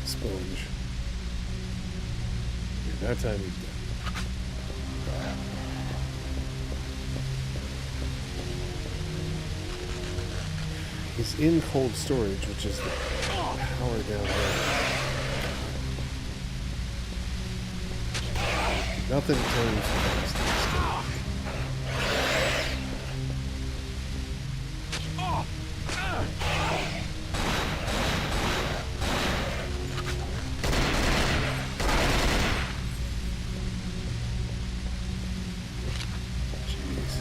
Sponge. Yeah, that time he's dead. He's in cold storage, which is the power down there. Nothing turns fast. Jeez.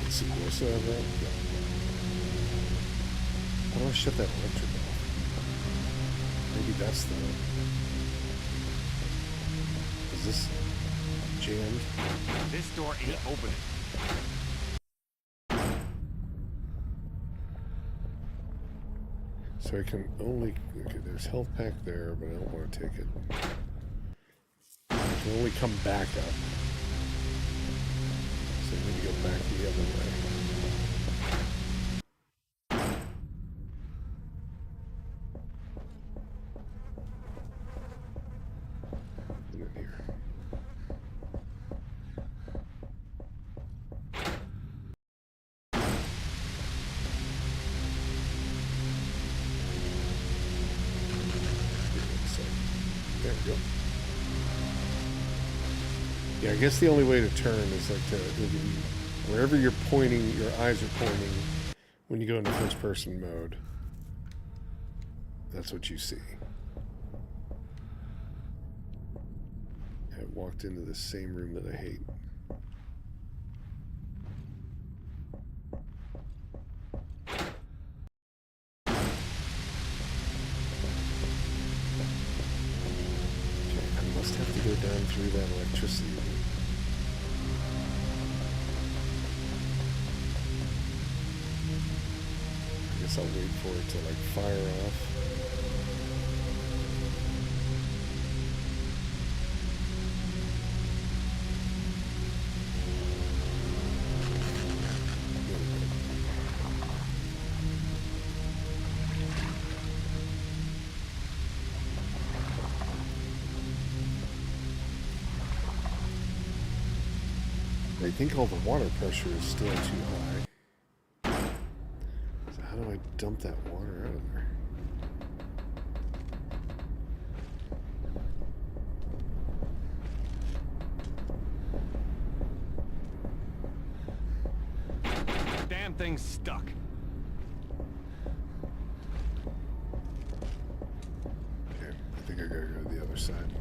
Let's see, do I still have that? Yeah. How do I shut that electric off? Maybe that's the... Is this jammed? This door ain't opening. So I can only... Okay, there's health pack there, but I don't want to take it. I can only come back up. So I need to go back the other way. And then here. There we go. Yeah, I guess the only way to turn is like to wherever you're pointing, your eyes are pointing when you go into first person mode. That's what you see. I walked into the same room that I hate. I must have to go down through that electricity. I guess I'll wait for it to like fire off. I think all the water pressure is still too high. So how do I dump that water out of there? Damn thing's stuck. Okay, I think I gotta go to the other side.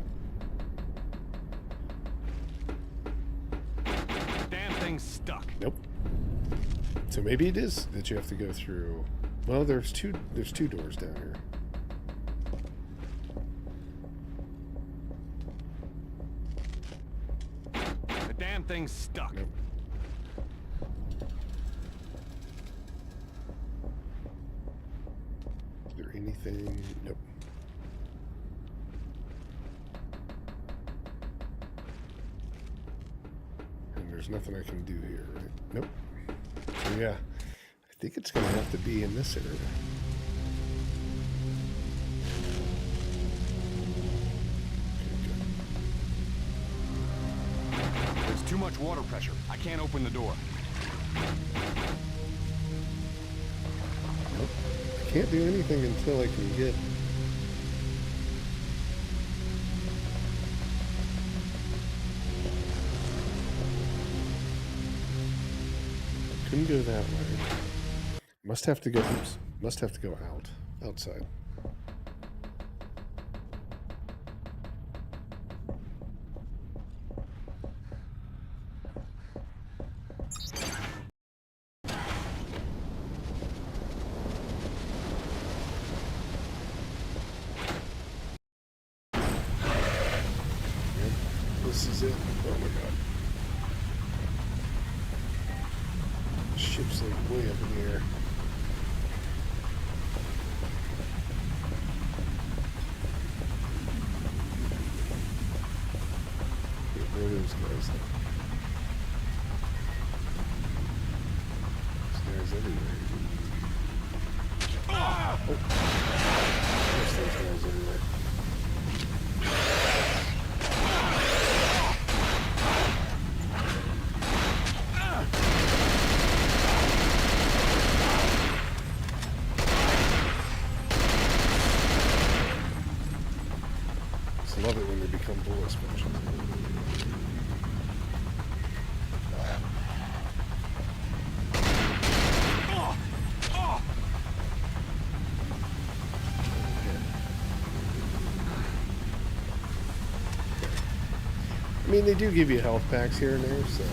Damn thing's stuck. Nope. So maybe it is that you have to go through. Well, there's two doors down here. The damn thing's stuck. Nope. Is there anything? Nope. And there's nothing I can do here, right? Nope. So yeah, I think it's gonna have to be in this area. There's too much water pressure. I can't open the door. Nope. I can't do anything until I can get. Couldn't go that way. Must have to go. Oops. Must have to go outside. This is it. Oh my god. Ship's like way up in the air. Where are those guys? There's guys everywhere. Oh! There's those guys everywhere. I love it when they become bullet sponges. I mean, they do give you health packs here and there, so.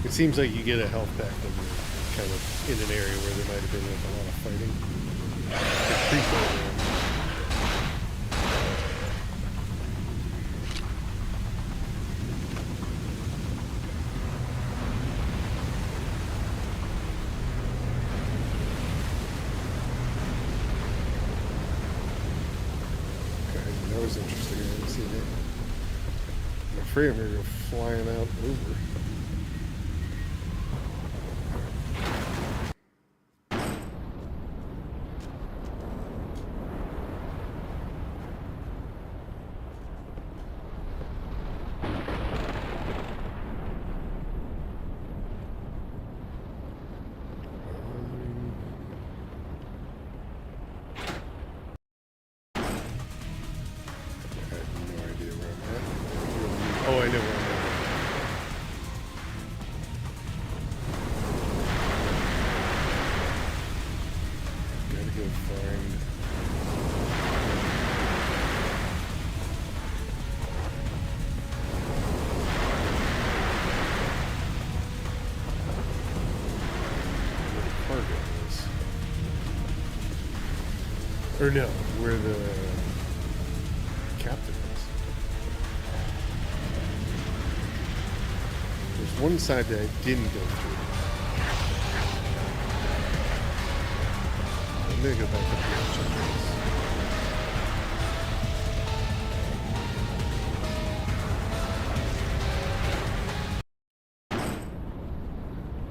It seems like you get a health pack when you're kind of in an area where there might have been like a lot of fighting. Like pre-program. Okay, that was interesting. I didn't see that. I'm afraid I'm going to go flying out over. Oh, I know where I'm at. Gotta go find. Where the cargo is. Or no, where the captain is. There's one side that I didn't go through. I'm gonna go back up here and check this.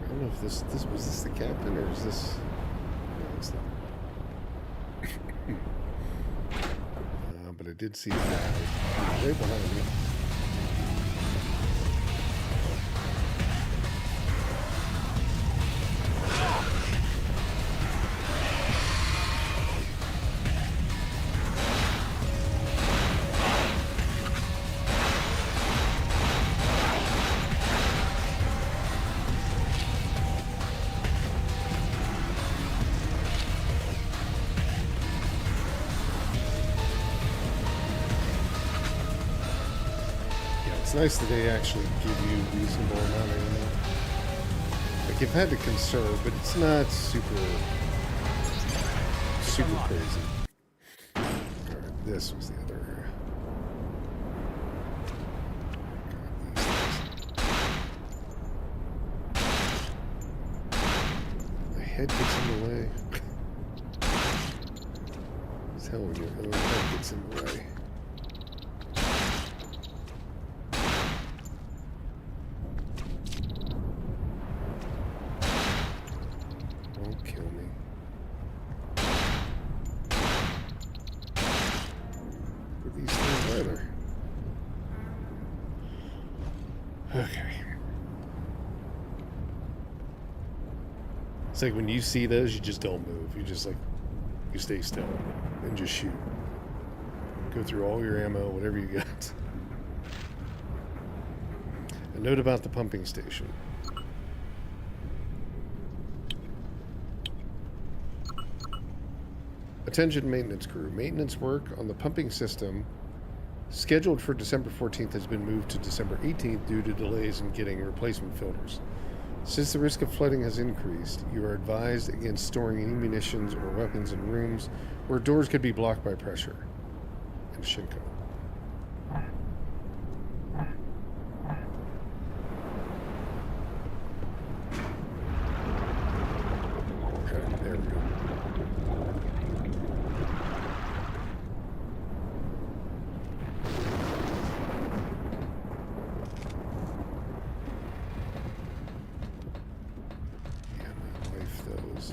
I don't know if this was this the captain or is this? No, it's not. But did see a guy right behind me. It's nice that they actually give you a reasonable amount of ammo. Like, you've had to conserve, but it's not super crazy. Alright, this was the other area. My head gets in the way. That's how when your head gets in the way. Okay. It's like when you see those, you just don't move. You just like, you stay still and just shoot. Go through all your ammo, whatever you got. A note about the pumping station. Attention maintenance crew. Maintenance work on the pumping system scheduled for December 14th has been moved to December 18th due to delays in getting replacement filters. Since the risk of flooding has increased, you are advised against storing any munitions or weapons in rooms where doors could be blocked by pressure. And Shinko. Okay, there we go.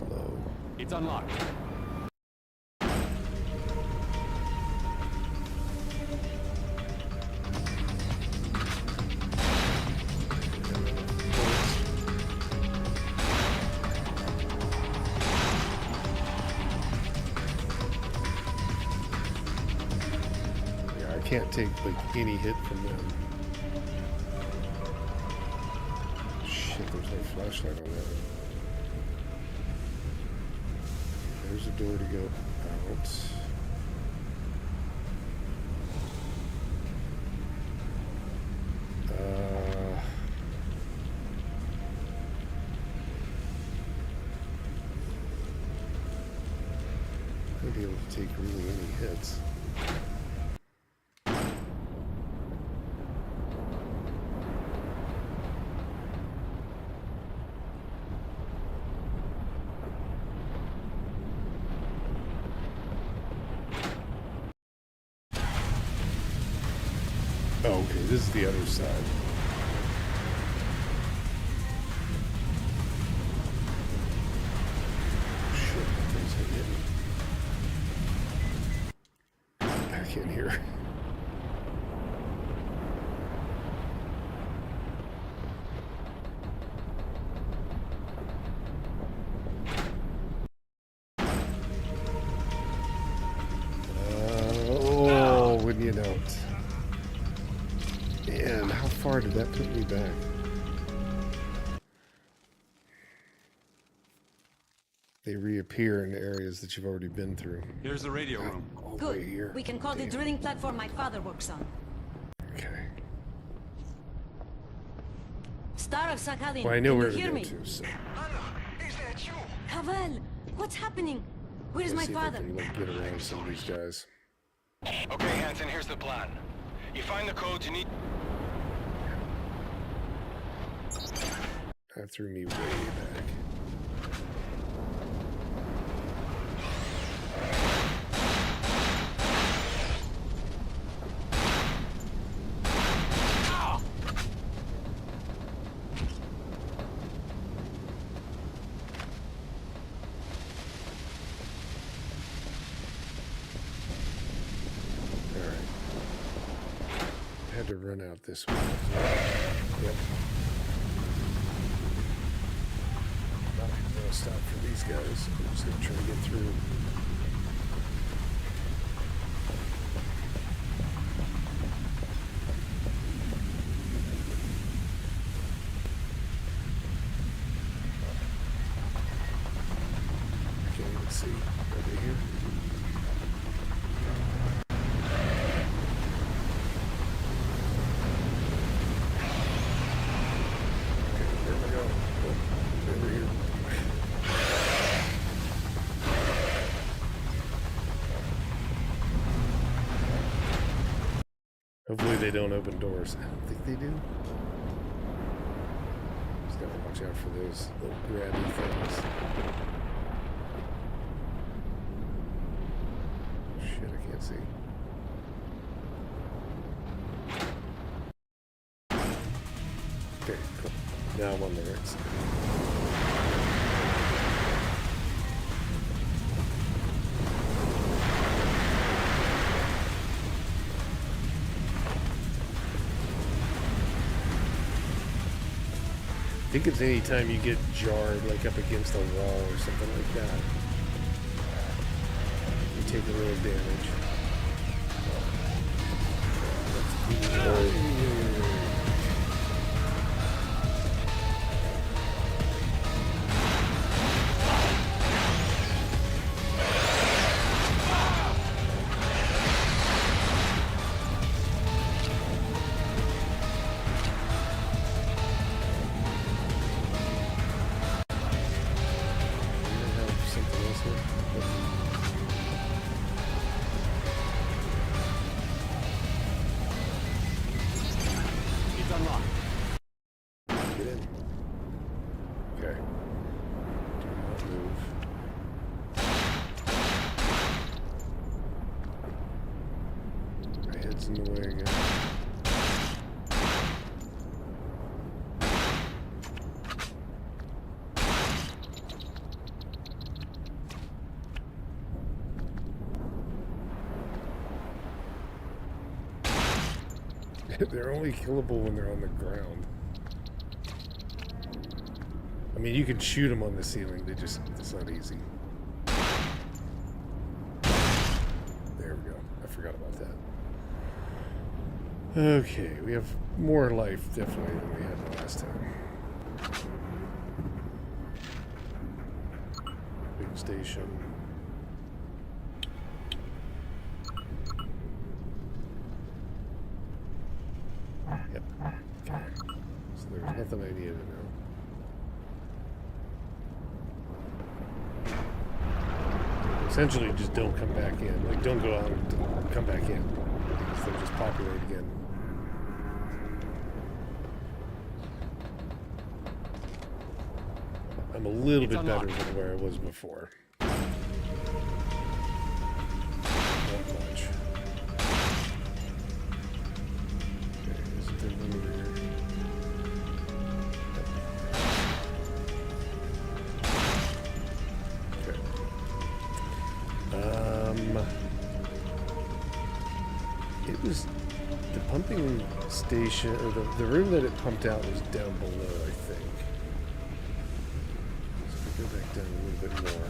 Low. It's unlocked. Yeah, I can't take like any hit from them. Shit, there's no flashlight on that. There's a door to go out. I'll be able to take really any hits. Oh, okay, this is the other side. Shit, that thing's gonna hit me. Back in here. Oh, wouldn't you know it? Man, how far did that put me back? They reappear in areas that you've already been through. Here's the radio room. All the way Good. here. We can call the drilling platform my father works on. Okay. Star of Sakhalin, Well, I know can where you to hear go me? to, so Anna, is that you? Pavel, what's happening? Where's my let's see if I father? can like, get around some of these guys. Okay, Hansen, here's the plan. You find the codes you need. That threw me way back. Alright. had to run out this way. Yep. No stop for these guys. I'm just gonna try to get through. Can't even see. Are they here? Hopefully they don't open doors. I don't think they do. Just gotta watch out for those little grabby things. Shit, I can't see. Okay, cool. Now I'm on the right side. I think it's any time you get jarred, like up against a wall or something like that. You take a little damage. In the way again. They're only killable when they're on the ground. I mean, you can shoot them on the ceiling, it's not easy. There we go. I forgot about that. Okay, we have more life, definitely, than we had last time. Big station. Yep. Okay. So there's nothing I needed to know. Essentially, just don't come back in. Like, don't go out and come back in. Because they'll just populate again. I'm a little bit better than where I was before. Not much. Okay, isn't there one over here? Okay. It was the pumping station, or the room that it pumped out was down below, I think. Go back down a little bit more.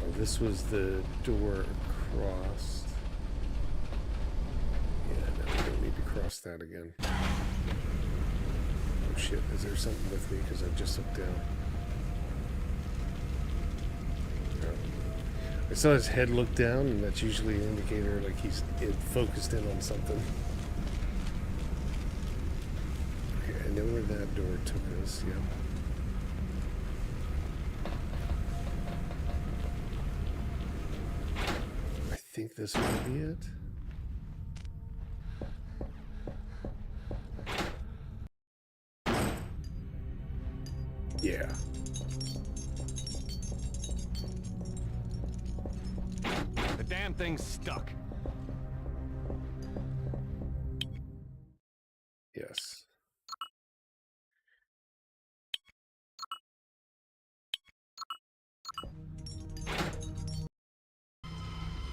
Oh, this was the door across. Yeah, no, we don't need to cross that again. Oh shit, is there something with me? Because I've just looked down. No. I saw his head look down, and that's usually an indicator like it focused in on something. Okay, I know where that door took us, yeah. I think this will be it. Yeah. The damn thing's stuck.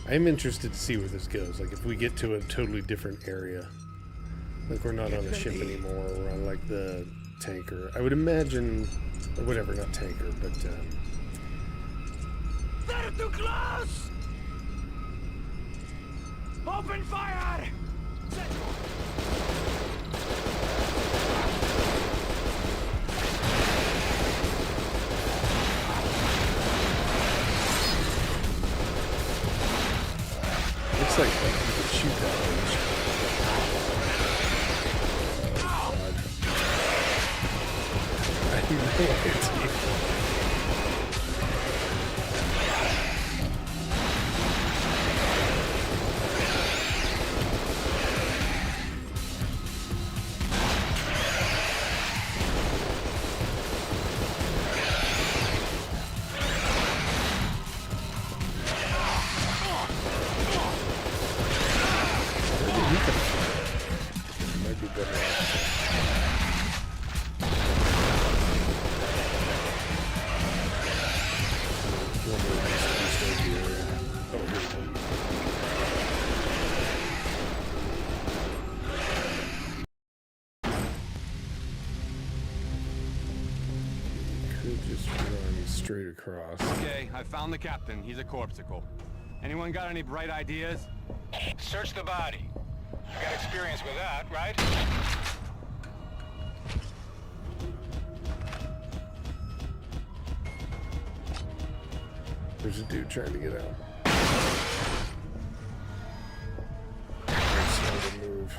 I'm interested to see where this goes. Like, if we get to a totally different area. Like, we're not on a ship anymore. We're on, like, the tanker. I would imagine... Or whatever, not tanker, but, They're too close! Open fire! looks like you can shoot that range. I have no idea. Straight across. Okay, I found the captain. He's a corpsicle. Anyone got any bright ideas? Search the body. You got experience with that, right? There's a dude trying to get out. Very slow to move.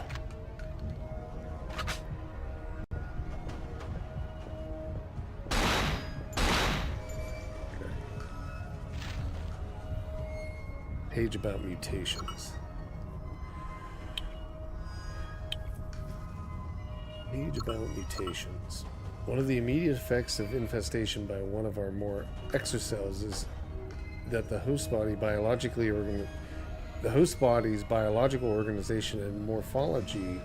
Page about mutations. Page about mutations. One of the immediate effects of infestation by one of our more exocells is that the host body's biological organization and morphology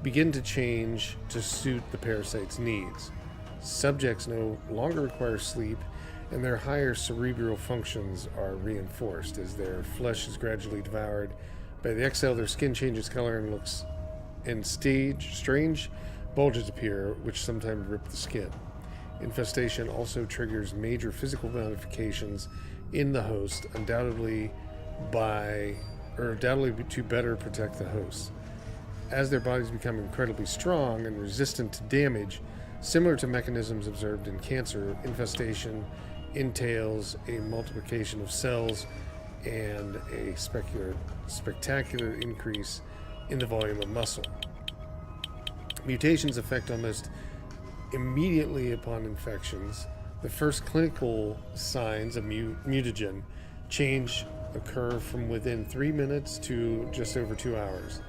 begin to change to suit the parasite's needs. Subjects no longer require sleep, and their higher cerebral functions are reinforced. As their flesh is gradually devoured by the exhale, their skin changes color and strange bulges appear, which sometimes rip the skin. Infestation also triggers major physical modifications in the host, undoubtedly to better protect the host. As their bodies become incredibly strong and resistant to damage, similar to mechanisms observed in cancer, infestation entails a multiplication of cells and a spectacular increase in the volume of muscle. Mutations affect almost immediately upon infections. The first clinical signs of mutagen change occur from within 3 minutes to just over 2 hours,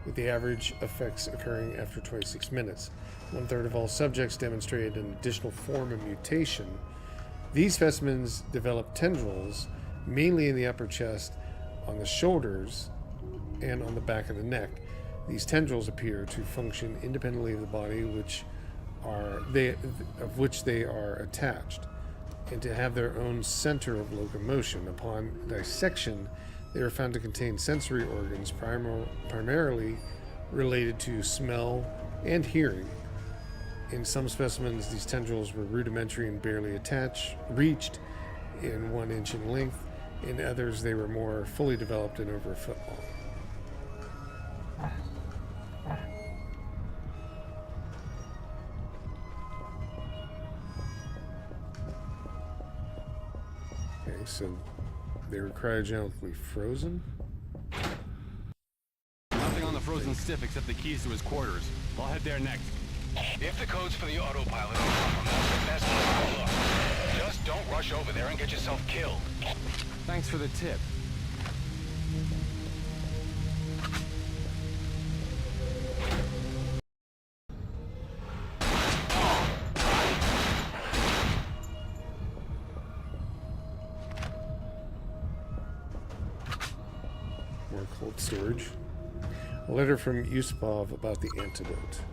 with the average effects occurring after 26 minutes. 1/3 of all subjects demonstrated an additional form of mutation. These specimens develop tendrils, mainly in the upper chest, on the shoulders, and on the back of the neck. These tendrils appear to function independently of the body of which they are attached, and to have their own center of locomotion. Upon dissection, they are found to contain sensory organs primarily related to smell and hearing. In some specimens, these tendrils were rudimentary and barely reached in 1 inch in length. In others, they were more fully developed and over a foot long. Okay, so they were cryogenically frozen. Nothing on the frozen stiff except the keys to his quarters. I'll head there next. If the codes for the autopilot are wrong, that's the best place to look. Just don't rush over there and get yourself killed. Thanks for the tip. More cold storage. A letter from Yusupov about the antidote.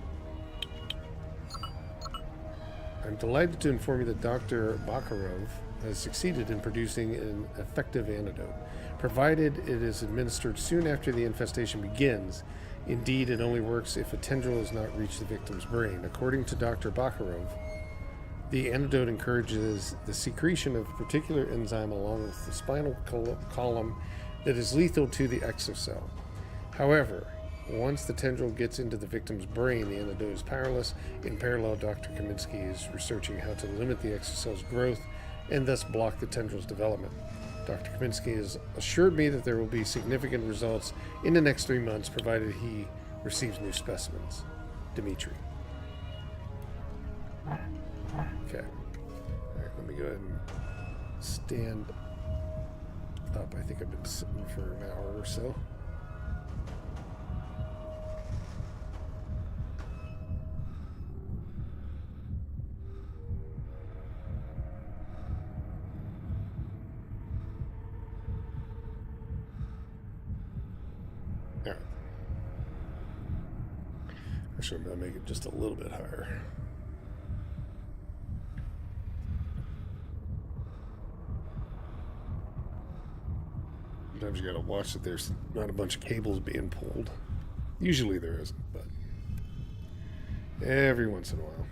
I'm delighted to inform you that Dr. Bakharov has succeeded in producing an effective antidote, provided it is administered soon after the infestation begins. Indeed, it only works if a tendril has not reached the victim's brain. According to Dr. Bakharov, the antidote encourages the secretion of a particular enzyme along with the spinal column that is lethal to the exocell. However, once the tendril gets into the victim's brain, the antidote is powerless. In parallel, Dr. Kaminsky is researching how to limit the exocell's growth and thus block the tendril's development. Dr. Kaminsky has assured me that there will be significant results in the next 3 months, provided he receives new specimens. Dimitri. Okay. Alright, let me go ahead and stand up. I think I've been sitting for an hour or so. Alright. Actually, I'm going to make it just a little bit higher. Sometimes you gotta watch that there's not a bunch of cables being pulled. Usually there isn't, but every once in a while.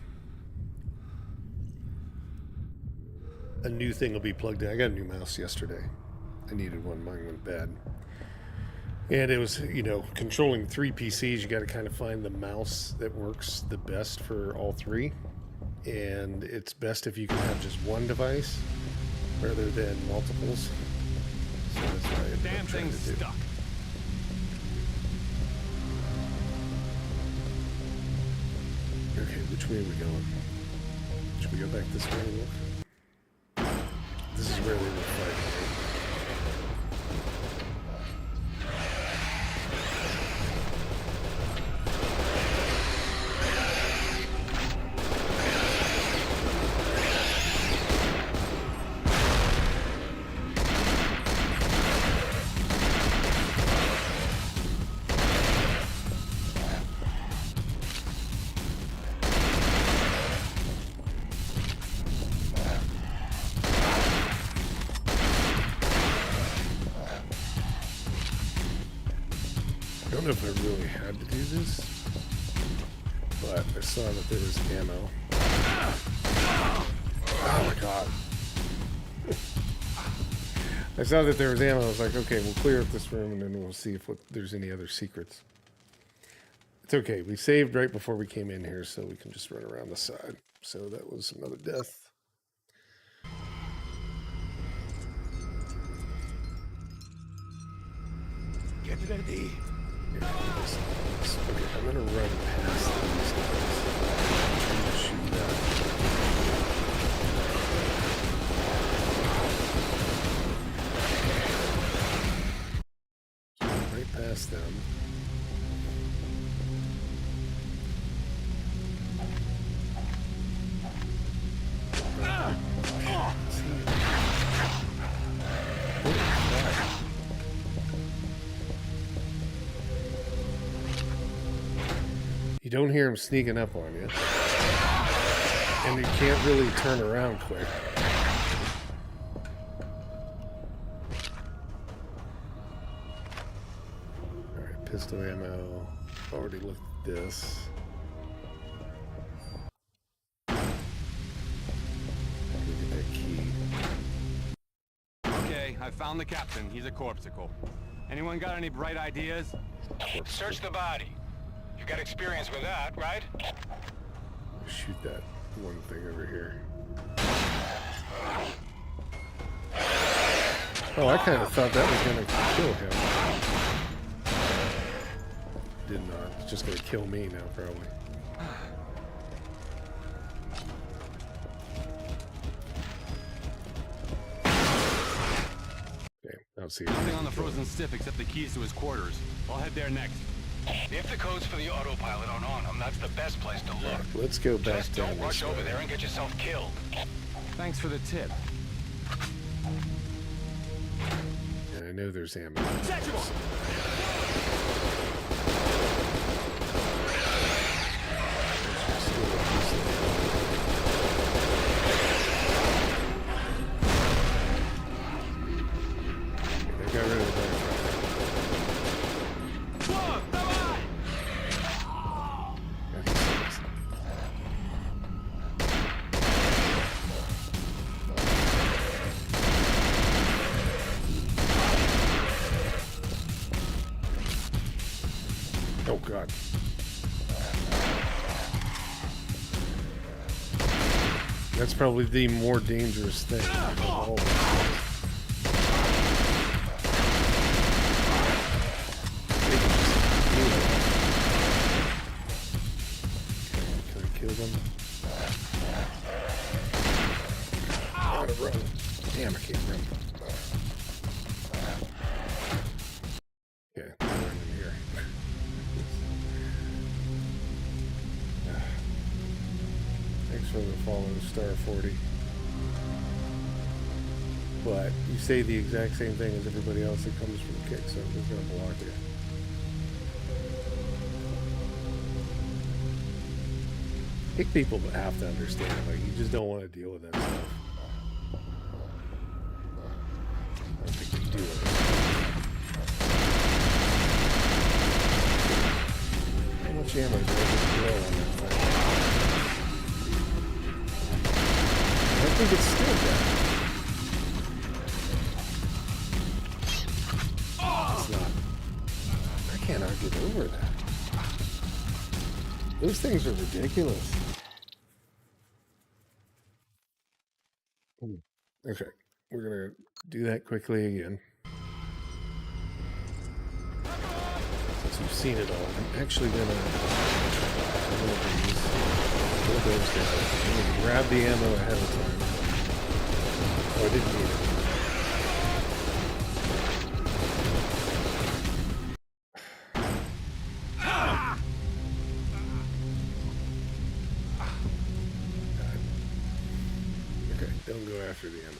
A new thing will be plugged in. I got a new mouse yesterday. I needed one. Mine went bad. And it was, you know, controlling 3 PCs, you gotta kind of find the mouse that works the best for all 3. And it's best if you can have just one device rather than multiples. So that's what I Damn thing's stuck. Okay, which way are we going? Should we go back this way and look? This is where they were fighting. I don't know if I really had to do this, but I saw that there was ammo. Oh my god. I saw that there was ammo. I was like, okay, we'll clear up this room and then we'll see if there's any other secrets. It's okay. We saved right before we came in here, so we can just run around the side. So that was another death. Get ready. Okay, I'm gonna run past these guys. I'm gonna shoot that. So right past them. You don't hear him sneaking up on you. And you can't really turn around quick. Alright, pistol ammo. Already looked at this. Look at that key. Okay, I found the captain. He's a corpsicle. Anyone got any bright ideas? Search the body. You got experience with that, right? Shoot that one thing over here. Oh, I kind of thought that was going to kill him. Did not. It's just going to kill me now, probably. Okay, I'll see. Nothing on the frozen stiff except the keys to his quarters. I'll head there next. If the codes for the autopilot aren't on them, that's the best place to look. Right, let's go back Just down don't this rush way. over there and get yourself killed. Thanks for the tip. And I know there's ammo. Oh god. That's probably the more dangerous thing of all of them. Can I kill them? I gotta run. Damn, I can't run. Okay, I'm running here. Thanks for the follow, Star 40. But you say the exact same thing as everybody else that comes from Kick, so I'm just gonna block it. Kick people have to understand, like, you just don't want to deal with that stuff. I don't think they do it. How much ammo do I throw on that thing? I don't think it's still dead. It's not. I cannot get over that. Those things are ridiculous. Okay, we're gonna do that quickly again. Since you've seen it all, I'm actually gonna grab the ammo ahead of time. Oh, I didn't need it. Okay, don't go after the ammo.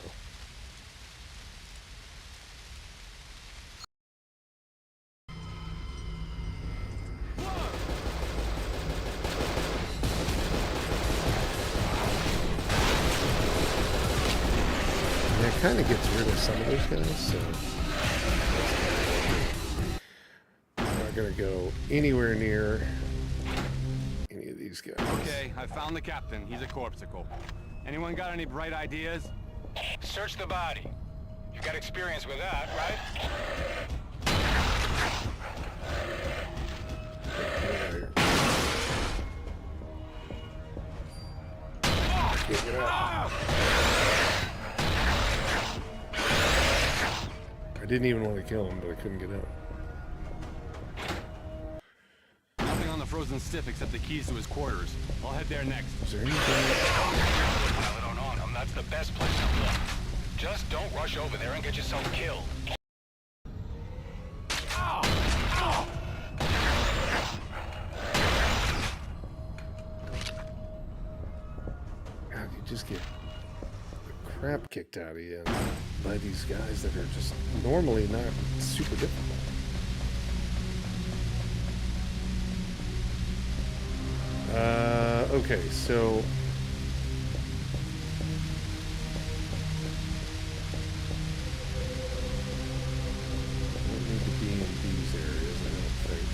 Kind of gets rid of some of those guys, so I'm not gonna go anywhere near any of these guys. Okay, I found the captain. He's a corpsicle. Anyone got any bright ideas? Search the body. You got experience with that, right? Can't get out. I didn't even want to kill him, but I couldn't get out. Nothing on the frozen stiff except the keys to his quarters. I'll head there next. Is there anything? Pilot on him. That's the best place to look. Just don't rush over there and get yourself killed. God, you just get the crap kicked out of you by these guys that are just normally not super difficult. Okay, so I don't need to be in these areas, I don't think.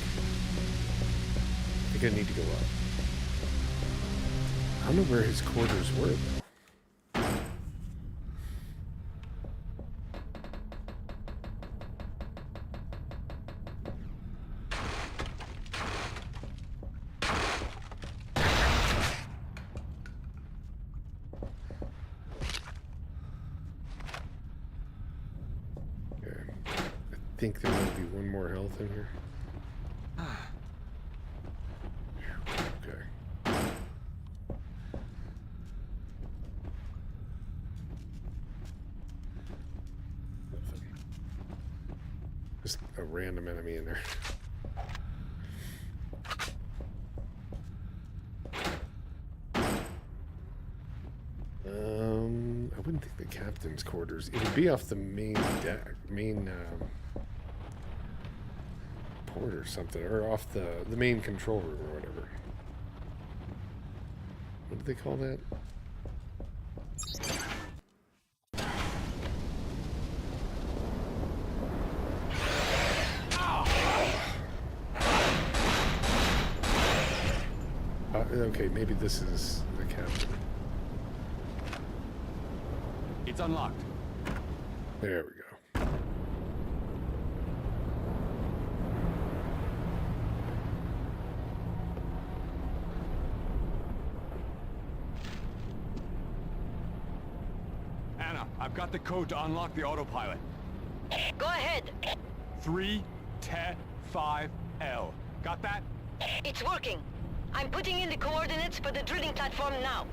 I think I need to go up. I don't know where his quarters were, though. I think there might be one more health in here. Okay. Nothing. Just a random enemy in there. I wouldn't think the captain's quarters. It would be off the main deck, port or something, or off the main control room or whatever. What do they call that? Okay, maybe this is the captain. It's unlocked. There we go. I've got the code to unlock the autopilot. Go ahead. 3-5L. Got that? It's working. I'm putting in the coordinates for the drilling platform now.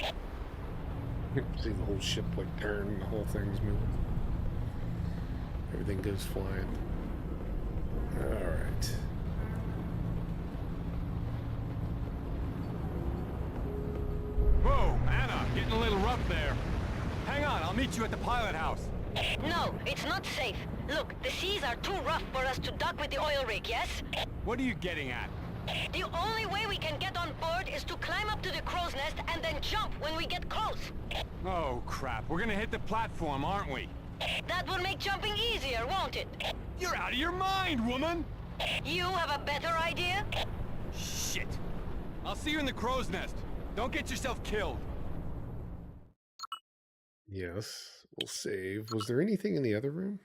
See the whole ship like turn, the whole thing's moving. Everything goes flying. Alright. Whoa, Anna, getting a little rough there. Hang on, I'll meet you at the pilot house. No, it's not safe. Look, the seas are too rough for us to dock with the oil rig, yes? What are you getting at? The only way we can get on board is to climb up to the crow's nest and then jump when we get close. Oh, crap. We're gonna hit the platform, aren't we? That will make jumping easier, won't it? You're out of your mind, woman! You have a better idea? Shit. I'll see you in the crow's nest. Don't get yourself killed. Yes, we'll save. Was there anything in the other room?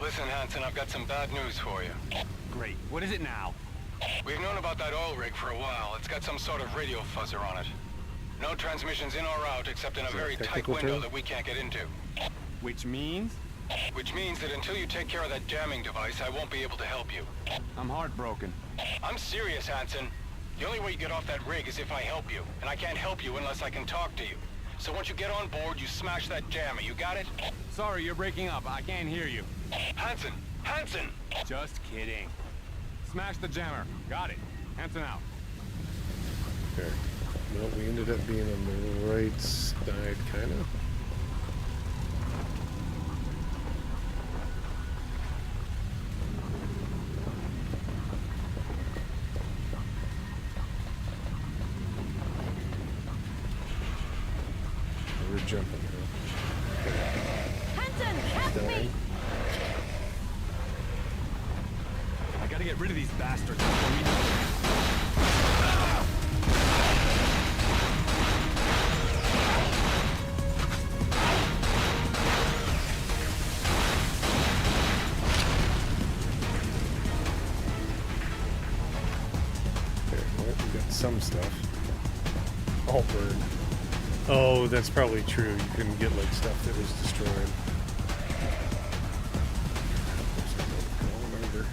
Listen, Hansen, I've got some bad news for you. Great. What is it now? We've known about that oil rig for a while. It's got some sort of radio fuzzer on it. No transmissions in or out except in a very tight window that we can't get into. Which means? Which means that until you take care of that jamming device, I won't be able to help you. I'm heartbroken. I'm serious, Hansen. The only way you get off that rig is if I help you, and I can't help you unless I can talk to you. So once you get on board, you smash that jammer. You got it? Sorry, you're breaking up. I can't hear you. Hansen! Hansen! Just kidding. Smash the jammer. Got it. Hansen out. Okay. Well, we ended up being on the right side, kind of. We're jumping now. Hansen, help me! I gotta get rid of these bastards. before we- Okay, well, we got some stuff. All burned. Oh, that's probably true. You couldn't get like stuff that was destroyed. Going over.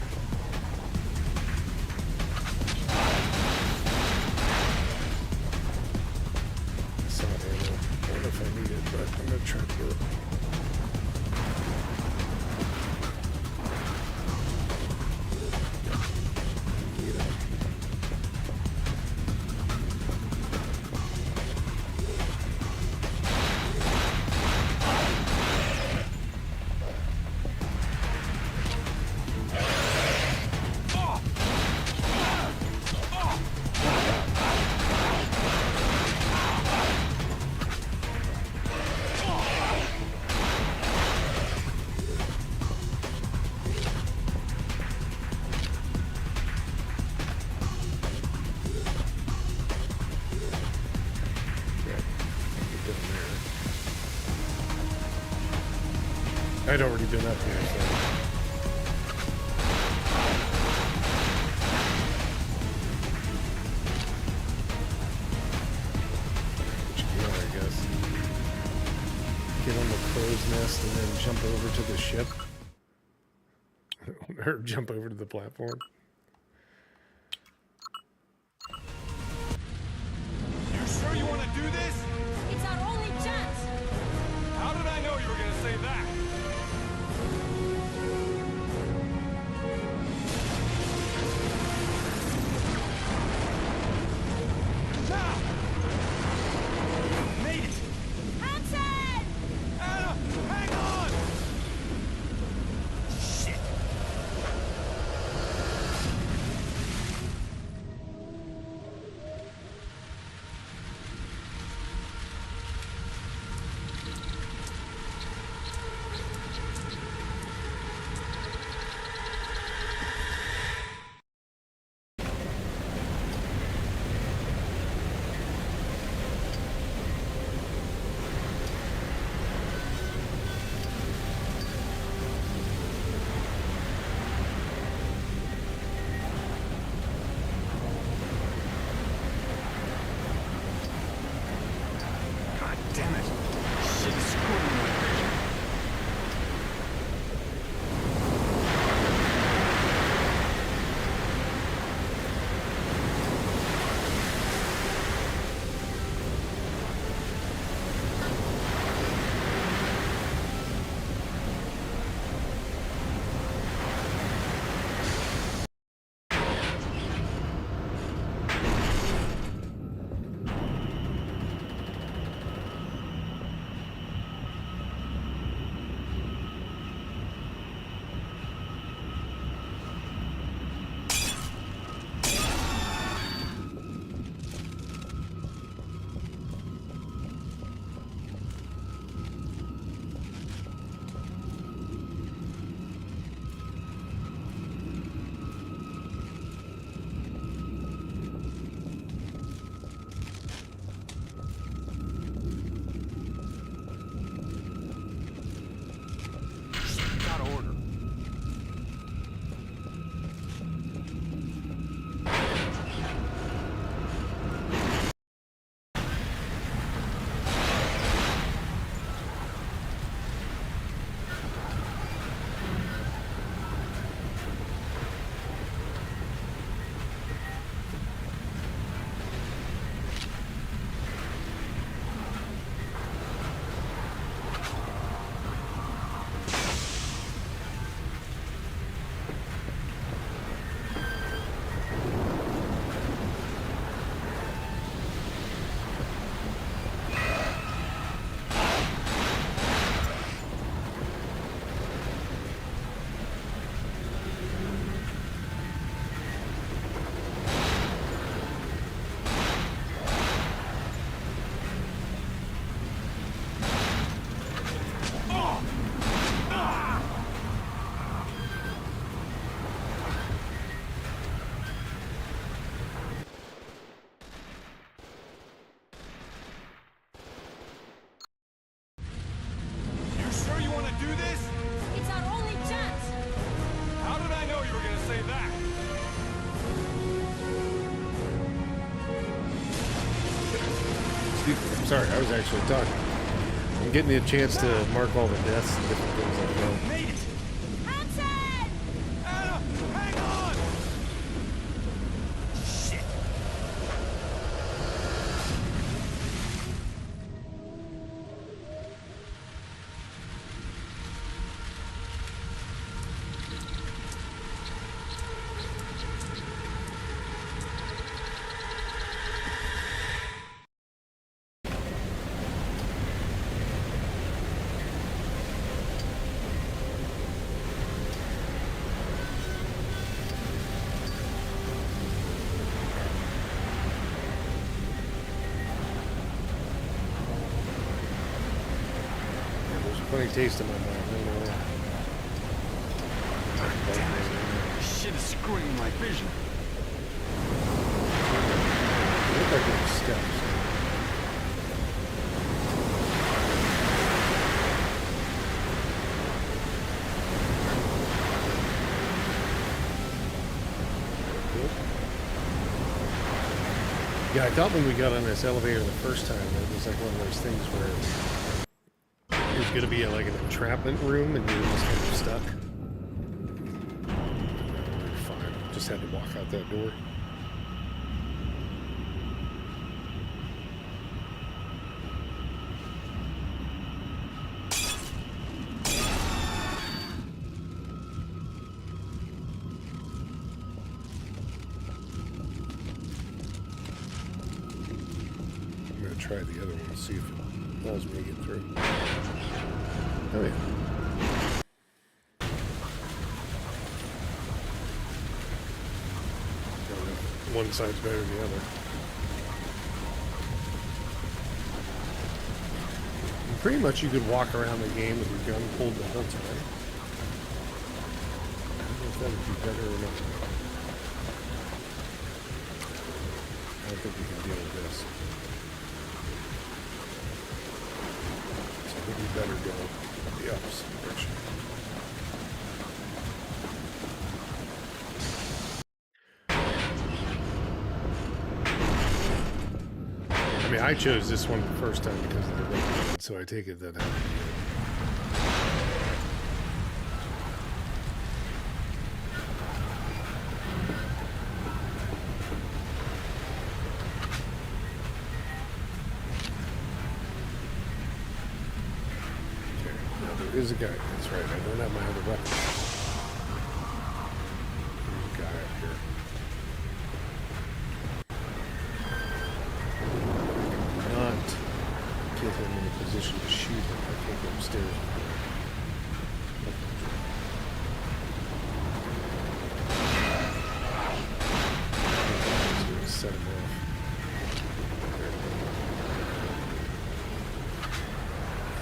I saw ammo. I don't know if I need it, but I'm gonna try to get it. Get it. I'd already been up here, so. Which you know, I guess. Get on the crow's nest and then jump over to the ship. Or jump over to the platform. You sure you want to do this? It's our only chance! How did I know you were gonna say that? Now! Made it! Hansen! Anna, hang on! Shit! do this? It's our only chance. How did I know you were gonna say that? Excuse me, I'm sorry, I was actually talking. I'm getting a chance to mark all the deaths and different things like that. Made it! Hansen! Anna, hang on! Shit! There's a funny taste in my mouth. I don't know why. Damn it. This shit is screwing my vision. It looked like it was steps. Yeah, I thought when we got on this elevator the first time, it was like one of those things where it was going to be like an entrapment room and you were just kind of stuck. Fine. Just had to walk out that door. I'm going to try the other one, see if it allows me to get through. Oh yeah. One side's better than the other. And pretty much you could walk around the game with your gun pulled the whole time. I don't know if that would be better or not. I don't think we can deal with this. So I think we better go the opposite direction. I mean, I chose this one the first time because of the red, so I take it that. There's a guy. That's right. I don't have my other weapon. There's a guy up here. Not get him in a position to shoot him. I can't go upstairs. He's going to set him off.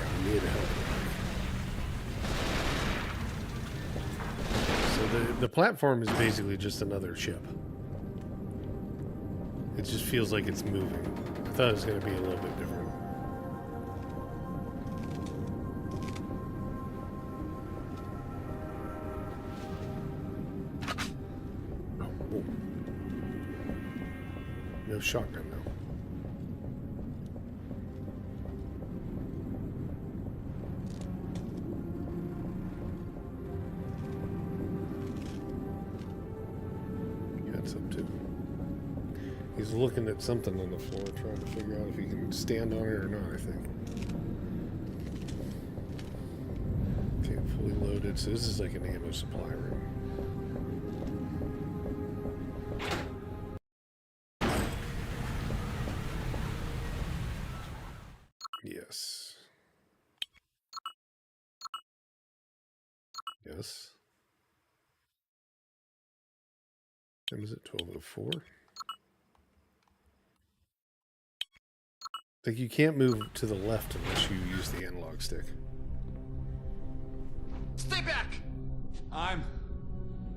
I need help. The platform is basically just another ship. It just feels like it's moving. I thought it was going to be a little bit different. Oh, whoa. No shotgun though. Up to. He's looking at something on the floor, trying to figure out if he can stand on it or not, I think. Okay, fully loaded. So this is like an ammo supply room. Yes. Yes. When is it? 12:04. Like you can't move to the left unless you use the analog stick. Stay back! I'm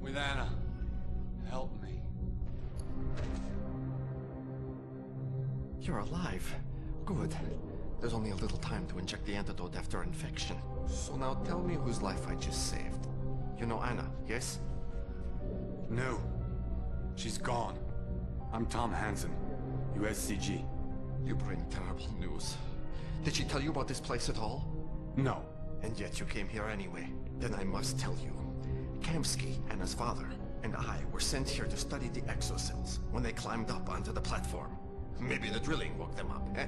with Anna. Help me. You're alive. Good. There's only a little time to inject the antidote after infection. So now tell me whose life I just saved. You know Anna, yes? No. She's gone. I'm Tom Hansen, USCG. You bring terrible news. Did she tell you about this place at all? No. And yet you came here anyway. Then I must tell you. Kamsky, Anna's father, and I were sent here to study the exocells when they climbed up onto the platform. Maybe the drilling woke them up, eh?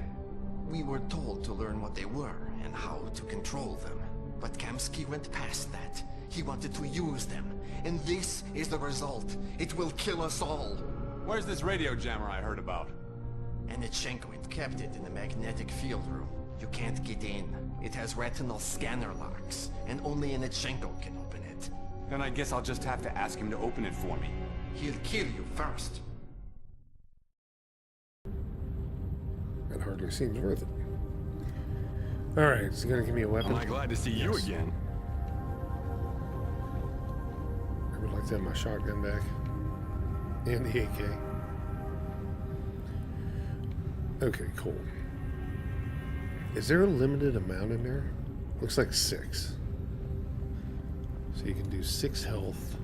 We were told to learn what they were and how to control them. But Kamsky went past that. He wanted to use them. And this is the result. It will kill us all. Where's this radio jammer I heard about? Anichenko kept it in the magnetic field room. You can't get in. It has retinal scanner locks, and only Anichenko can open it. Then I guess I'll just have to ask him to open it for me. He'll kill you first. That hardly seems worth it. Alright, is he gonna give me a weapon? Am I glad to see you again? I would like to have my shotgun back. And the AK. Okay, cool. Is there a limited amount in there? Looks like 6. So you can do 6 health.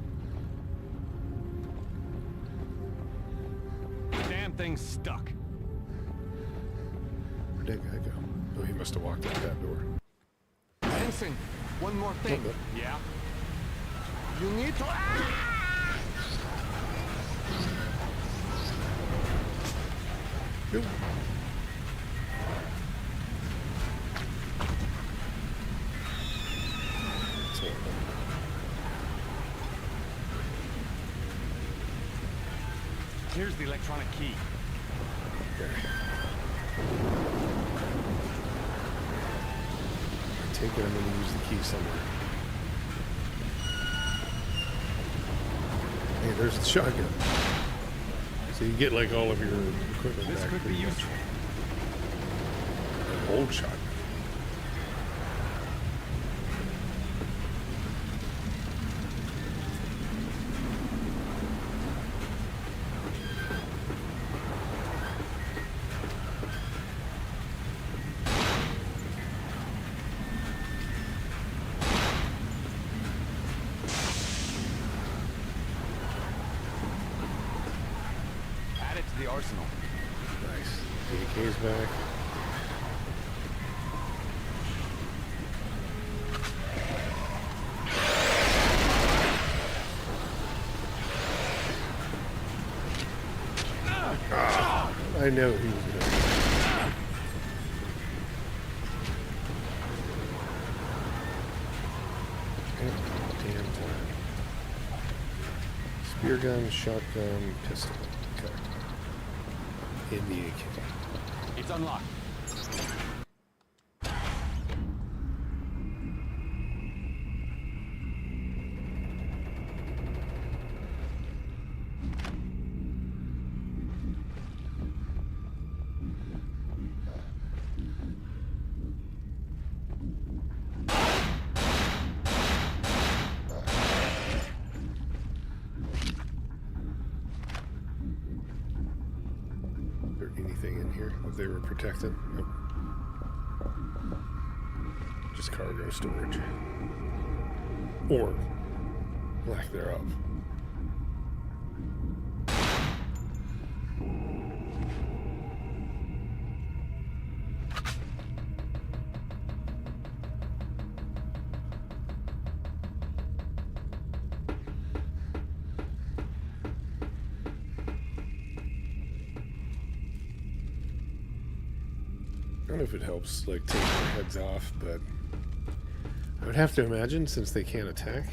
Damn thing's stuck. Where'd that guy go? Oh, he must have walked out that door. Hansen, one more thing. What the- Yeah? You need to... Nope. That's horrible. Here's the electronic key. Okay. I take it I'm going to use the key somewhere. Hey, there's the shotgun. So you get like all of your equipment This back. could be pretty much. useful. An old shotgun. Add it to the arsenal. Nice. The AK's back. I know he was going to. Damn time. Spear gun, shotgun, pistol. Okay. In the AK. It's unlocked. Is there anything in here if they were protected? Nope. Just cargo storage. Or lack thereof. I don't know if it helps, like, take their heads off, but I would have to imagine since they can't attack.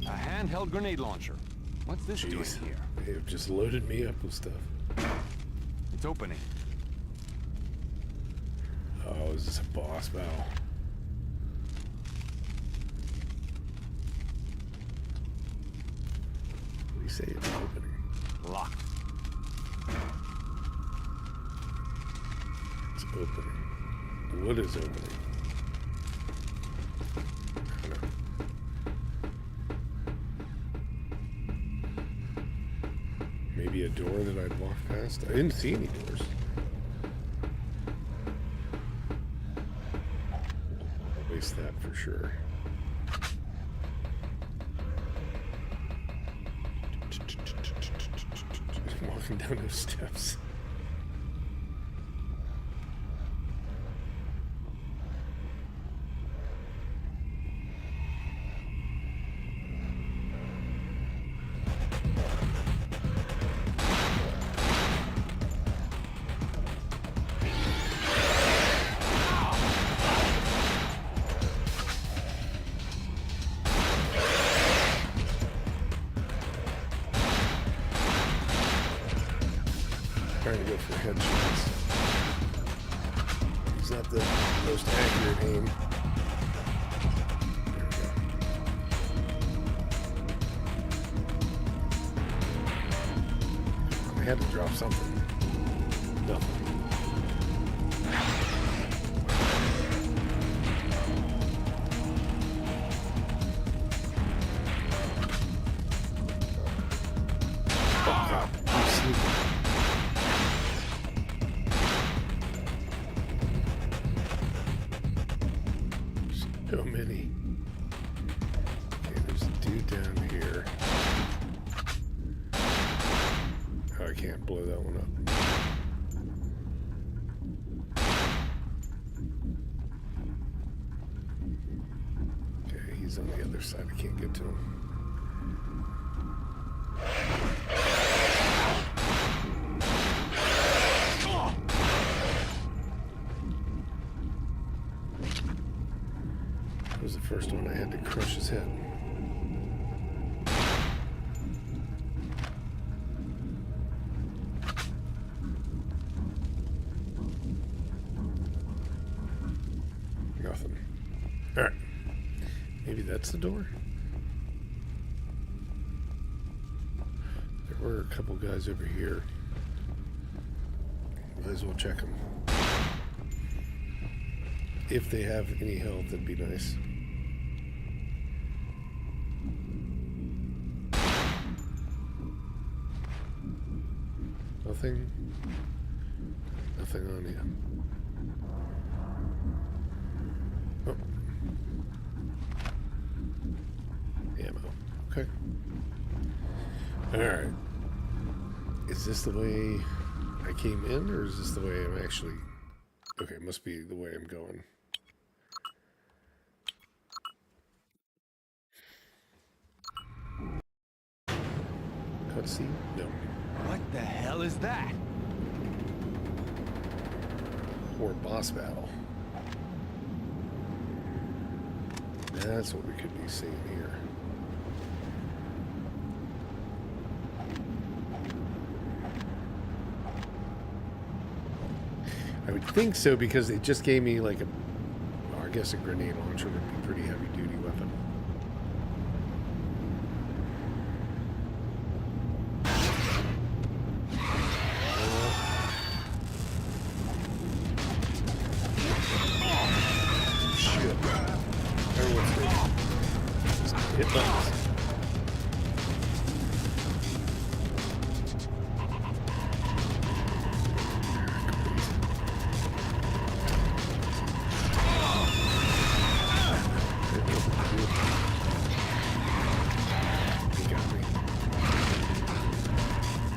A handheld grenade launcher. What's this doing Jeez, here? they've just loaded me up with stuff. It's opening. Oh, is this a boss battle? What do you say it's opening? Locked. It's opening. What is opening? I don't know. door that I'd walked past? I didn't see any doors. I'll waste that for sure. Walking down those steps. Trying to go for headshots. He's not the most accurate aim. There we go. I had to drop something. Nothing. Oh God, I'm sleeping. So many. Okay, there's a dude down here. Oh, I can't blow that one up. Okay, he's on the other side. I can't get to him. That was the first one. I had to crush his head. Nothing. All right. Maybe that's the door? There were a couple guys over here. Might as well check them. If they have any health, that'd be nice. Nothing. Nothing on you. Oh. Ammo. Okay. Alright. Is this the way I came in, or is this the way I'm actually... Okay, it must be the way I'm going. Cutscene? No. What the hell is that? Or boss battle. That's what we could be seeing here. I would think so, because they just gave me like a, well, I guess a grenade launcher would be a pretty heavy duty weapon. Shit. Everyone's hit buttons.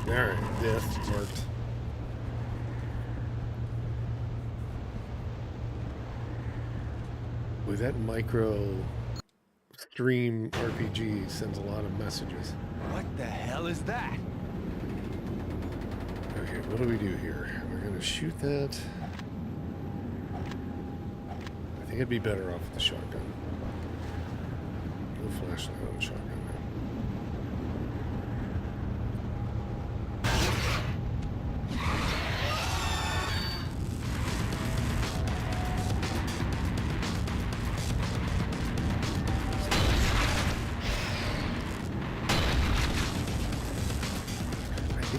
Alright, death marked. With that micro stream RPG sends a lot of messages. What the hell is that? Okay, what do we do here? We're gonna shoot that. I think I'd be better off with the shotgun. No flashlight on the shotgun now.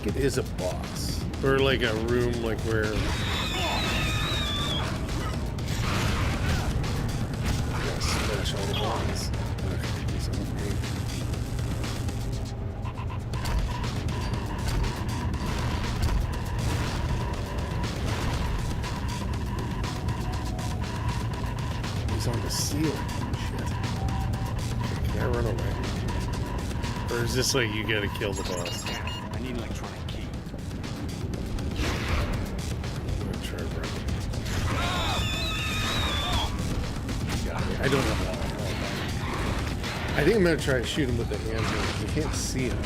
It is a boss, or like a room, like where. Yes, smash all the buttons. Okay, he's off me. He's on the ceiling. Shit. Can I run away? Or is this like you gotta kill the boss? I need an electronic key. I'm gonna try running. I don't have a lot. I think I'm gonna try to shoot him with the hand because I can't see him.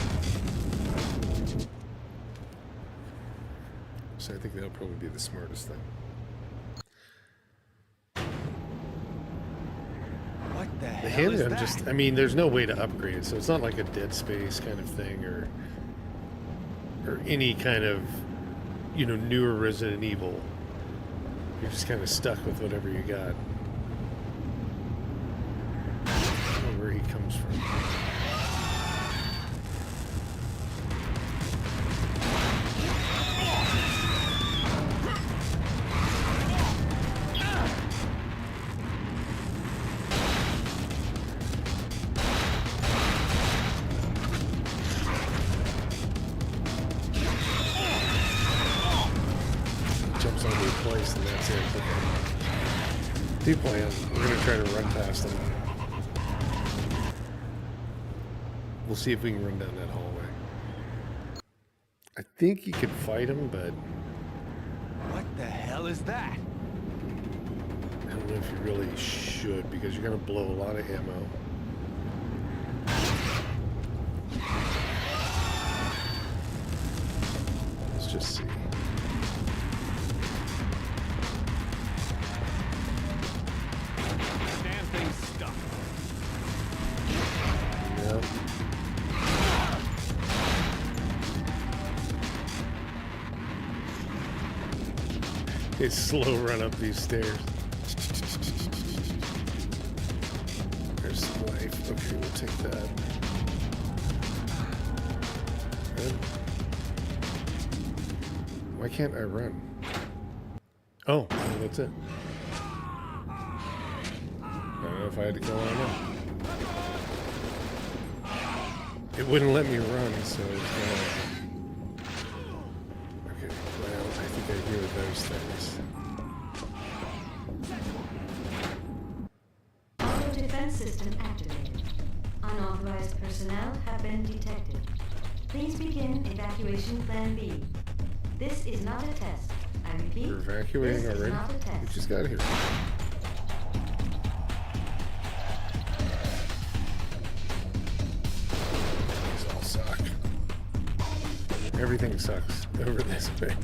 So I think that'll probably be the smartest thing. What the The hell is handgun that? just, I mean, there's no way to upgrade, so it's not like a Dead Space kind of thing or any kind of, you know, newer Resident Evil. You're just kind of stuck with whatever you got. I don't know where he comes from. Jumps onto a place and that's it. Okay. Do plan. We're gonna try to run past him. We'll see if we can run down that hallway. I think you could fight him, but What the hell is that? I don't know if you really should because you're gonna blow a lot of ammo. Let's just see. Damn thing's stuck. Yep. It's slow run up these stairs. There's some life. Okay, we'll take that. Good. Why can't I run? Oh, well, that's it. I don't know if I had to go on up. It wouldn't let me run, so it's gonna... Okay, well, I think I hear those things. Auto defense system activated. Unauthorized personnel have been detected. Please begin evacuation plan B. This is not a test. I repeat, We're evacuating this already? is not a We test. just got here. These all suck. Everything sucks over this way.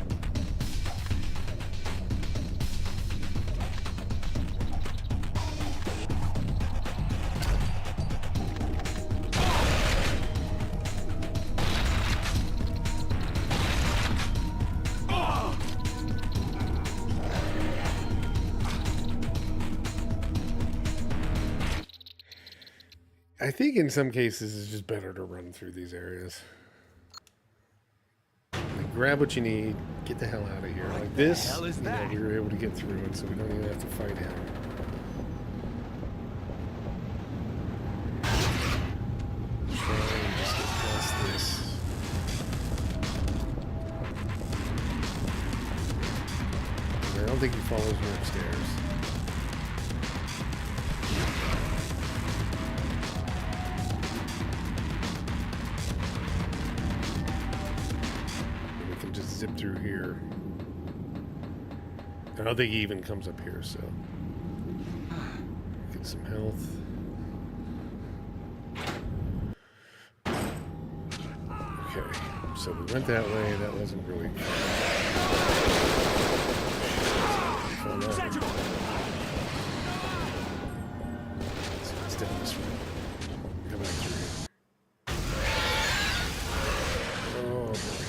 I think in some cases it's just better to run through these areas. Like, grab what you need, get the hell out of here. Like the this, hell is you know, that? we were able to get through it, so we don't even have to fight him. Try and just get past this. I don't think he follows me upstairs. We can just zip through here. I don't think he even comes up here, so. Get some health. Okay, so we went that way. That wasn't really. Fell down. So it's down this way. Come back through here. Oh boy.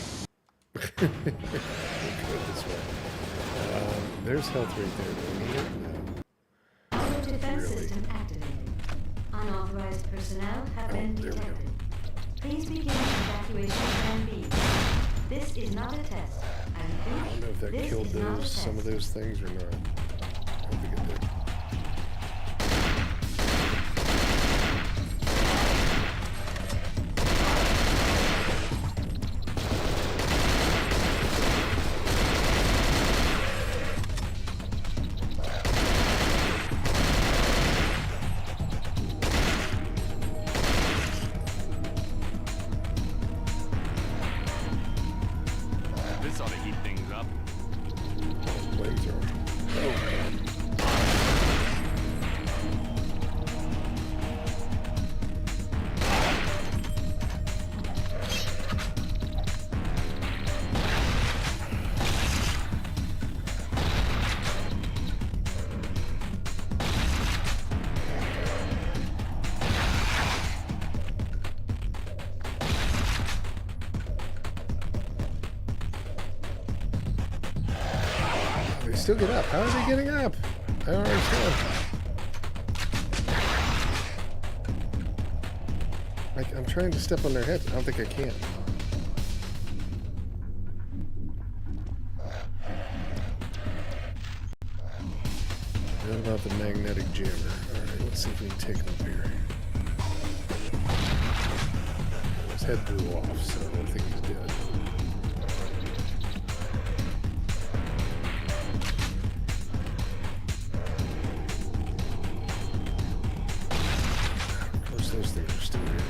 We'll go this way. There's health right there. Do we need it? No. Auto defense Really? system activated. Unauthorized personnel have been there we go. detected. Please begin evacuation plan B. This is not a test. I I repeat, don't know if that this killed is not a those some of test. those things or not. I don't think it did. This ought to heat things up. Flamethrower. Oh. Still get up. How are they getting up? I don't understand. Like, I'm trying to step on their heads. I don't think I can. What about the magnetic jammer? Alright, let's see if we can take him up here. His head blew off, so I don't think he's dead. Those things are still here.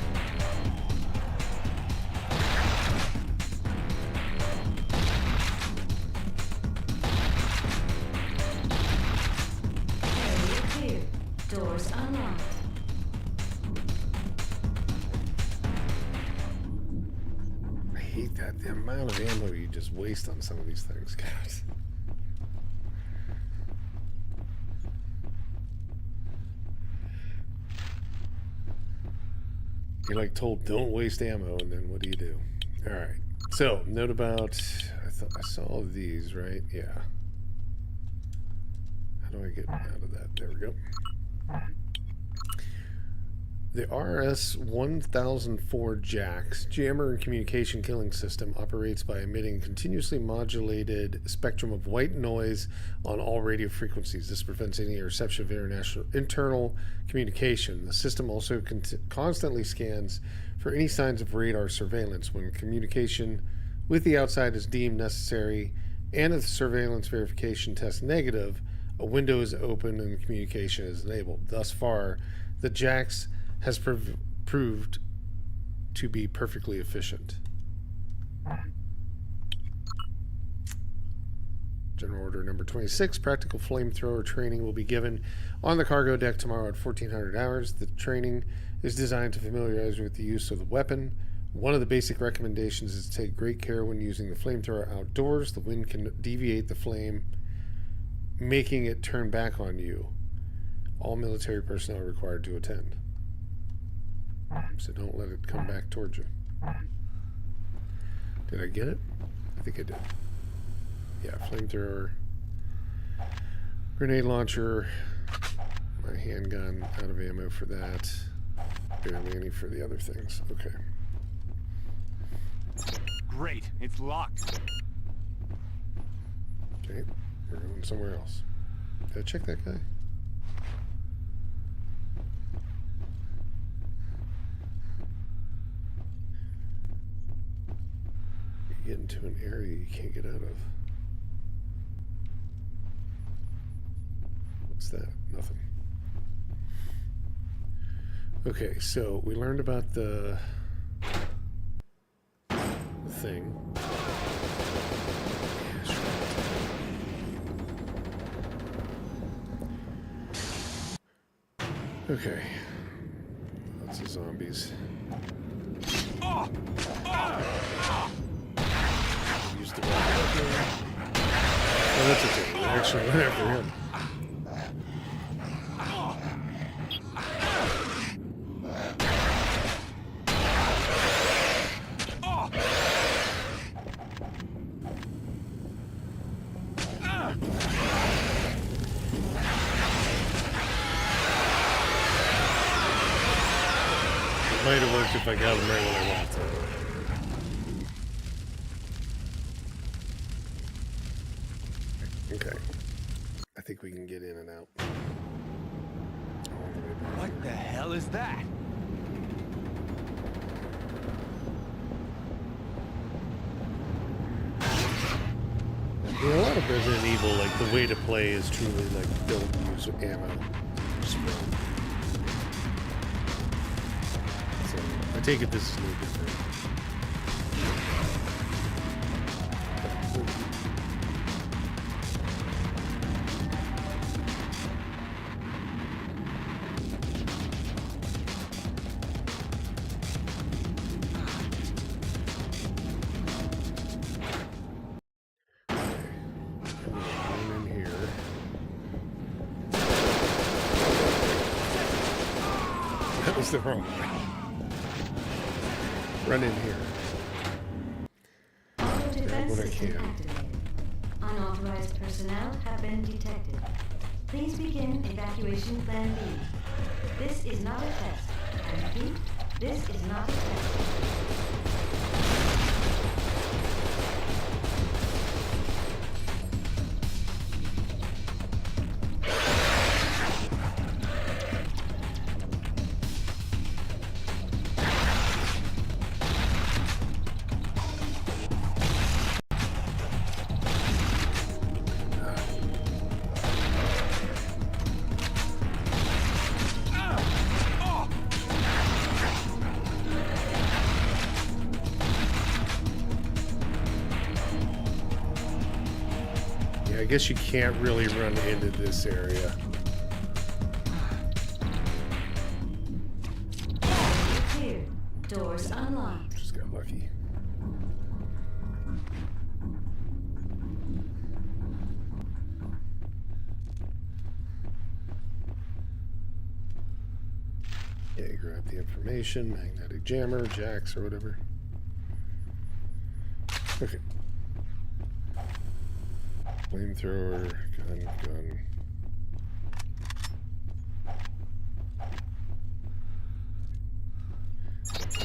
Area clear. Doors unlocked. I hate that. The amount of ammo you just waste on some of these things, guys. You're like told don't waste ammo, and then what do? All right. So note about. I thought I saw all of these, right? Yeah. How do I get out of that? There we go. The RS-1004 JAX, Jammer and Communication Killing System, operates by emitting a continuously modulated spectrum of white noise on all radio frequencies. This prevents any interception of internal communication. The system also constantly scans for any signs of radar surveillance. When communication with the outside is deemed necessary and if the surveillance verification tests negative, a window is open and the communication is enabled. Thus far, the JAX has proved to be perfectly efficient. General Order number 26, practical flamethrower training will be given on the cargo deck tomorrow at 1400 hours. The training is designed to familiarize you with the use of the weapon. One of the basic recommendations is to take great care when using the flamethrower outdoors. The wind can deviate the flame, making it turn back on you. All military personnel are required to attend. So don't let it come back towards you. Did I get it? I think I did. Yeah, flamethrower, grenade launcher, my handgun, out of ammo for that, barely any for the other things. Okay. Great, it's locked. Okay, we're going somewhere else. Did I check that guy? You get into an area you can't get out of. What's that? Nothing. Okay, so we learned about the thing. Yeah, sure. Okay. Lots of zombies. Use the weapon. Oh, that's okay. We actually went after him. Might have worked if I got him right when I left. Okay. I think we can get in and out. All the way back. What the hell is that? In a lot of Resident Evil, like, the way to play is truly, like, don't use ammo. So, I take it this is no different. That's the wrong way. Run in here. Auto defense what I system can. activated. Unauthorized personnel have been detected. Please begin evacuation plan B. This is not a test. I repeat, this is not a test. I guess you can't really run into this area. Clear. Doors unlocked. Just got lucky. Yeah, you grab the information, magnetic jammer, jacks, or whatever. Okay. Flamethrower, gun.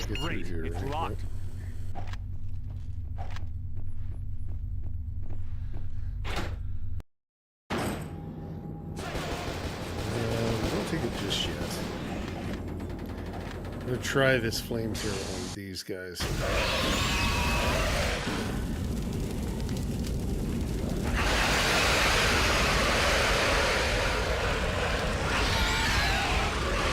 Get Great, through here, it's right? locked. Don't take it just yet. I'm gonna try this flamethrower on these guys.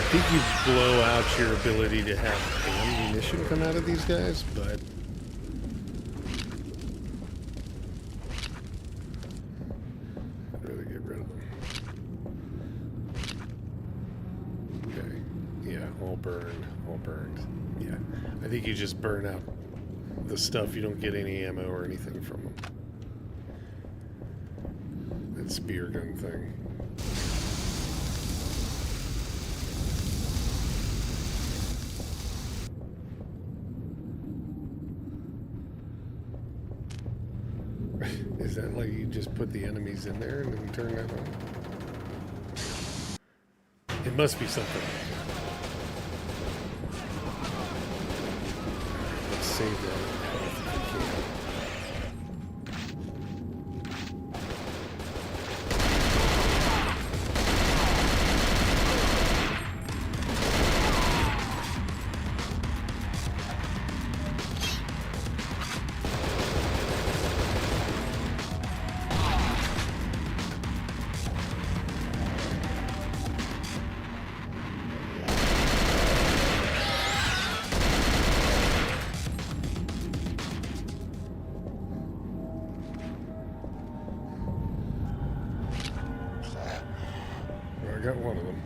I think you blow out your ability to have ammunition come out of these guys, but I'd rather get rid of them. Okay. Yeah, all burned. All burned. Yeah. I think you just burn out the stuff. You don't get any ammo or anything from them. That spear gun thing. Is that like you just put the enemies in there and then turn that on? It must be something like that. Let's save that health if we can. I got one of them.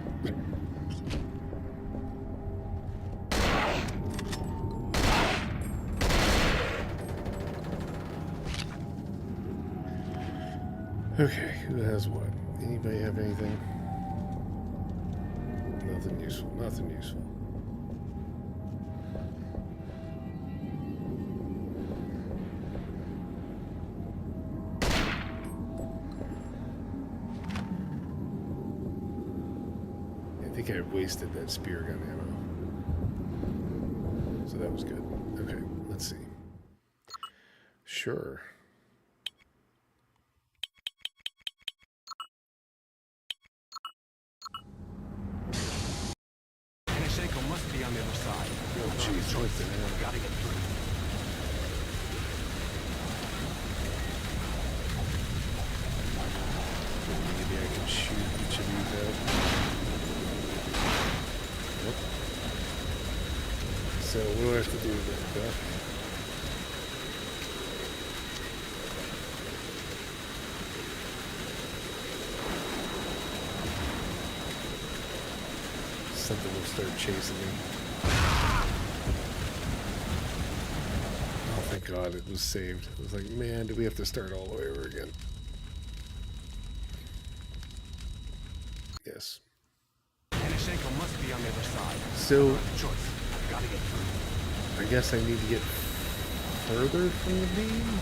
Okay, who has what? Anybody have anything? Nothing useful. Nothing useful. I think I wasted that spear gun ammo. So that was good. Okay, let's see. Sure. Hansenko must be on the other side. Oh, jeez, what the hell? Gotta get through. Maybe I can shoot each of these out. Nope. So what do I have to do with that, Beth? Something will start chasing me. Oh, thank God it was saved. I was like, man, do we have to start all the way over again? Yes. Shenko must be on the other side. So Choice. Gotta get through. I guess I need to get further from the beam?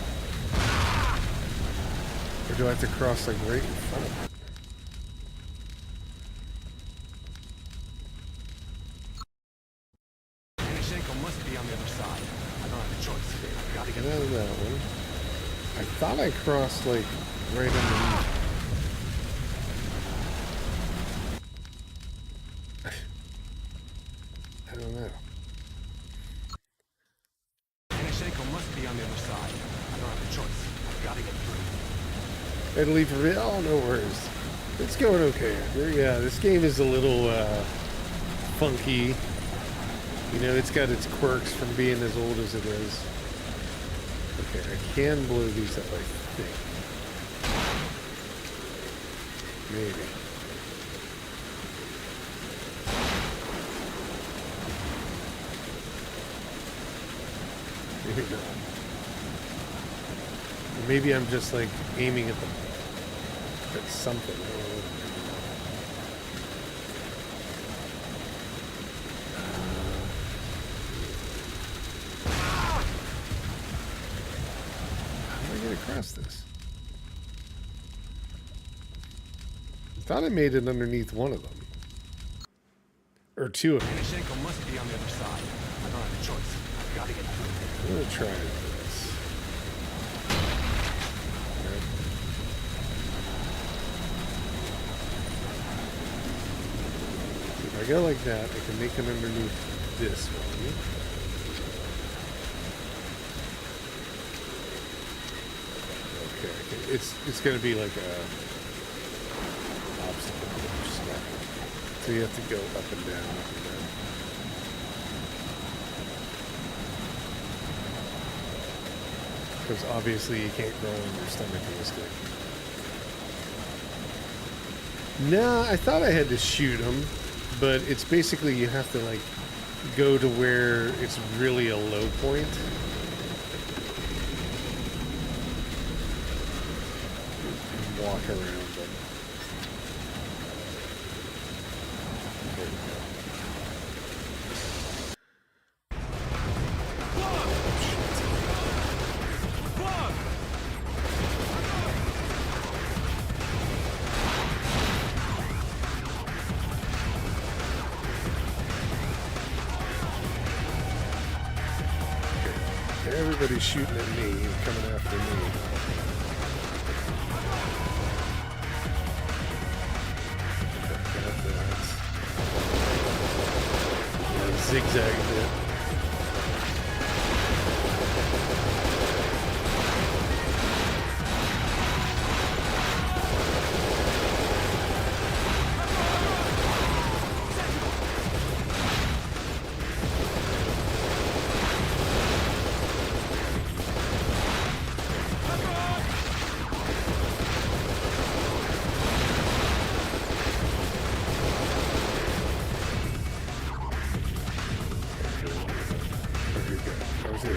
Or do I have to cross like right in front of it? Shenko must be on the other side. I don't have a choice. Gotta Get get out of that one. I thought I crossed like right underneath. I don't know. Shenko must be on the other side. I don't have a choice. Gotta get through. Italy for real? Oh, no worries. It's going okay. Yeah, this game is a little funky. You know, it's got its quirks from being as old as it is. Okay, I can blow these up, I think. Maybe. Maybe not. Or maybe I'm just like aiming at something. I don't know. How do I get across this? I thought I made it underneath one of them. Or two of them. Shenko must be on the other side. I don't have a choice. Gotta get through. I'm gonna try this. Okay. If I go like that, I can make it underneath this one. Okay, it's gonna be like a obstacle course. So you have to go up and down, up and down. Because obviously you can't roll on your stomach in this game. Nah, I thought I had to shoot them, but it's basically you have to like go to where it's really a low point. And walk around them. There we go. Everybody's shooting at me and coming after me. Okay, got that. Zigzag a bit.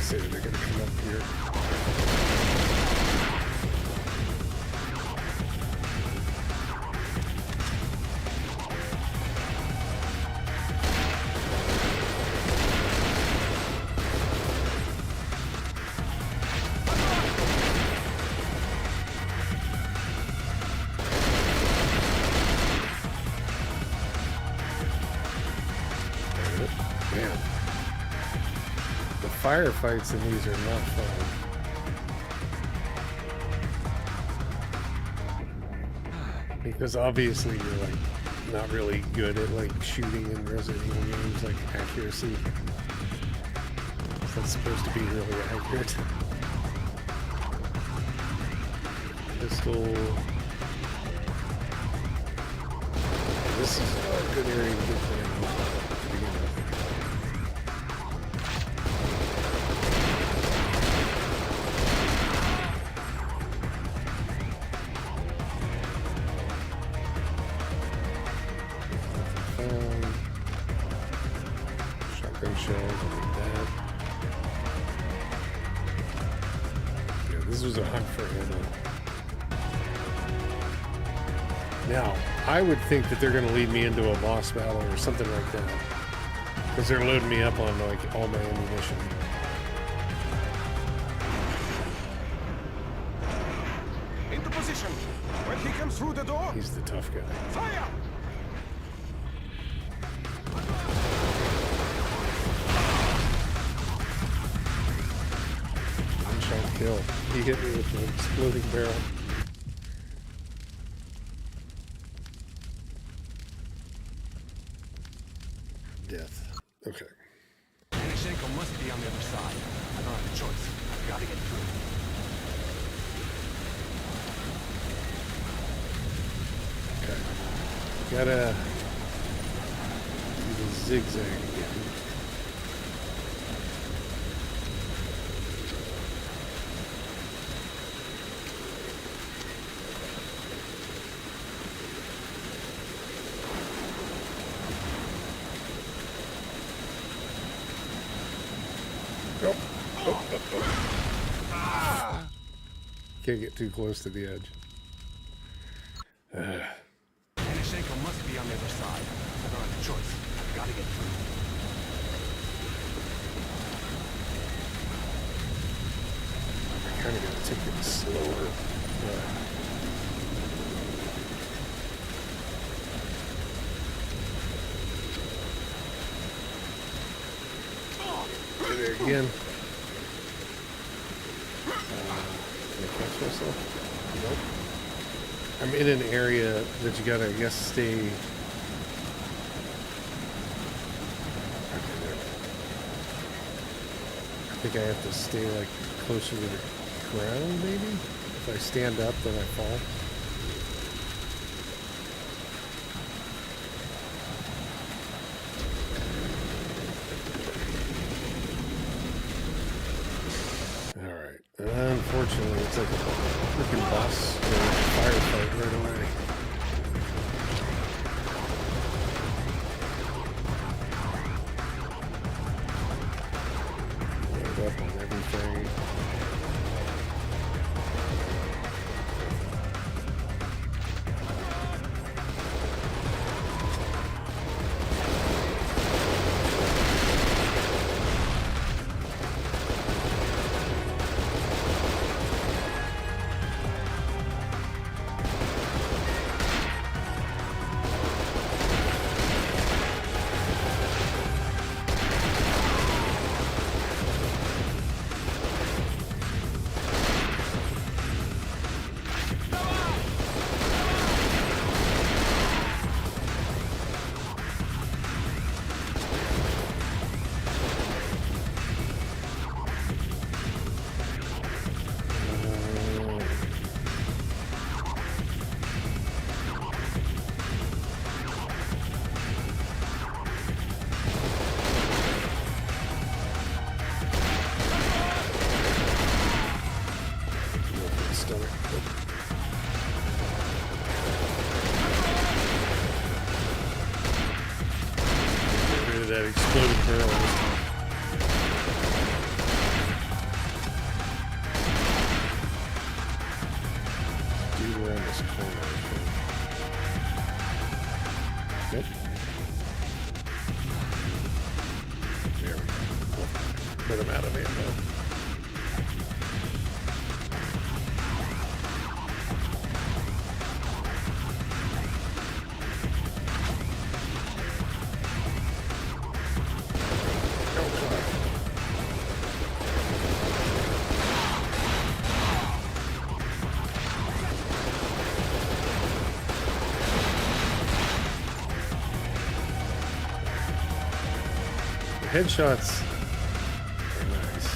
Say they're gonna come up here. Man. Firefights in these are not fun. Because obviously you're like not really good at like shooting in Resident Evil games, like accuracy. That's supposed to be really accurate. Pistol. This is a good area to get there to begin with. Shotgun shells, I need that. Yeah, this was a hunt for ammo. Now, I would think that they're going to lead me into a boss battle or something like that. Because they're loading me up on like all my ammunition. Into position. When he comes through the door, He's the tough guy. fire! One shot kill. He hit me with the exploding barrel. Death. Okay. Yanishenko must be on the other side. I don't have a choice. I've got to get through. Okay. Gotta do the zigzag again. Nope. Can't get too close to the edge. Yanishenko must be on the other side. I don't have a choice. I've got to get through. I kind of got to take it slower. There again. Can I catch myself? Nope. I'm in an area that you gotta, I guess, stay. Okay, there. I think I have to stay like closer to the ground, maybe? If I stand up, then I fall. Alright. Unfortunately, it's like a freaking boss firefight right away. Load up on everything. That exploded barrel this time. Dude around this corner. Yep. There we go. But I'm out of ammo. Headshots are nice.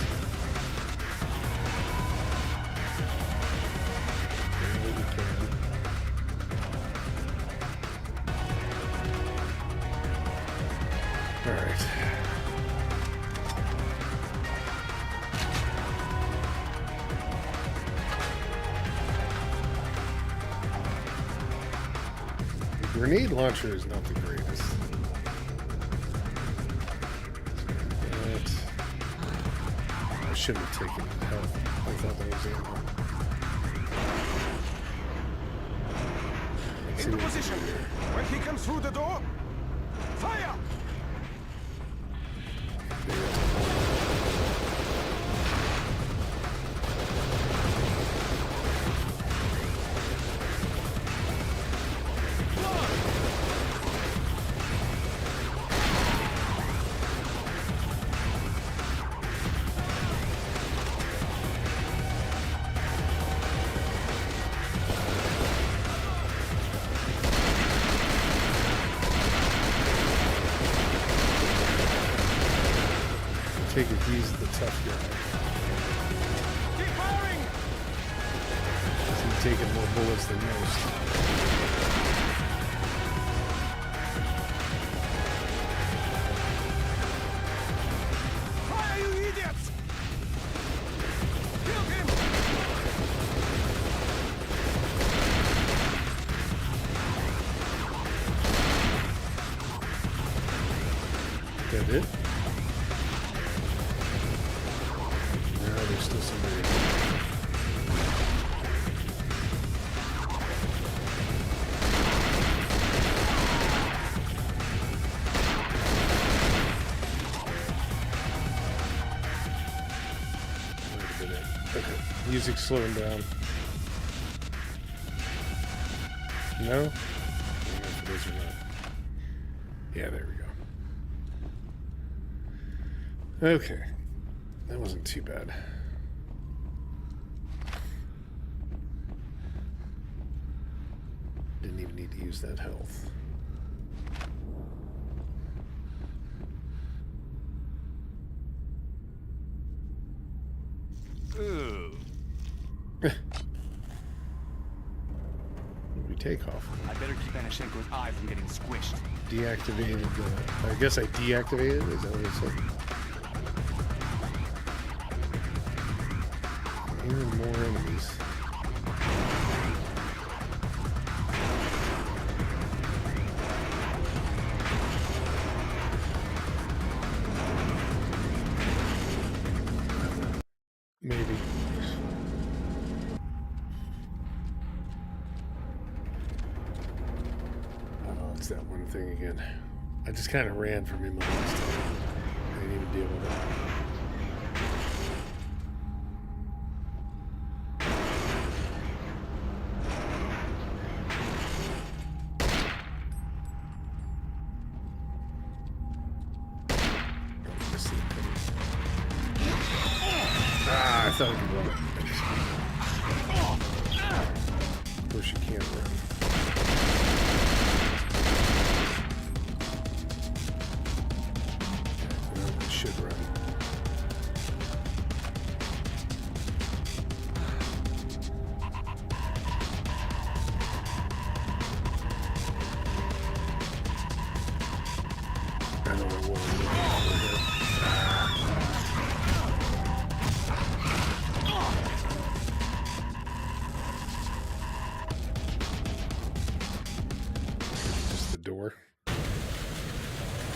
Barely we can. All right. The grenade launcher is not the greatest. I shouldn't have taken health. I thought that was ammo. Let's into position. When he comes through the door, fire! Take it, he's the tough guy. Keep firing! He's taking more bullets than most. Fire, you idiots! Kill him! That it? No, there's still somebody. Wait a minute. Okay. Music's slowing down. No? I don't know if it is or not. Yeah, there we go. Okay. That wasn't too bad. Didn't even need to use that health. Ooh. What did we take off? I better keep Anashenko's eye from getting squished. Deactivated I guess I deactivated it? Is that what it said? Even more enemies. Maybe. Oh, it's that one thing again. I just kind of ran from him last time. I didn't even deal with it. I thought I could run. Of course you can't run. Well, it should run. I don't know what I'm doing. Door.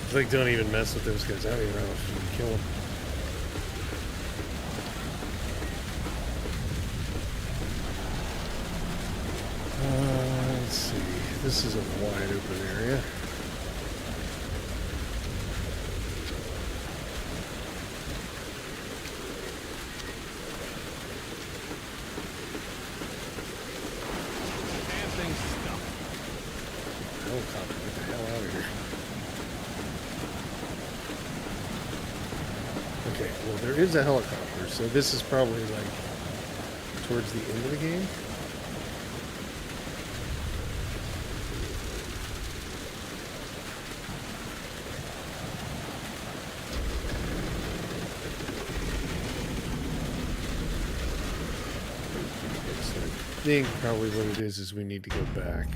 It's like, don't even mess with those guys. I don't even know if you can kill them. Let's see. This is a wide open area. Damn thing's stuck. Helicopter, get the hell out of here. Okay, well there is a helicopter, so this is probably like towards the end of the game. So I think probably what it is we need to go back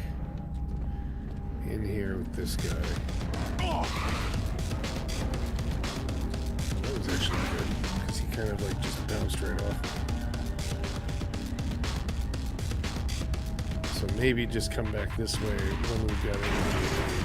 in here with this guy. That was actually good, because he kind of like just bounced right off. So maybe just come back this way when we've got everything.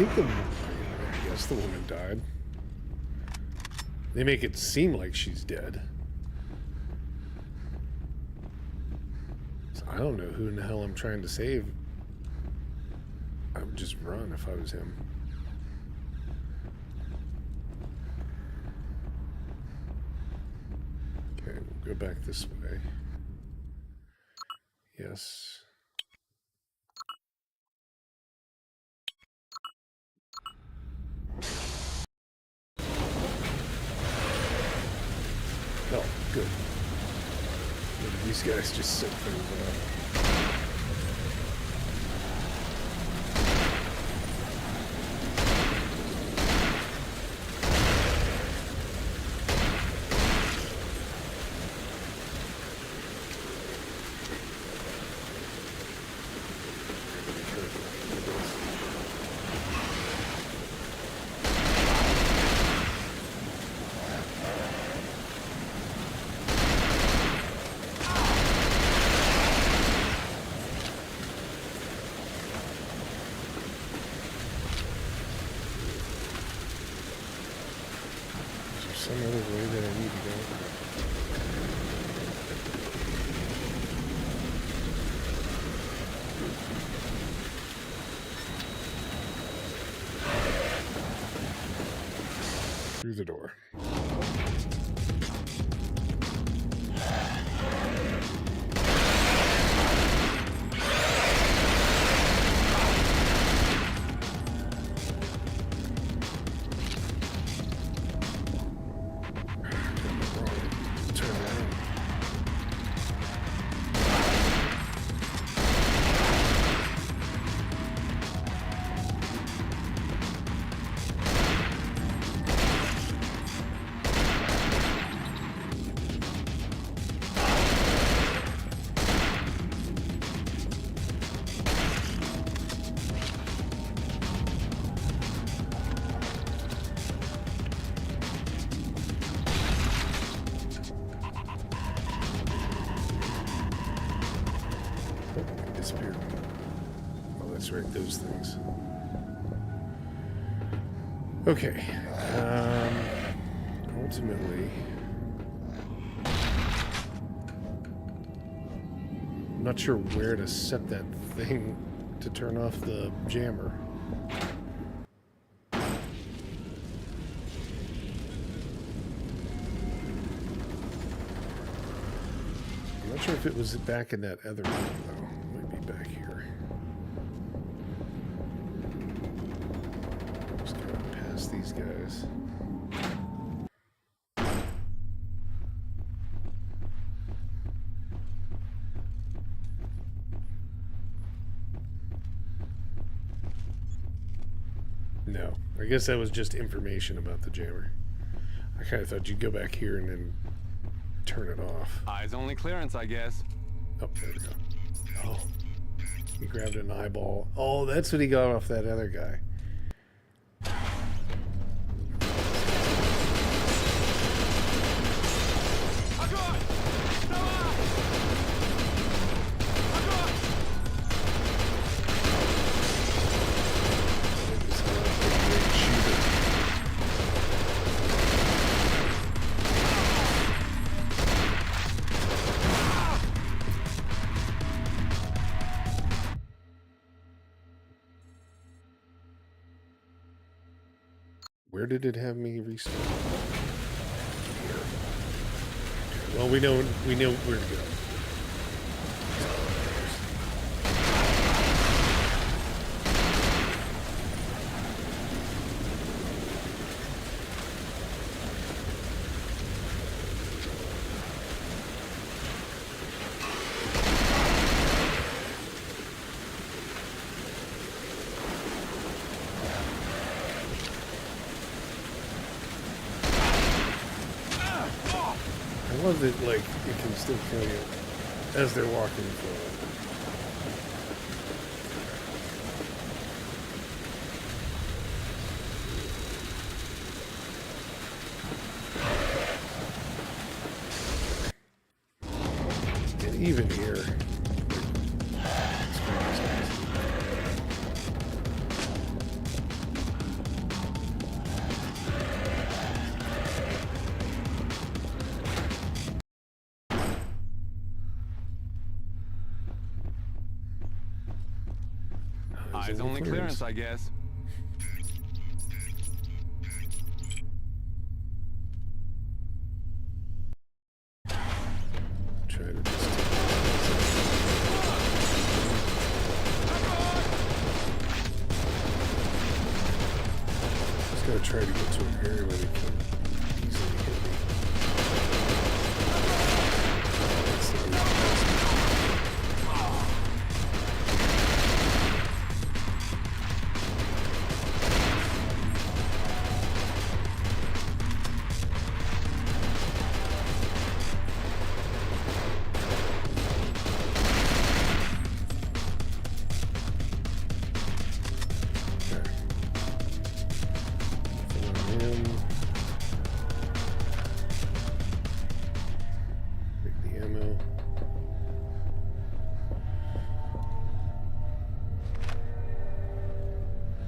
think I guess the woman died. They make it seem like she's dead. So I don't know who in the hell I'm trying to save. I would just run if I was him. Okay, we'll go back this way. Yes. Oh, good. These guys just sit through that. Some other way that I need to go. Through the door. Disappeared. Oh, that's right, those things. Okay. Ultimately, I'm not sure where to set that thing to turn off the jammer. I'm not sure if it was back in that other room, though. Back here. Just going past these guys. No, I guess that was just information about the jammer. I kind of thought you'd go back here and then turn it off. Eyes only clearance, I guess. Oh, there we go. Oh. He grabbed an eyeball. Oh, that's what he got off that other guy. Where did it have me restart? Here. Well, we know where to go. I love that, like, it can still kill you as they're walking forward. And even here, Eyes only clearance, I guess. Try to just gotta try to get to an area where they can easily hit me. That's the reason.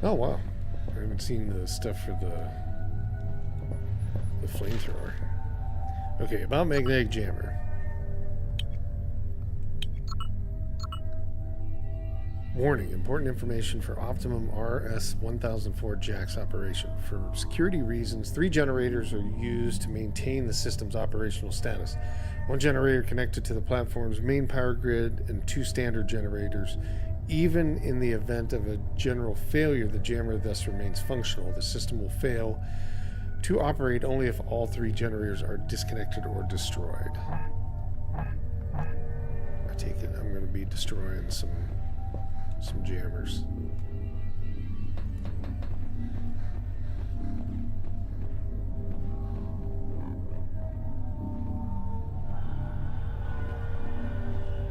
Oh wow, I haven't seen the stuff for the flamethrower. Okay, about magnetic jammer. Warning, important information for optimum RS-1004 JAX operation. For security reasons, 3 generators are used to maintain the system's operational status. 1 generator connected to the platform's main power grid and 2 standard generators. Even in the event of a general failure, the jammer thus remains functional. The system will fail to operate only if all 3 generators are disconnected or destroyed. I take it I'm going to be destroying some jammers.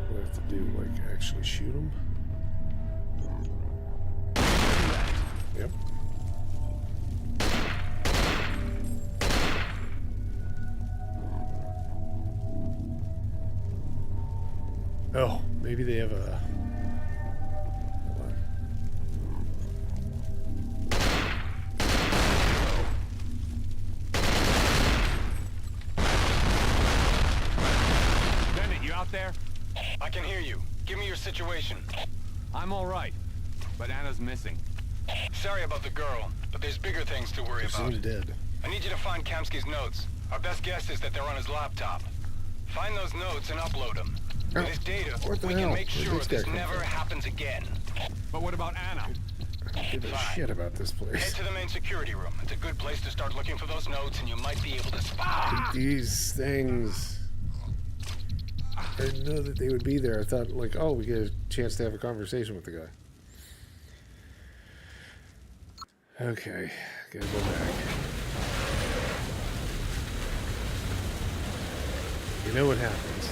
What do I have to do? Like actually shoot them? Yep. Oh, maybe they have a... Hold on. Bennett, you out there? I can hear you. Give me your situation. I'm all right, but Anna's missing. Sorry about the girl, but there's bigger things to worry about. Seems dead. I need you to find Kamsky's notes. Our best guess is that they're on his laptop. Find those notes and upload them. With his data, What the we hell? can make Where'd sure this guy this come never from? happens again. But what about Anna? I don't give a Fine. shit about this Head place. to the main security room. It's a good place to start looking for those notes, and you might be able to spot. These things... I didn't know that they would be there. I thought, like, oh, we get a chance to have a conversation with the guy. Okay, gotta go back. You know what happens.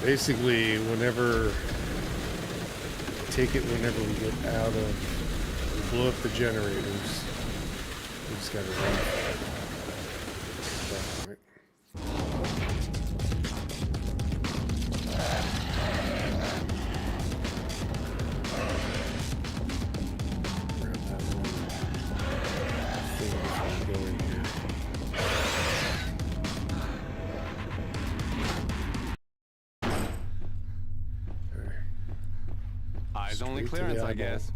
Basically, whenever we get out of, we blow up the generators. We just gotta run. Right. Grab that one thing before we go in here. Eyes only Straight to the clearance, I eyeball. guess.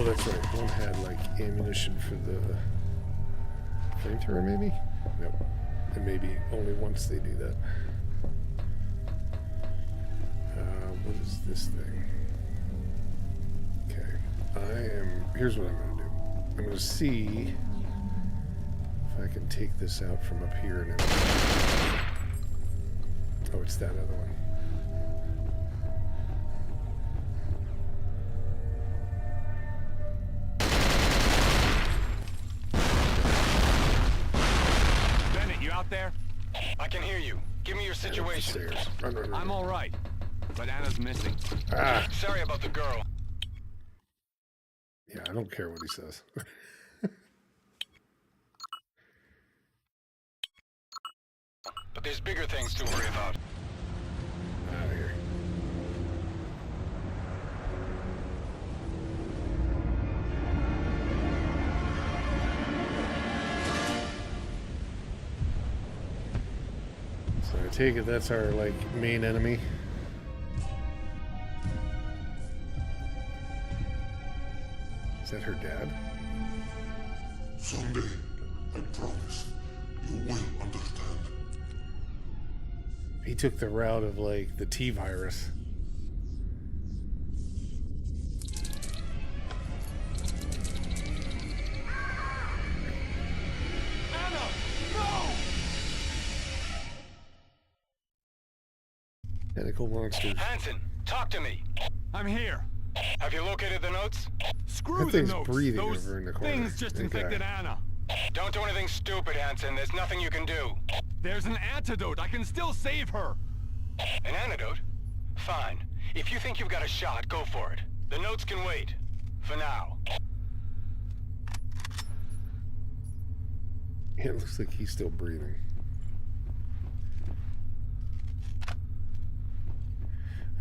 that's right. One had like ammunition for the flamethrower, maybe? Nope. And maybe only once they do that. What is this thing? Okay. Here's what I'm going to do. I'm going to see if I can take this out from up here now. Oh, it's that other one. Out there? I can hear you. Give me your situation. Run. I'm all right, but Anna's missing. Ah. Sorry about the girl. Yeah, I don't care what he says. But there's bigger things to worry about. Out of here. So I take it that's our, like, main enemy. Is that her dad? Someday, I promise, you will understand. He took the route of, like, the T-virus. Anna! No! Tentacle monsters. Hansen, talk to me. I'm here. Have you located the notes? Screw That the thing's notes. breathing Those over in the corner. things just Okay. infected Anna. Don't do anything stupid, Hansen. There's nothing you can do. There's an antidote. I can still save her. An antidote? Fine. If you think you've got a shot, go for it. The notes can wait. For now. It looks like he's still breathing.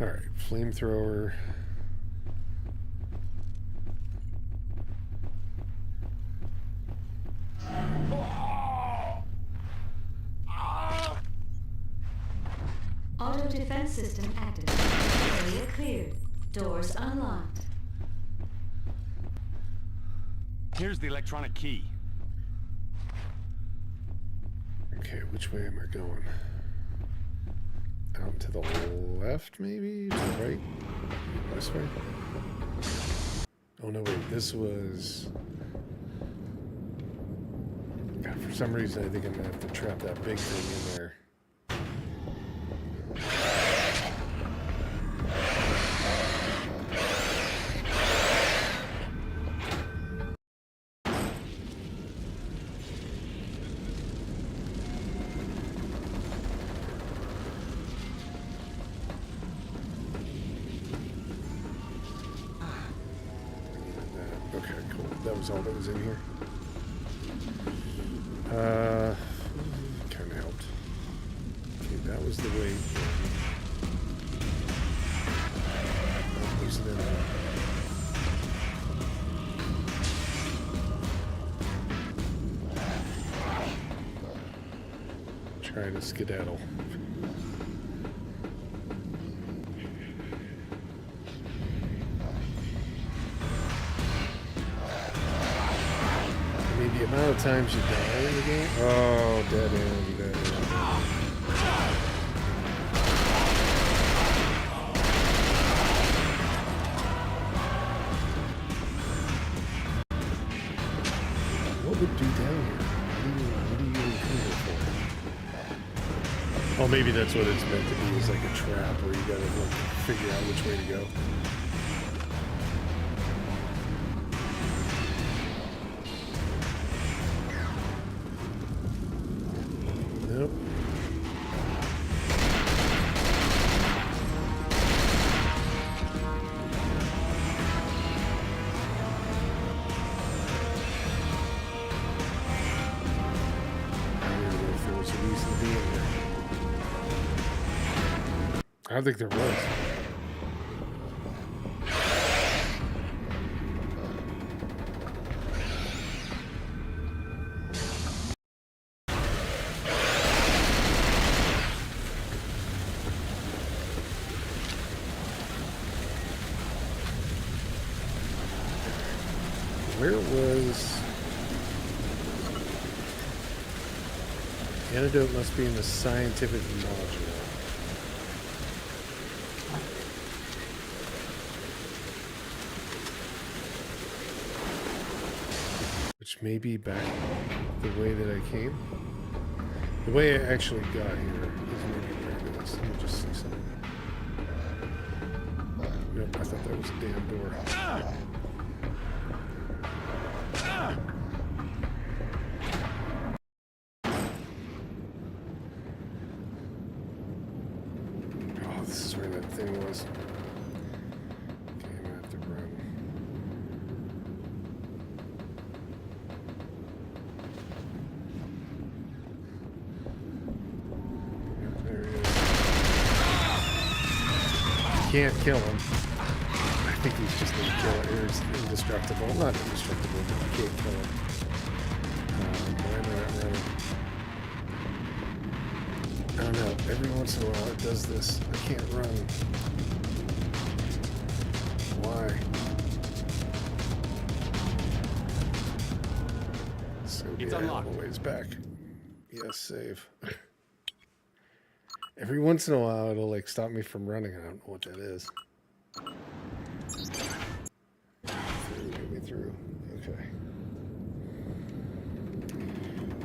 Alright, flamethrower. Auto defense system active. Area cleared. Doors unlocked. Here's the electronic key. Okay, which way am I going? Out to the left, maybe? To the right? This way? Oh no, wait, this was... God, for some reason I think I'm gonna have to trap that big thing in there. Okay, cool. That was all that was in here. Kind of helped. Okay, that was the way. Wasn't it? Trying to skedaddle. The amount of times you die in the game. Oh, dead end, dead end. What would do down here? What do you even come here for? Oh, maybe that's what it's meant to be, is like a trap where you gotta like figure out which way to go. Nope. I don't know if there was a reason to be in there. I don't think there was. is... Antidote must be in the scientific module. Which may be back the way that I came. The way I actually got here is maybe where it is. Let me just see something. Nope, I thought that was a damn door. Oh, this is where that thing was. Okay, I'm gonna have to run. Yep, there he is. Can't kill him. I think he's just indestructible. Not indestructible, but you can't kill him. Why am I not running? I don't know. Every once in a while it does this. I can't run. Why? So It's yeah, unlocked. all the ways back. Yes, save. Every once in a while it'll like stop me from running. I don't know what that is. Get me through. Okay.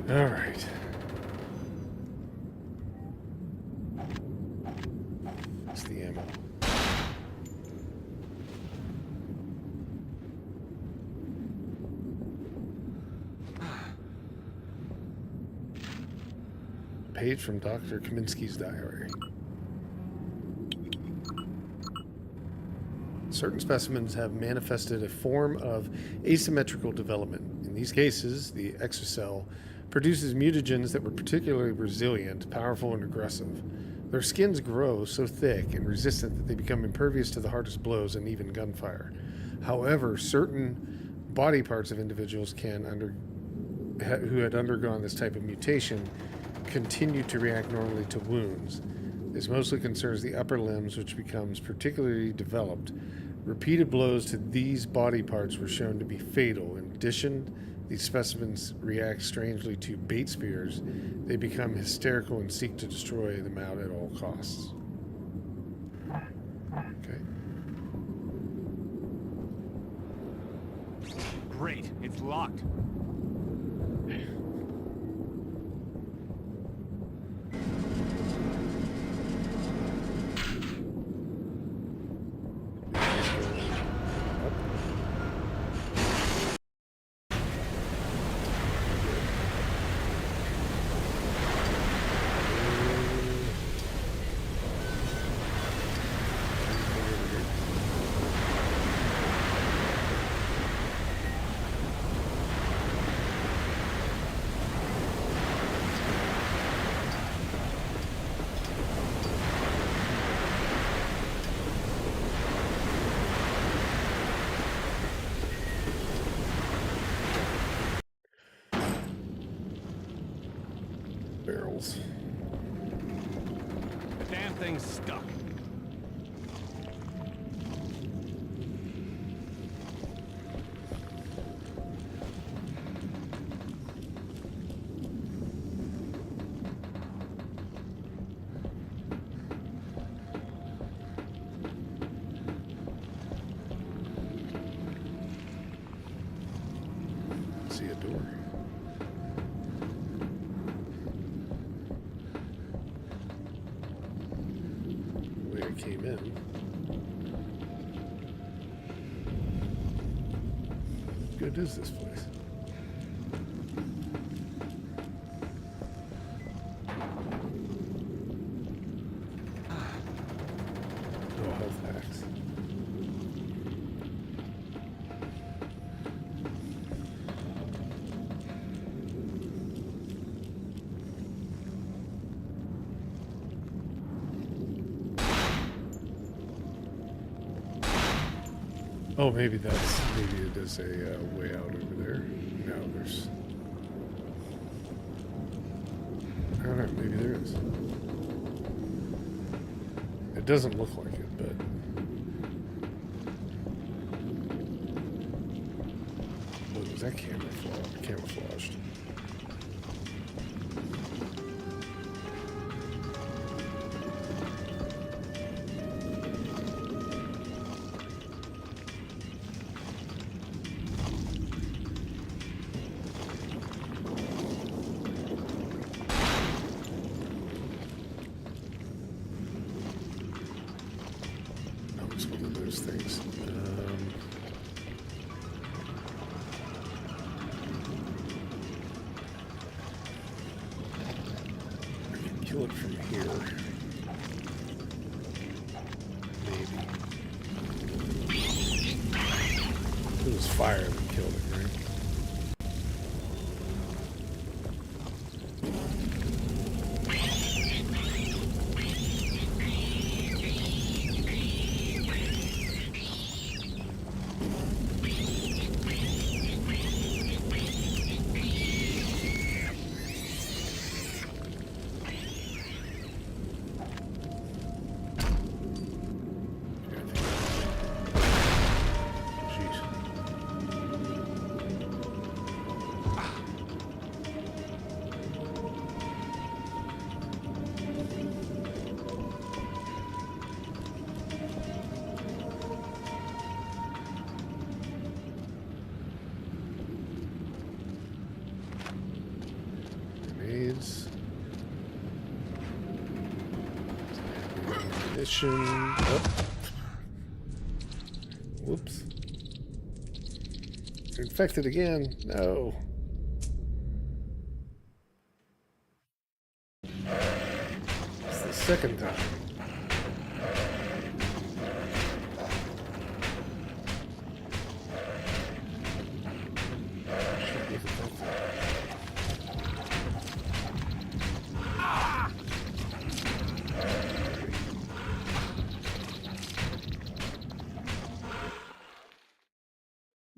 All right. That's the ammo. Page from Dr. Kaminsky's diary. Certain specimens have manifested a form of asymmetrical development. In these cases, the exocell produces mutagens that were particularly resilient, powerful, and aggressive. Their skins grow so thick and resistant that they become impervious to the hardest blows and even gunfire. However, certain body parts of individuals who had undergone this type of mutation continue to react normally to wounds. This mostly concerns the upper limbs, which becomes particularly developed. Repeated blows to these body parts were shown to be fatal. In addition, these specimens react strangely to bait spears. They become hysterical and seek to destroy them out at all costs. Okay. Great, it's locked. Barrels. The damn thing's stuck. See a door. The way I came in. How good is this place? No health packs. Oh, maybe it is a way out over there. No, there's... I don't know, maybe there is. It doesn't look like it, but... What is Is that camouflaged? Oh, it's one of those things. Kill it from here. Maybe. It was fire that killed it, right? Ammunition. Oh. Whoops. You're infected again. No. It's the second time.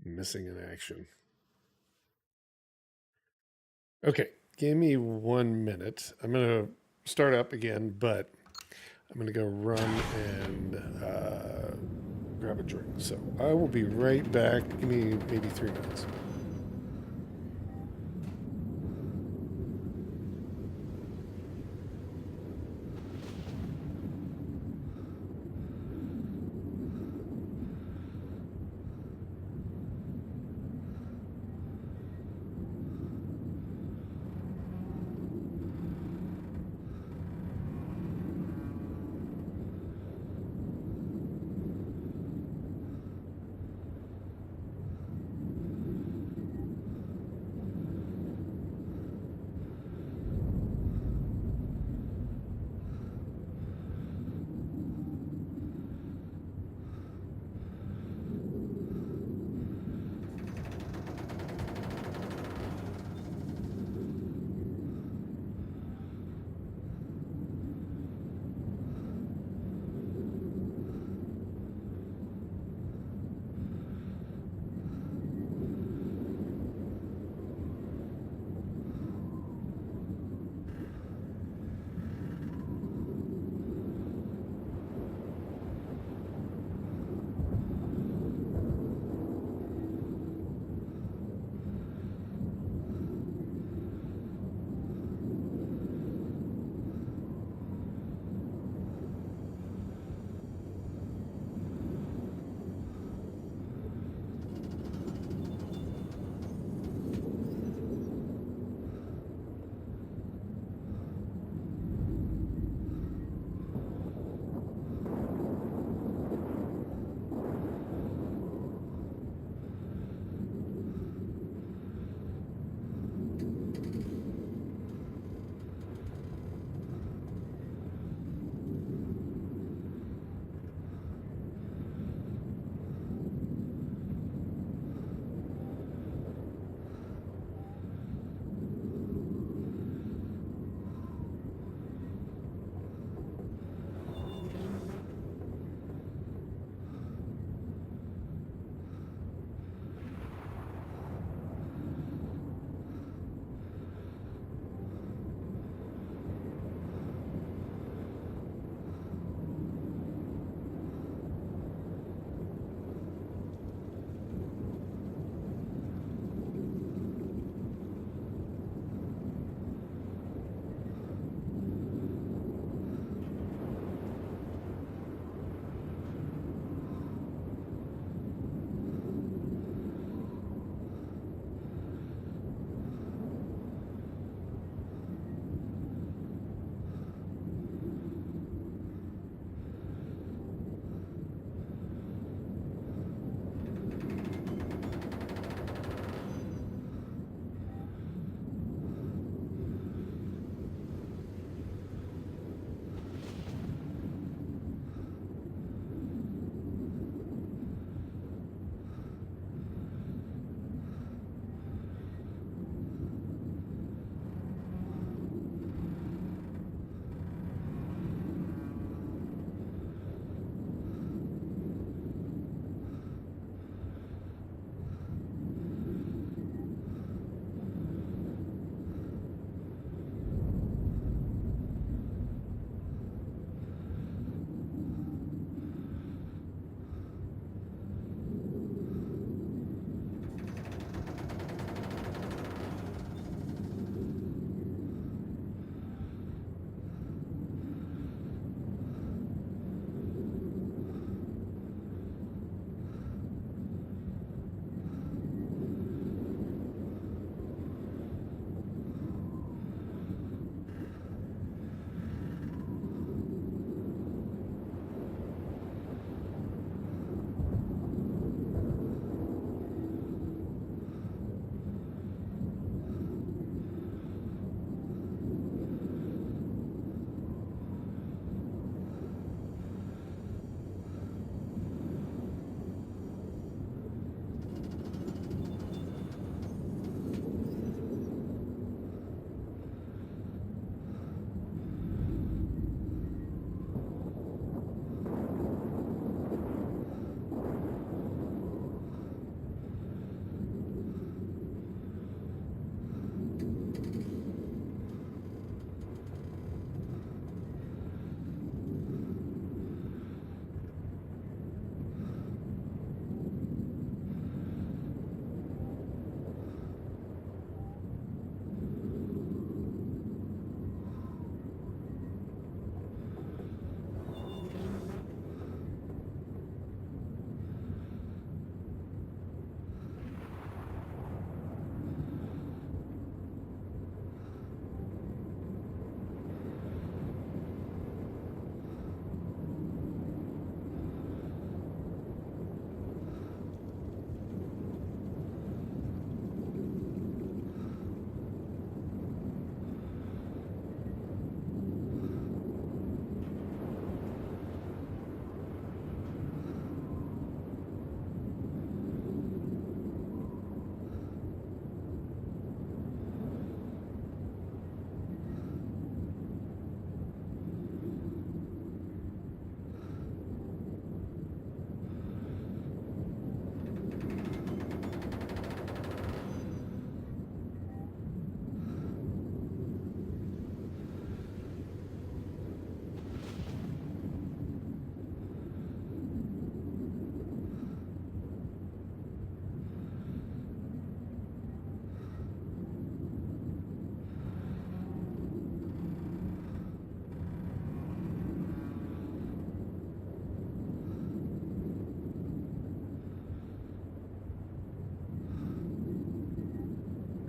Missing in action. Okay, give me 1 minute. I'm going to start up again, but I'm going to go run and grab a drink. So I will be right back. Give me maybe 3 minutes.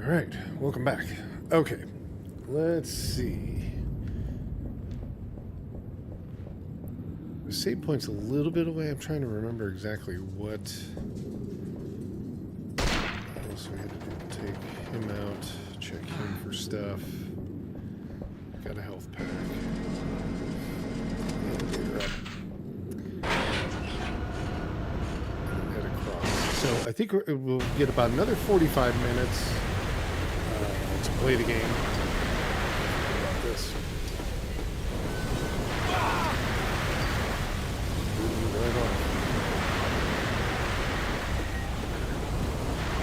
All right, welcome back. Okay, let's see. The save point's a little bit away. I'm trying to remember exactly what else we had to do. Take him out, check him for stuff. Got a health pack. Elevator up. Head across. So I think we'll get about another 45 minutes to play the game. What about this? Right on.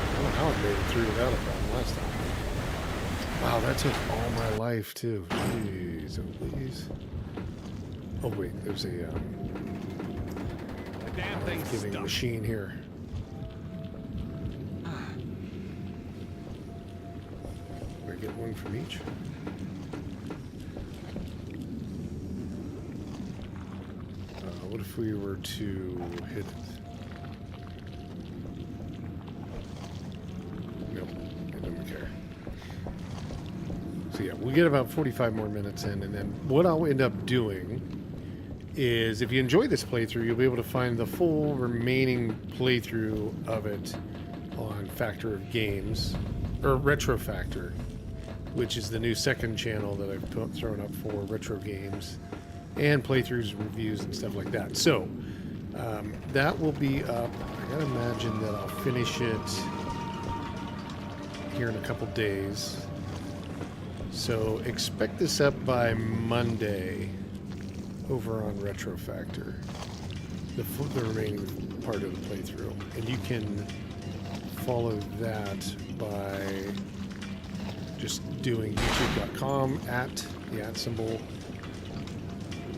I don't know how I made it through without a problem last time. Wow, that took all my life too. Jeez, oh please. Oh wait, there's a damn thing's life-giving stuck. machine here. Do I get one from each? What if we were to hit it? Nope, it doesn't care. So yeah, we'll get about 45 more minutes in, and then what I'll end up doing is, if you enjoy this playthrough, you'll be able to find the full remaining playthrough of it on Factor of Games, or Retro Factor, which is the new second channel that I've thrown up for retro games and playthroughs, reviews, and stuff like that. So that will be up. I gotta imagine that I'll finish it here in a couple days. So expect this up by Monday over on Retro Factor, the remaining part of the playthrough. And you can follow that by just doing youtube.com at the @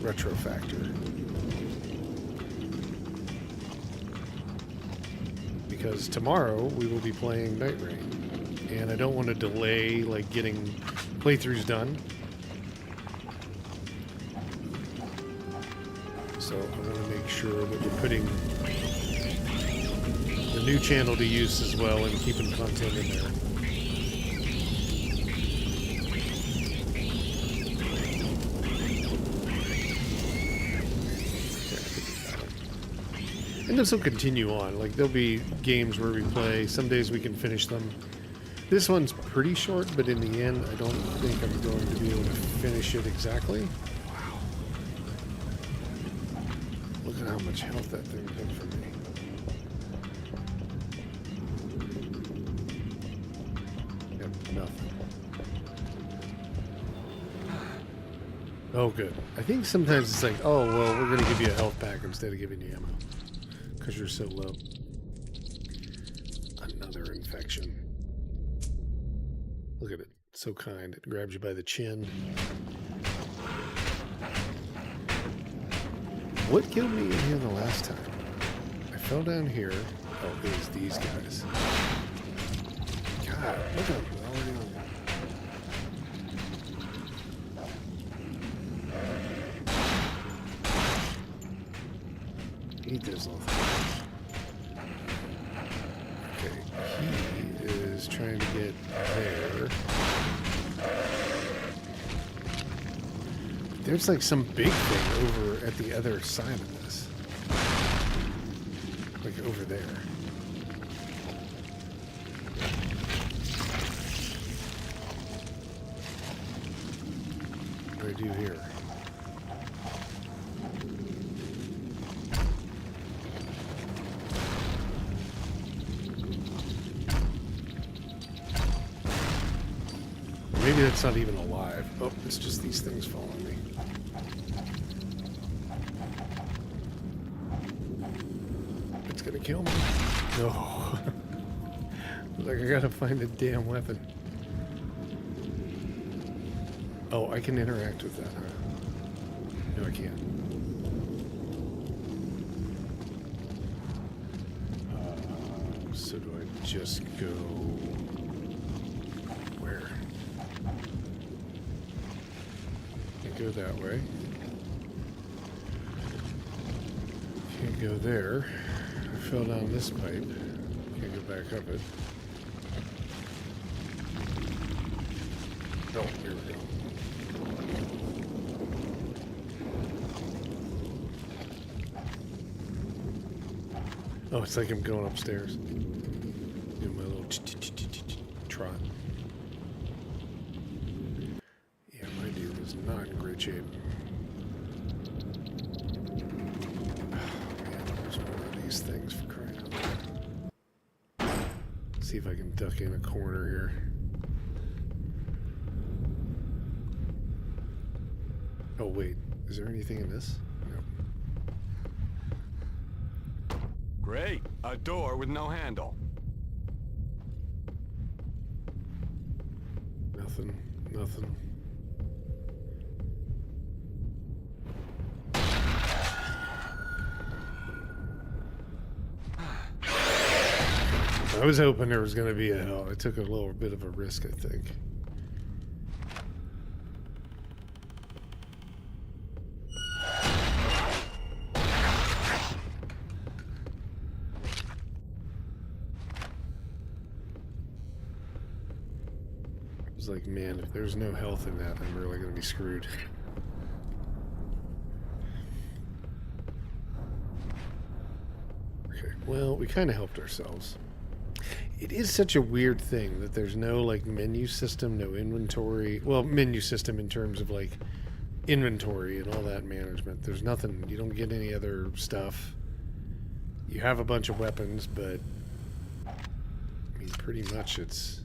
Retro Factor. Because tomorrow we will be playing Night Rain. And I don't want to delay like getting playthroughs done. So I want to make sure that we're putting the new channel to use as well and keeping content in there. And this will continue on. Like, there'll be games where we play. Some days we can finish them. This one's pretty short, but in the end, I don't think I'm going to be able to finish it exactly. Wow. Look at how much health that thing did for me. Got nothing. Oh, good. I think sometimes it's like, oh, well, we're going to give you a health pack instead of giving you ammo. Because you're so low. Another infection. Look at it. So kind. It grabs you by the chin. What killed me in here the last time? I fell down here. Oh, it was these guys. God, look at them. Already on there. Eat those little things. Okay, he is trying to get there. There's like some big thing over at the other side of this. Like over there. What do I do here? Maybe that's not even alive. Oh, it's just these things following me. It's gonna kill me. No. Like, I gotta find a damn weapon. Oh, I can interact with that, huh? No, I can't. So do I just go... where? Can't go that way. Can't go there. I fell down this pipe. Can't go back up it. Oh, here we go. Oh, it's like I'm going upstairs. Doing my little trot. Yeah, my dude is not in great shape. Oh, man, there's one of these things for crying out loud. See if I can duck in a corner here. Oh, wait. Is there anything in this? No. Great. A door with no handle. Nothing. Nothing. I was hoping there was going to be a hell. I took a little bit of a risk, I think. I was like, man, if there's no health in that, I'm really going to be screwed. Okay, well, we kind of helped ourselves. It is such a weird thing that there's no, like, menu system, no inventory. Well, menu system in terms of, like, inventory and all that management. There's nothing. You don't get any other stuff. You have a bunch of weapons, but, I mean, pretty much it's...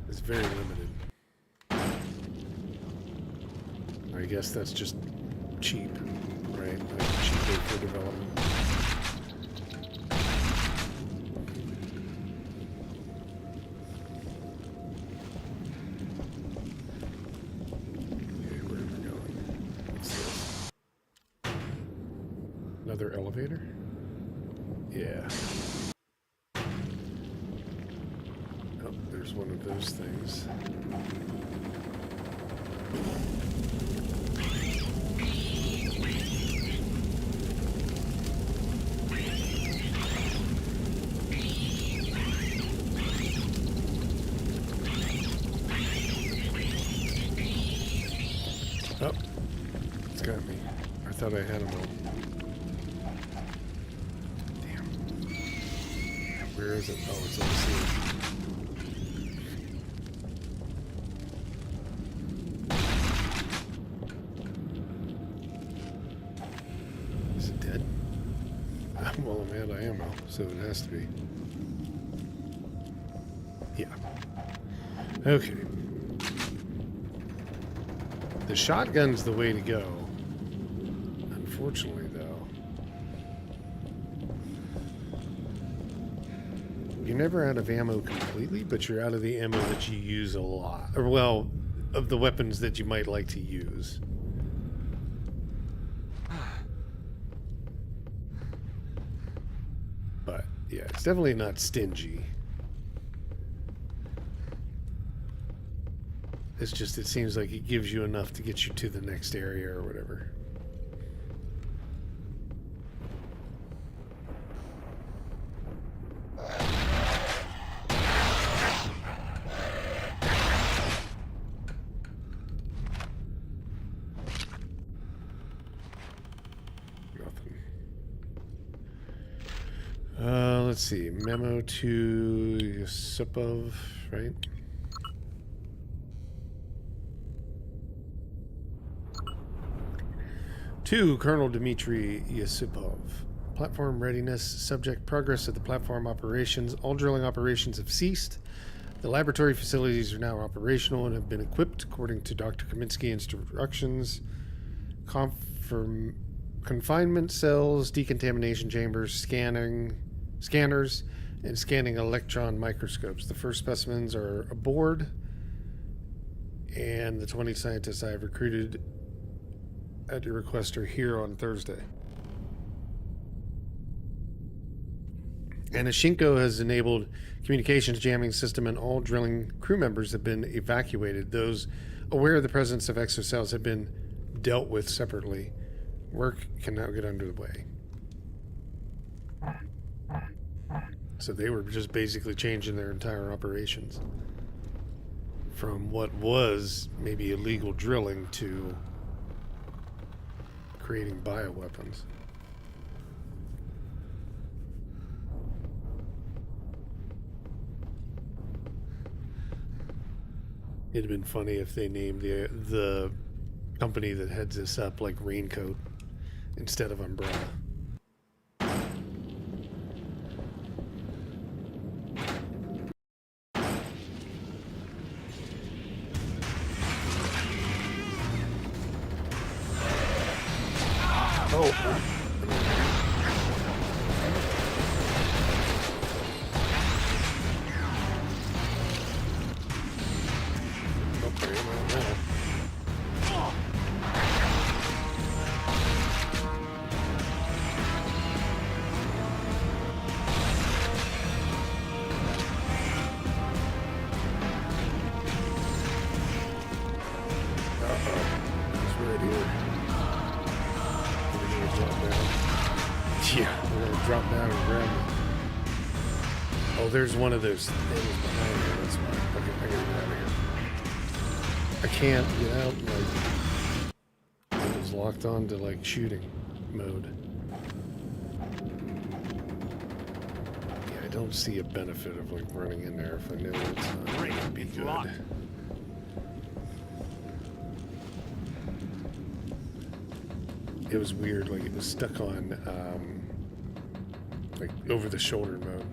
It's very limited. I guess that's just cheap. Right, like cheaper for development. Okay, where am I going? What's this? Another elevator? Yeah. Oh, there's one of those things. Oh, it's got me. I thought I had him all. Damn. Where is it? Oh, it's on the ceiling. Is it dead? Well, I'm out of ammo, so it has to be. Yeah. Okay. The shotgun's the way to go. Unfortunately, though. You're never out of ammo completely, but you're out of the ammo that you use a lot. Or, well, of the weapons that you might like to use. But, yeah, it's definitely not stingy. It's just, it seems like it gives you enough to get you to the next area or whatever. Nothing. Let's see. Memo to Yusupov, right? To Colonel Dmitry Yusupov. Platform readiness. Subject progress of the platform operations. All drilling operations have ceased. The laboratory facilities are now operational and have been equipped according to Dr. Kaminsky instructions. Confinement cells, decontamination chambers, scanners, and scanning electron microscopes. The first specimens are aboard, and the 20 scientists I have recruited at your request are here on Thursday. And Ashinko has enabled communications jamming system, and all drilling crew members have been evacuated. Those aware of the presence of exocells have been dealt with separately. Work can now get underway. So they were just basically changing their entire operations from what was maybe illegal drilling to creating bioweapons. It'd have been funny if they named the company that heads this up like Raincoat instead of Umbrella. There's one of those things behind me. That's why. Okay, I gotta get out of here. I can't get out. Like, it was locked on to like shooting mode. Yeah, I don't see a benefit of like running in there if I know it's not gonna be good. Locked. It was weird. Like it was stuck on like over the shoulder mode.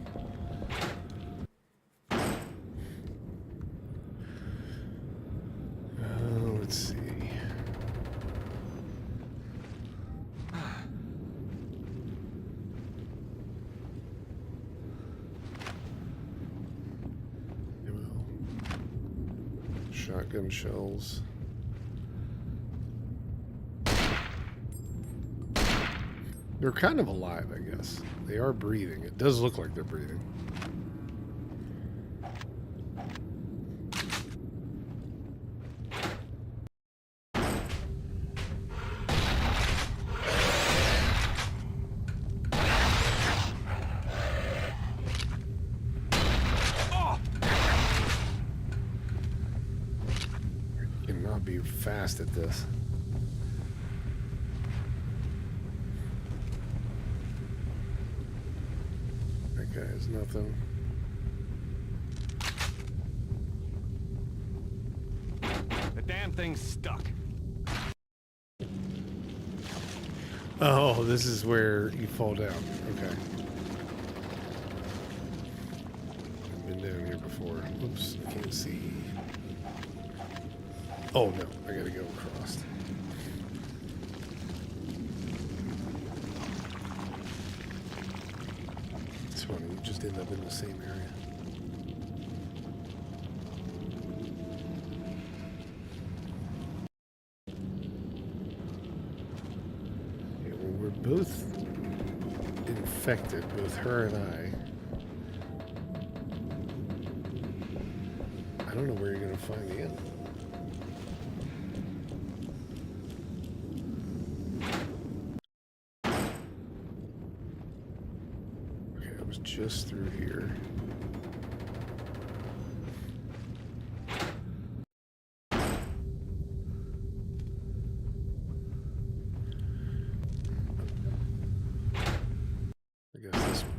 Shotgun shells. They're kind of alive, I guess. They are breathing. It does look like they're breathing. Be fast at this. That guy has nothing. The damn thing's stuck. Oh, this is where you fall down. Okay. I've been down here before. Oops, I can't see. Oh no, I gotta go across. It's funny, you just end up in the same area. Yeah, well, we're both infected, both her and I don't know where you're gonna find the end. Just through here. I guess this one.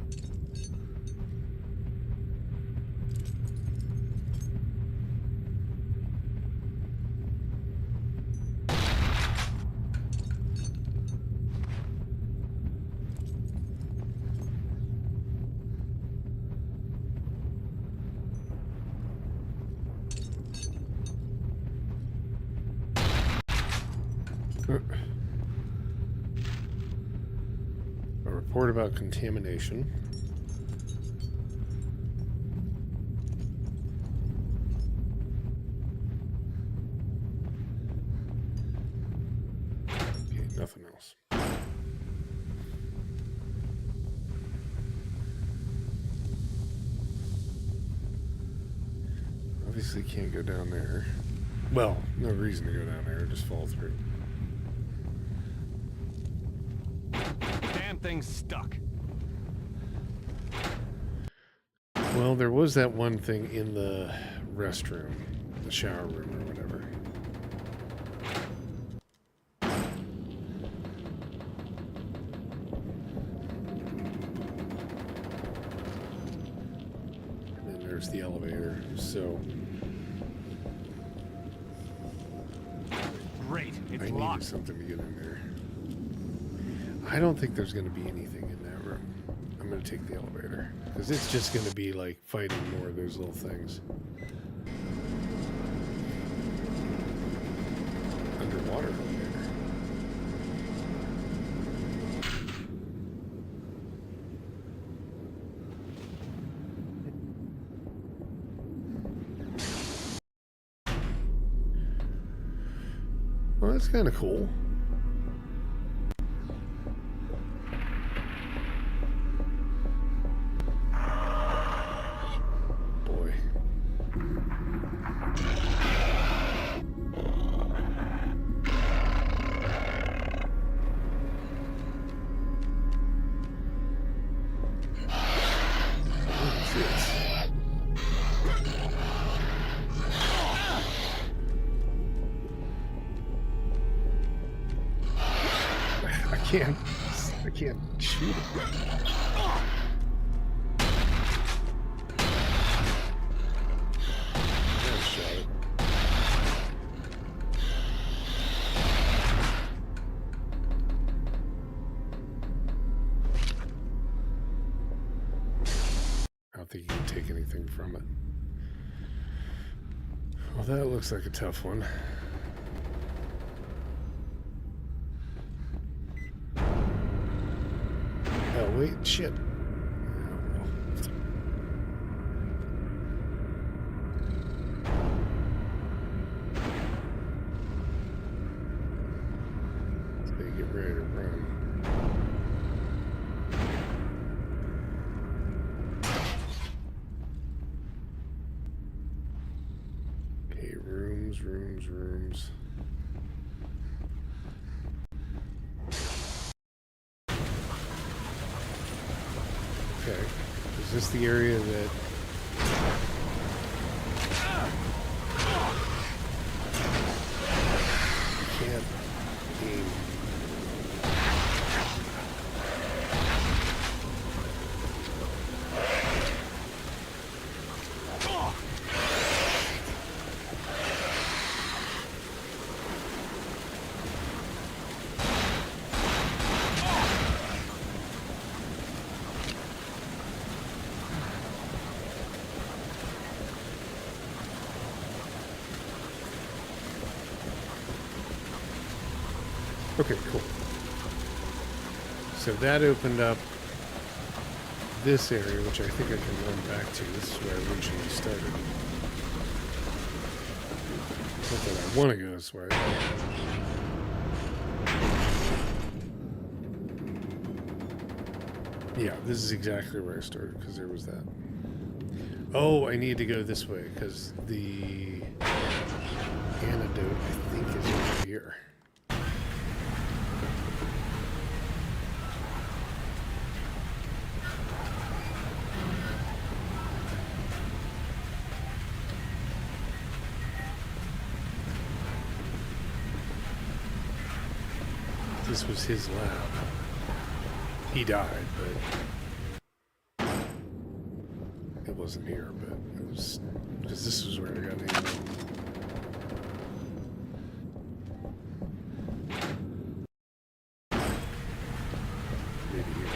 A report about contamination. Okay, nothing else. Obviously can't go down there. Well, no reason to go down there, just fall through. Damn thing's stuck. Well, there was that one thing in the restroom, the shower room or whatever. And then there's the elevator, so... Great, it's I needed locked. something to get in there. I don't think there's going to be anything in that room. I'm going to take the elevator. Because it's just going to be like fighting more of those little things. Underwater elevator. Well, that's kind of cool. Boy. What is this? I can't shoot it. That shot it. I don't think you can take anything from it. Well, that looks like a tough one. Oh, wait, shit. So you get ready to run. Okay, rooms. Okay. Is this the area that... you can't aim? Okay, cool. So that opened up this area, which I think I can run back to. This is where I originally started. Not that I want to go this way. Yeah, this is exactly where I started, because there was that. Oh, I need to go this way, because the antidote, I think, is over here. This was his lab. He died, but it wasn't here, but it was, because this was where I got named. Maybe here.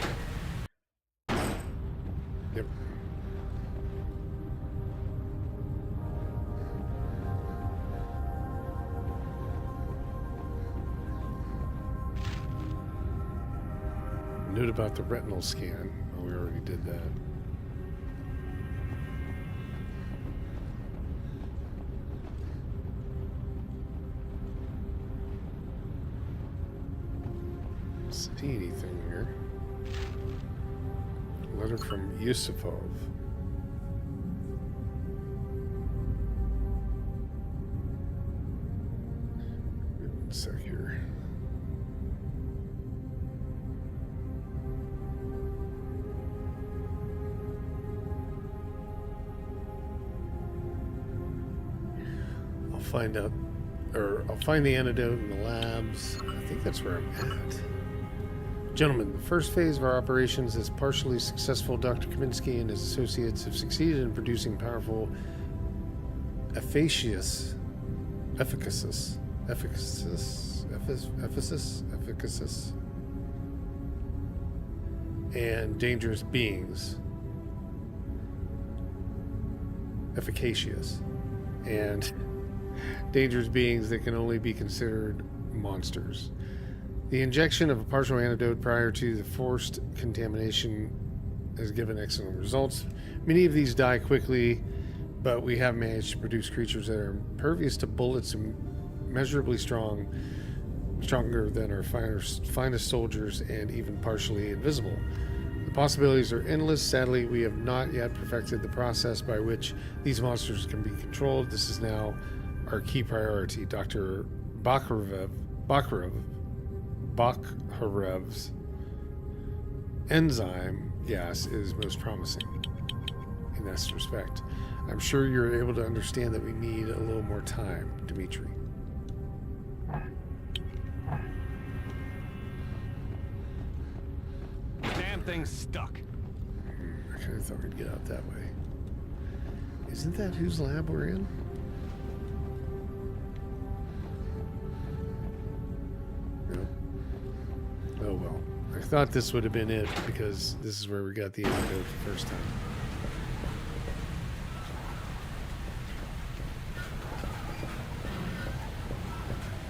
Yep. Note about the retinal scan. Oh, we already did that. Don't see anything here. Letter from Yusupov. One sec here. find out, or I'll find the antidote in the labs. I think that's where I'm at. Gentlemen, the first phase of our operations is partially successful. Dr. Kaminsky and his associates have succeeded in producing powerful efficacious, and dangerous beings. Efficacious and dangerous beings that can only be considered monsters. The injection of a partial antidote prior to the forced contamination has given excellent results. Many of these die quickly, but we have managed to produce creatures that are impervious to bullets and measurably stronger than our finest soldiers, and even partially invisible. The possibilities are endless. Sadly, we have not yet perfected the process by which these monsters can be controlled. This is now our key priority. Dr. Bakharev's enzyme gas is most promising in this respect. I'm sure you're able to understand that we need a little more time, Dmitri. Damn thing's stuck. I kind of thought we'd get out that way. Isn't that whose lab we're in? No. Oh well. I thought this would have been it because this is where we got the antidote the first time.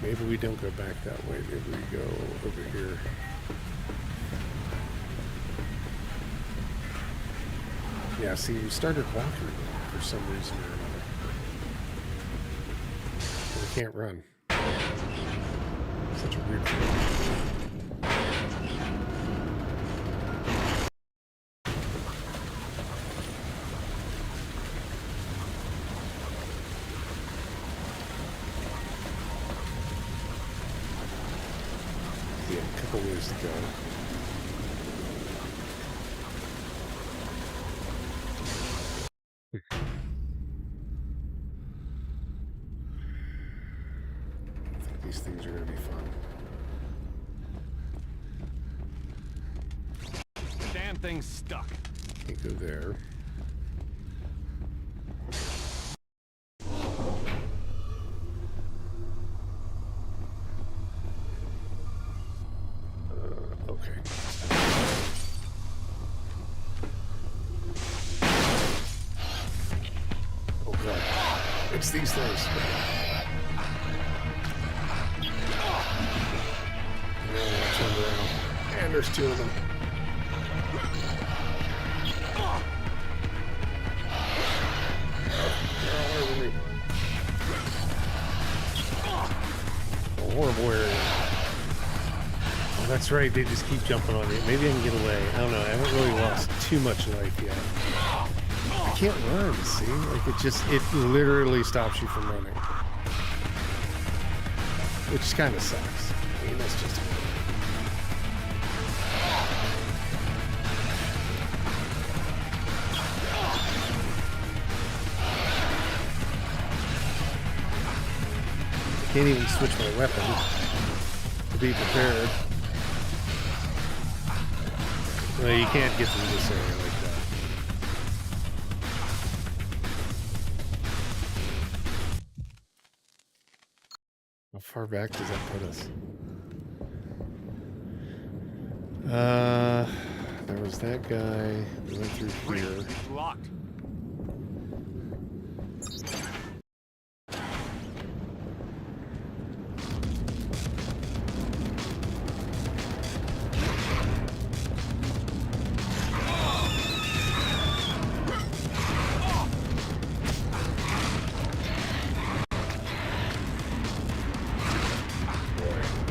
Maybe we don't go back that way. Maybe we go over here. Yeah, see, we started walking for some reason or another. We can't run. Such a weird thing. Yeah, a couple ways to go. These things are going to be fun. The damn thing's stuck. Can't go there. Okay. Oh god. It's these things. And there's two of them. They're all over me. A horrible area. Oh, that's right. They just keep jumping on me. Maybe I can get away. I don't know. I haven't really lost too much life yet. I can't run, see? Like it literally stops you from running. Which kind of sucks. I mean, that's just can't even switch my weapon to be prepared. Well, you can't get through this area like that. How far back does that put us? There was that guy. We went through here. It's locked.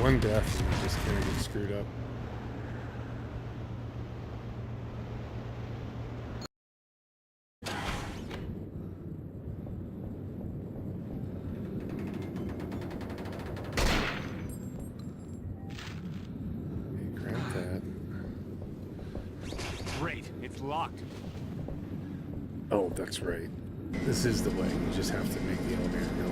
One death, and just kind of get screwed up. Okay, grab that. Great, it's locked. Oh, that's right. This is the way. You just have to make the elevator go.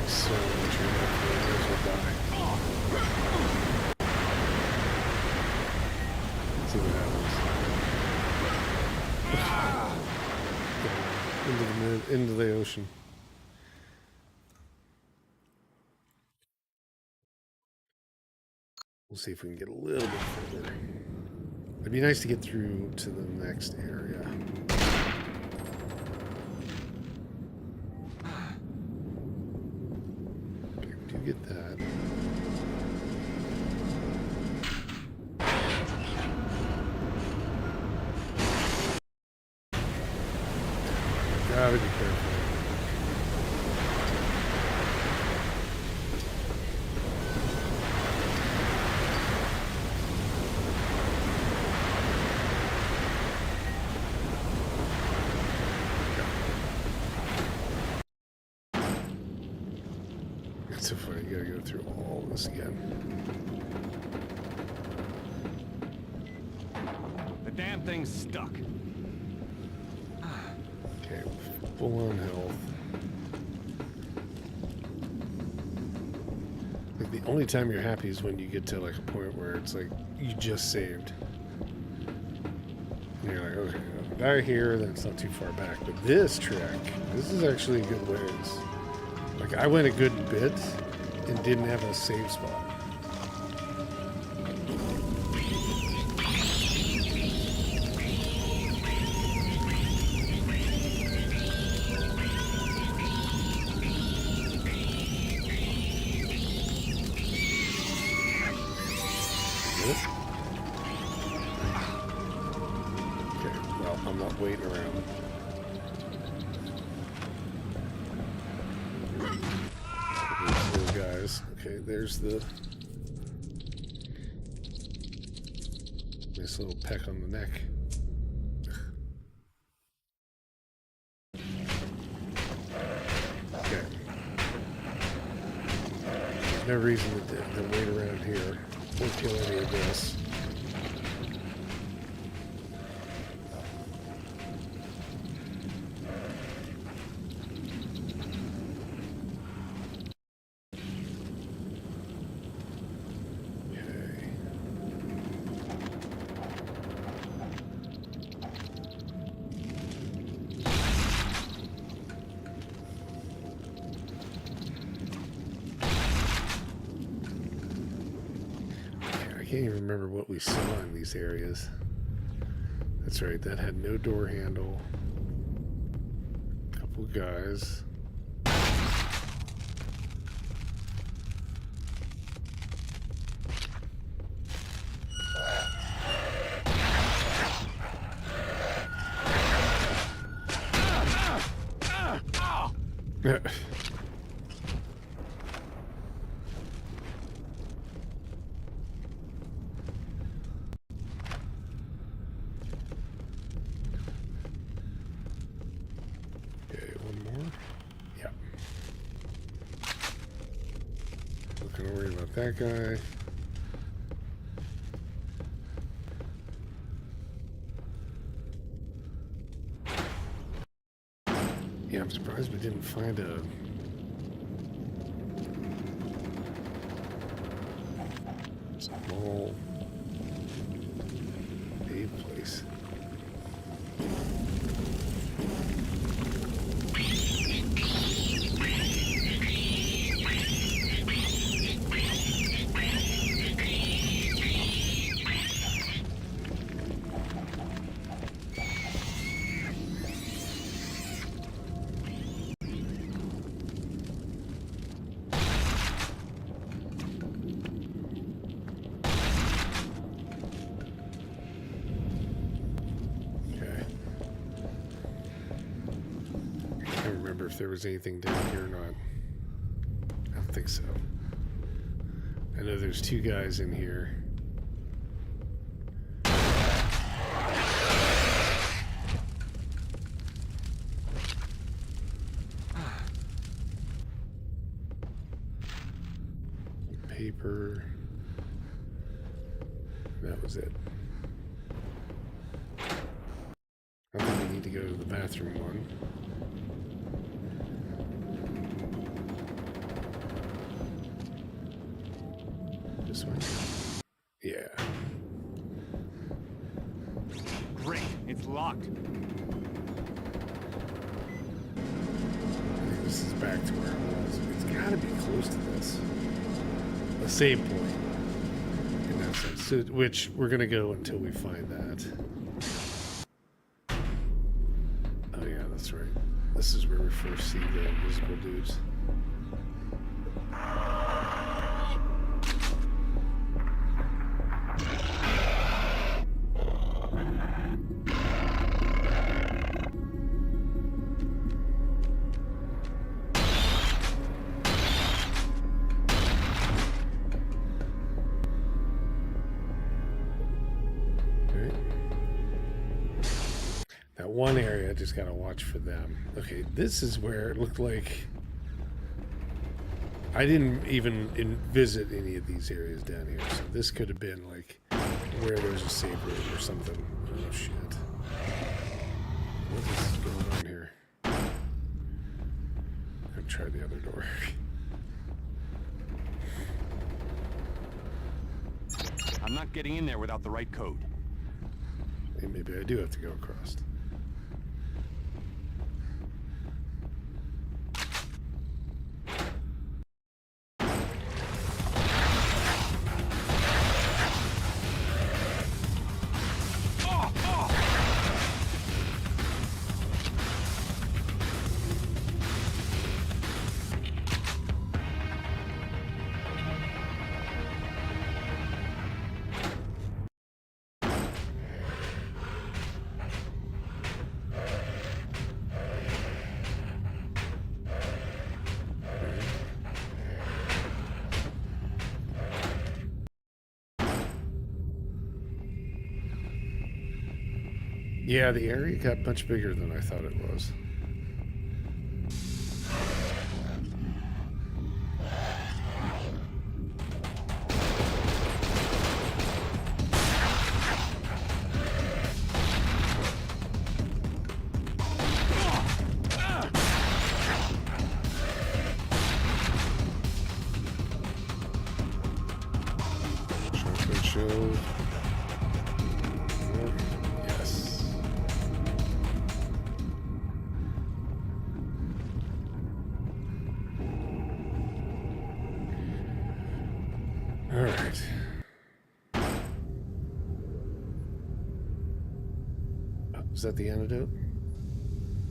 like so much enough for this will die. Let's see what happens. Into the ocean. We'll see if we can get a little bit further. It'd be nice to get through to the next area. Okay, we do get that. Gotta be careful. It's so funny, you gotta go through all this again. The damn thing's stuck. Okay, full on health. Like the only time you're happy is when you get to like a point where it's like you just saved. And you're like, okay, I'll die here, then it's not too far back. But this track, this is actually a good ways. Like I went a good bit and didn't have a save spot. Okay, well, I'm not waiting around. Those guys. Okay, there's the nice little peck on the neck. Okay. There's no reason to wait around here. We'll kill any of this. I can't even remember what we saw in these areas. That's right, that had no door handle. Couple guys. Not worry about that guy. Yeah, I'm surprised we didn't find a small aid place. If there was anything down here or not. I don't think so. I know there's two guys in here. Paper. That was it. I think we need to go to the bathroom one. this way? Yeah. Great, it's locked. I think this is back to where it was. It's got to be close to this. A save point. In that sense. So, which we're going to go until we find that. Oh, yeah, that's right. This is where we first see the invisible dudes. One area, I just gotta watch for them. Okay, this is where it looked like I didn't even visit any of these areas down here, so this could have been like where there's a save room or something. Oh shit! What is going on here? I'll try the other door. I'm not getting in there without the right code. Hey, maybe I do have to go across. Yeah, the area got much bigger than I thought it was. Shotgun shell. Yes. All right. Oh, is that the antidote?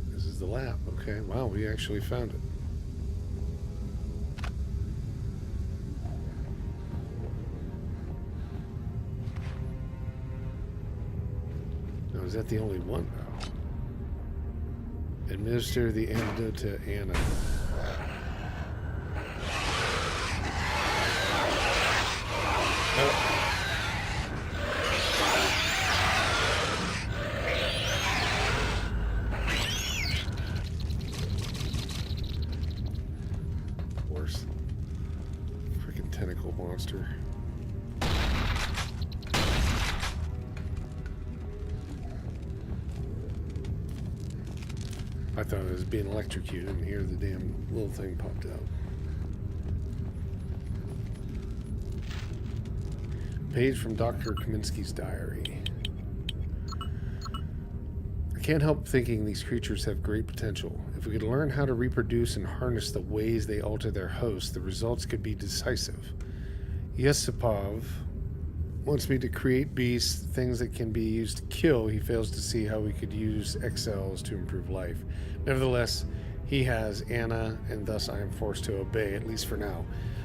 This is the lab. Okay. Wow, we actually found it. Now, is that the only one now? Administer the antidote to Anna. Of course. Freaking tentacle monster. I thought I was being electrocuted, and here the damn little thing popped out. Page from Dr. Kaminsky's diary. I can't help thinking these creatures have great potential. If we could learn how to reproduce and harness the ways they alter their hosts, the results could be decisive. Yusupov wants me to create beasts, things that can be used to kill. He fails to see how we could use XLs to improve life. Nevertheless, he has Anna, and thus I am forced to obey, at least for now.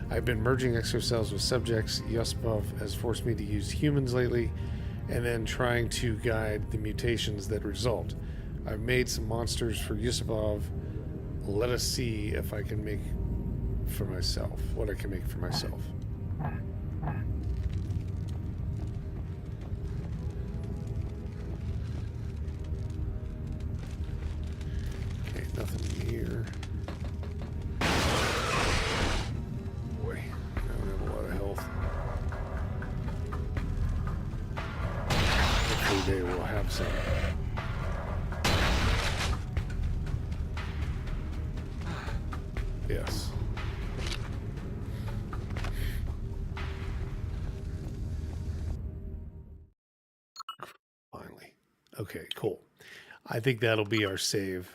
I've been merging exocells with subjects. Yusupov has forced me to use humans lately, and then trying to guide the mutations that result. I've made some monsters for Yusupov. Let us see if I can make for myself, what I can make for myself. Okay, nothing here. Boy, I don't have a lot of health. Hopefully they will have some. Yes. Okay, cool. I think that'll be our save.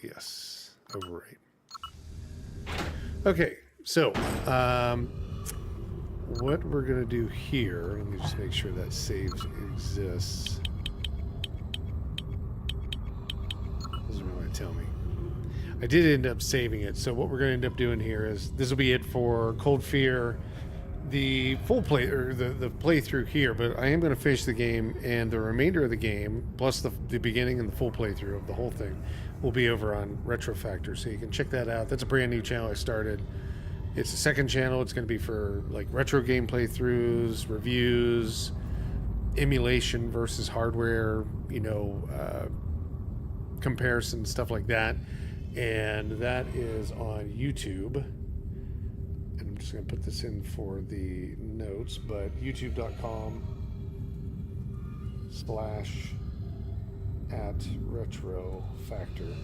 Yes, overwrite. Okay, so what we're gonna do here, let me just make sure that saves exists. Doesn't really tell me. I did end up saving it, so what we're gonna end up doing here is, this will be it for Cold Fear, the full play, or the playthrough here, but I am gonna finish the game, and the remainder of the game, plus the beginning and the full playthrough of the whole thing, will be over on Retro Factor, so you can check that out. That's a brand new channel I started. It's a second channel. It's going to be for like retro game playthroughs, reviews, emulation versus hardware, you know, comparison, stuff like that. And that is on YouTube. And I'm just going to put this in for the notes, but youtube.com/@retrofactor.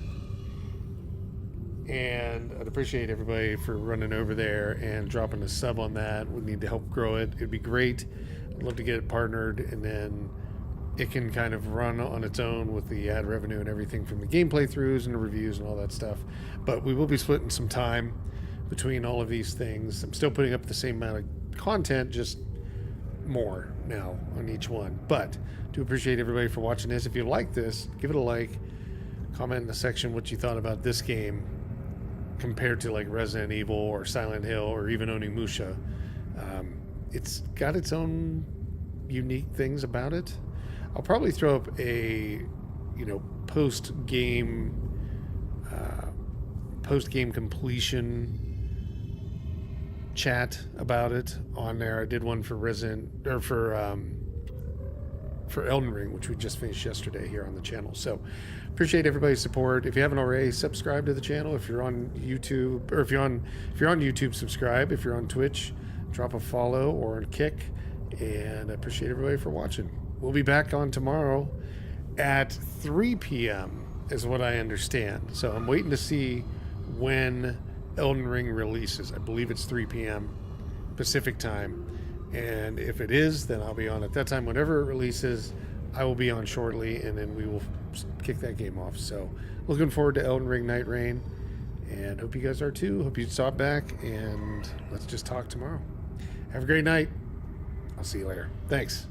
And I'd appreciate everybody for running over there and dropping a sub on that. We need to help grow it. It'd be great. I'd love to get it partnered, and then it can kind of run on its own with the ad revenue and everything from the game playthroughs and the reviews and all that stuff. But we will be splitting some time between all of these things. I'm still putting up the same amount of content, just more now on each one. But do appreciate everybody for watching this. If you like this, give it a like. Comment in the section what you thought about this game compared to like Resident Evil or Silent Hill or even Onimusha. It's got its own unique things about it. I'll probably throw up a, you know, post-game completion chat about it on there. I did one for for Elden Ring, which we just finished yesterday here on the channel. So appreciate everybody's support. If you haven't already, subscribe to the channel. If you're on YouTube, or if you're on YouTube, subscribe. If you're on Twitch, drop a follow or a kick. And I appreciate everybody for watching. We'll be back on tomorrow at 3 p.m. is what I understand. So I'm waiting to see when Elden Ring releases. I believe it's 3 p.m. Pacific time. And if it is, then I'll be on at that time. Whenever it releases, I will be on shortly, and then we will kick that game off. So looking forward to Elden Ring Night Rain, and hope you guys are too. Hope you stop back, and let's just talk tomorrow. Have a great night. I'll see you later. Thanks.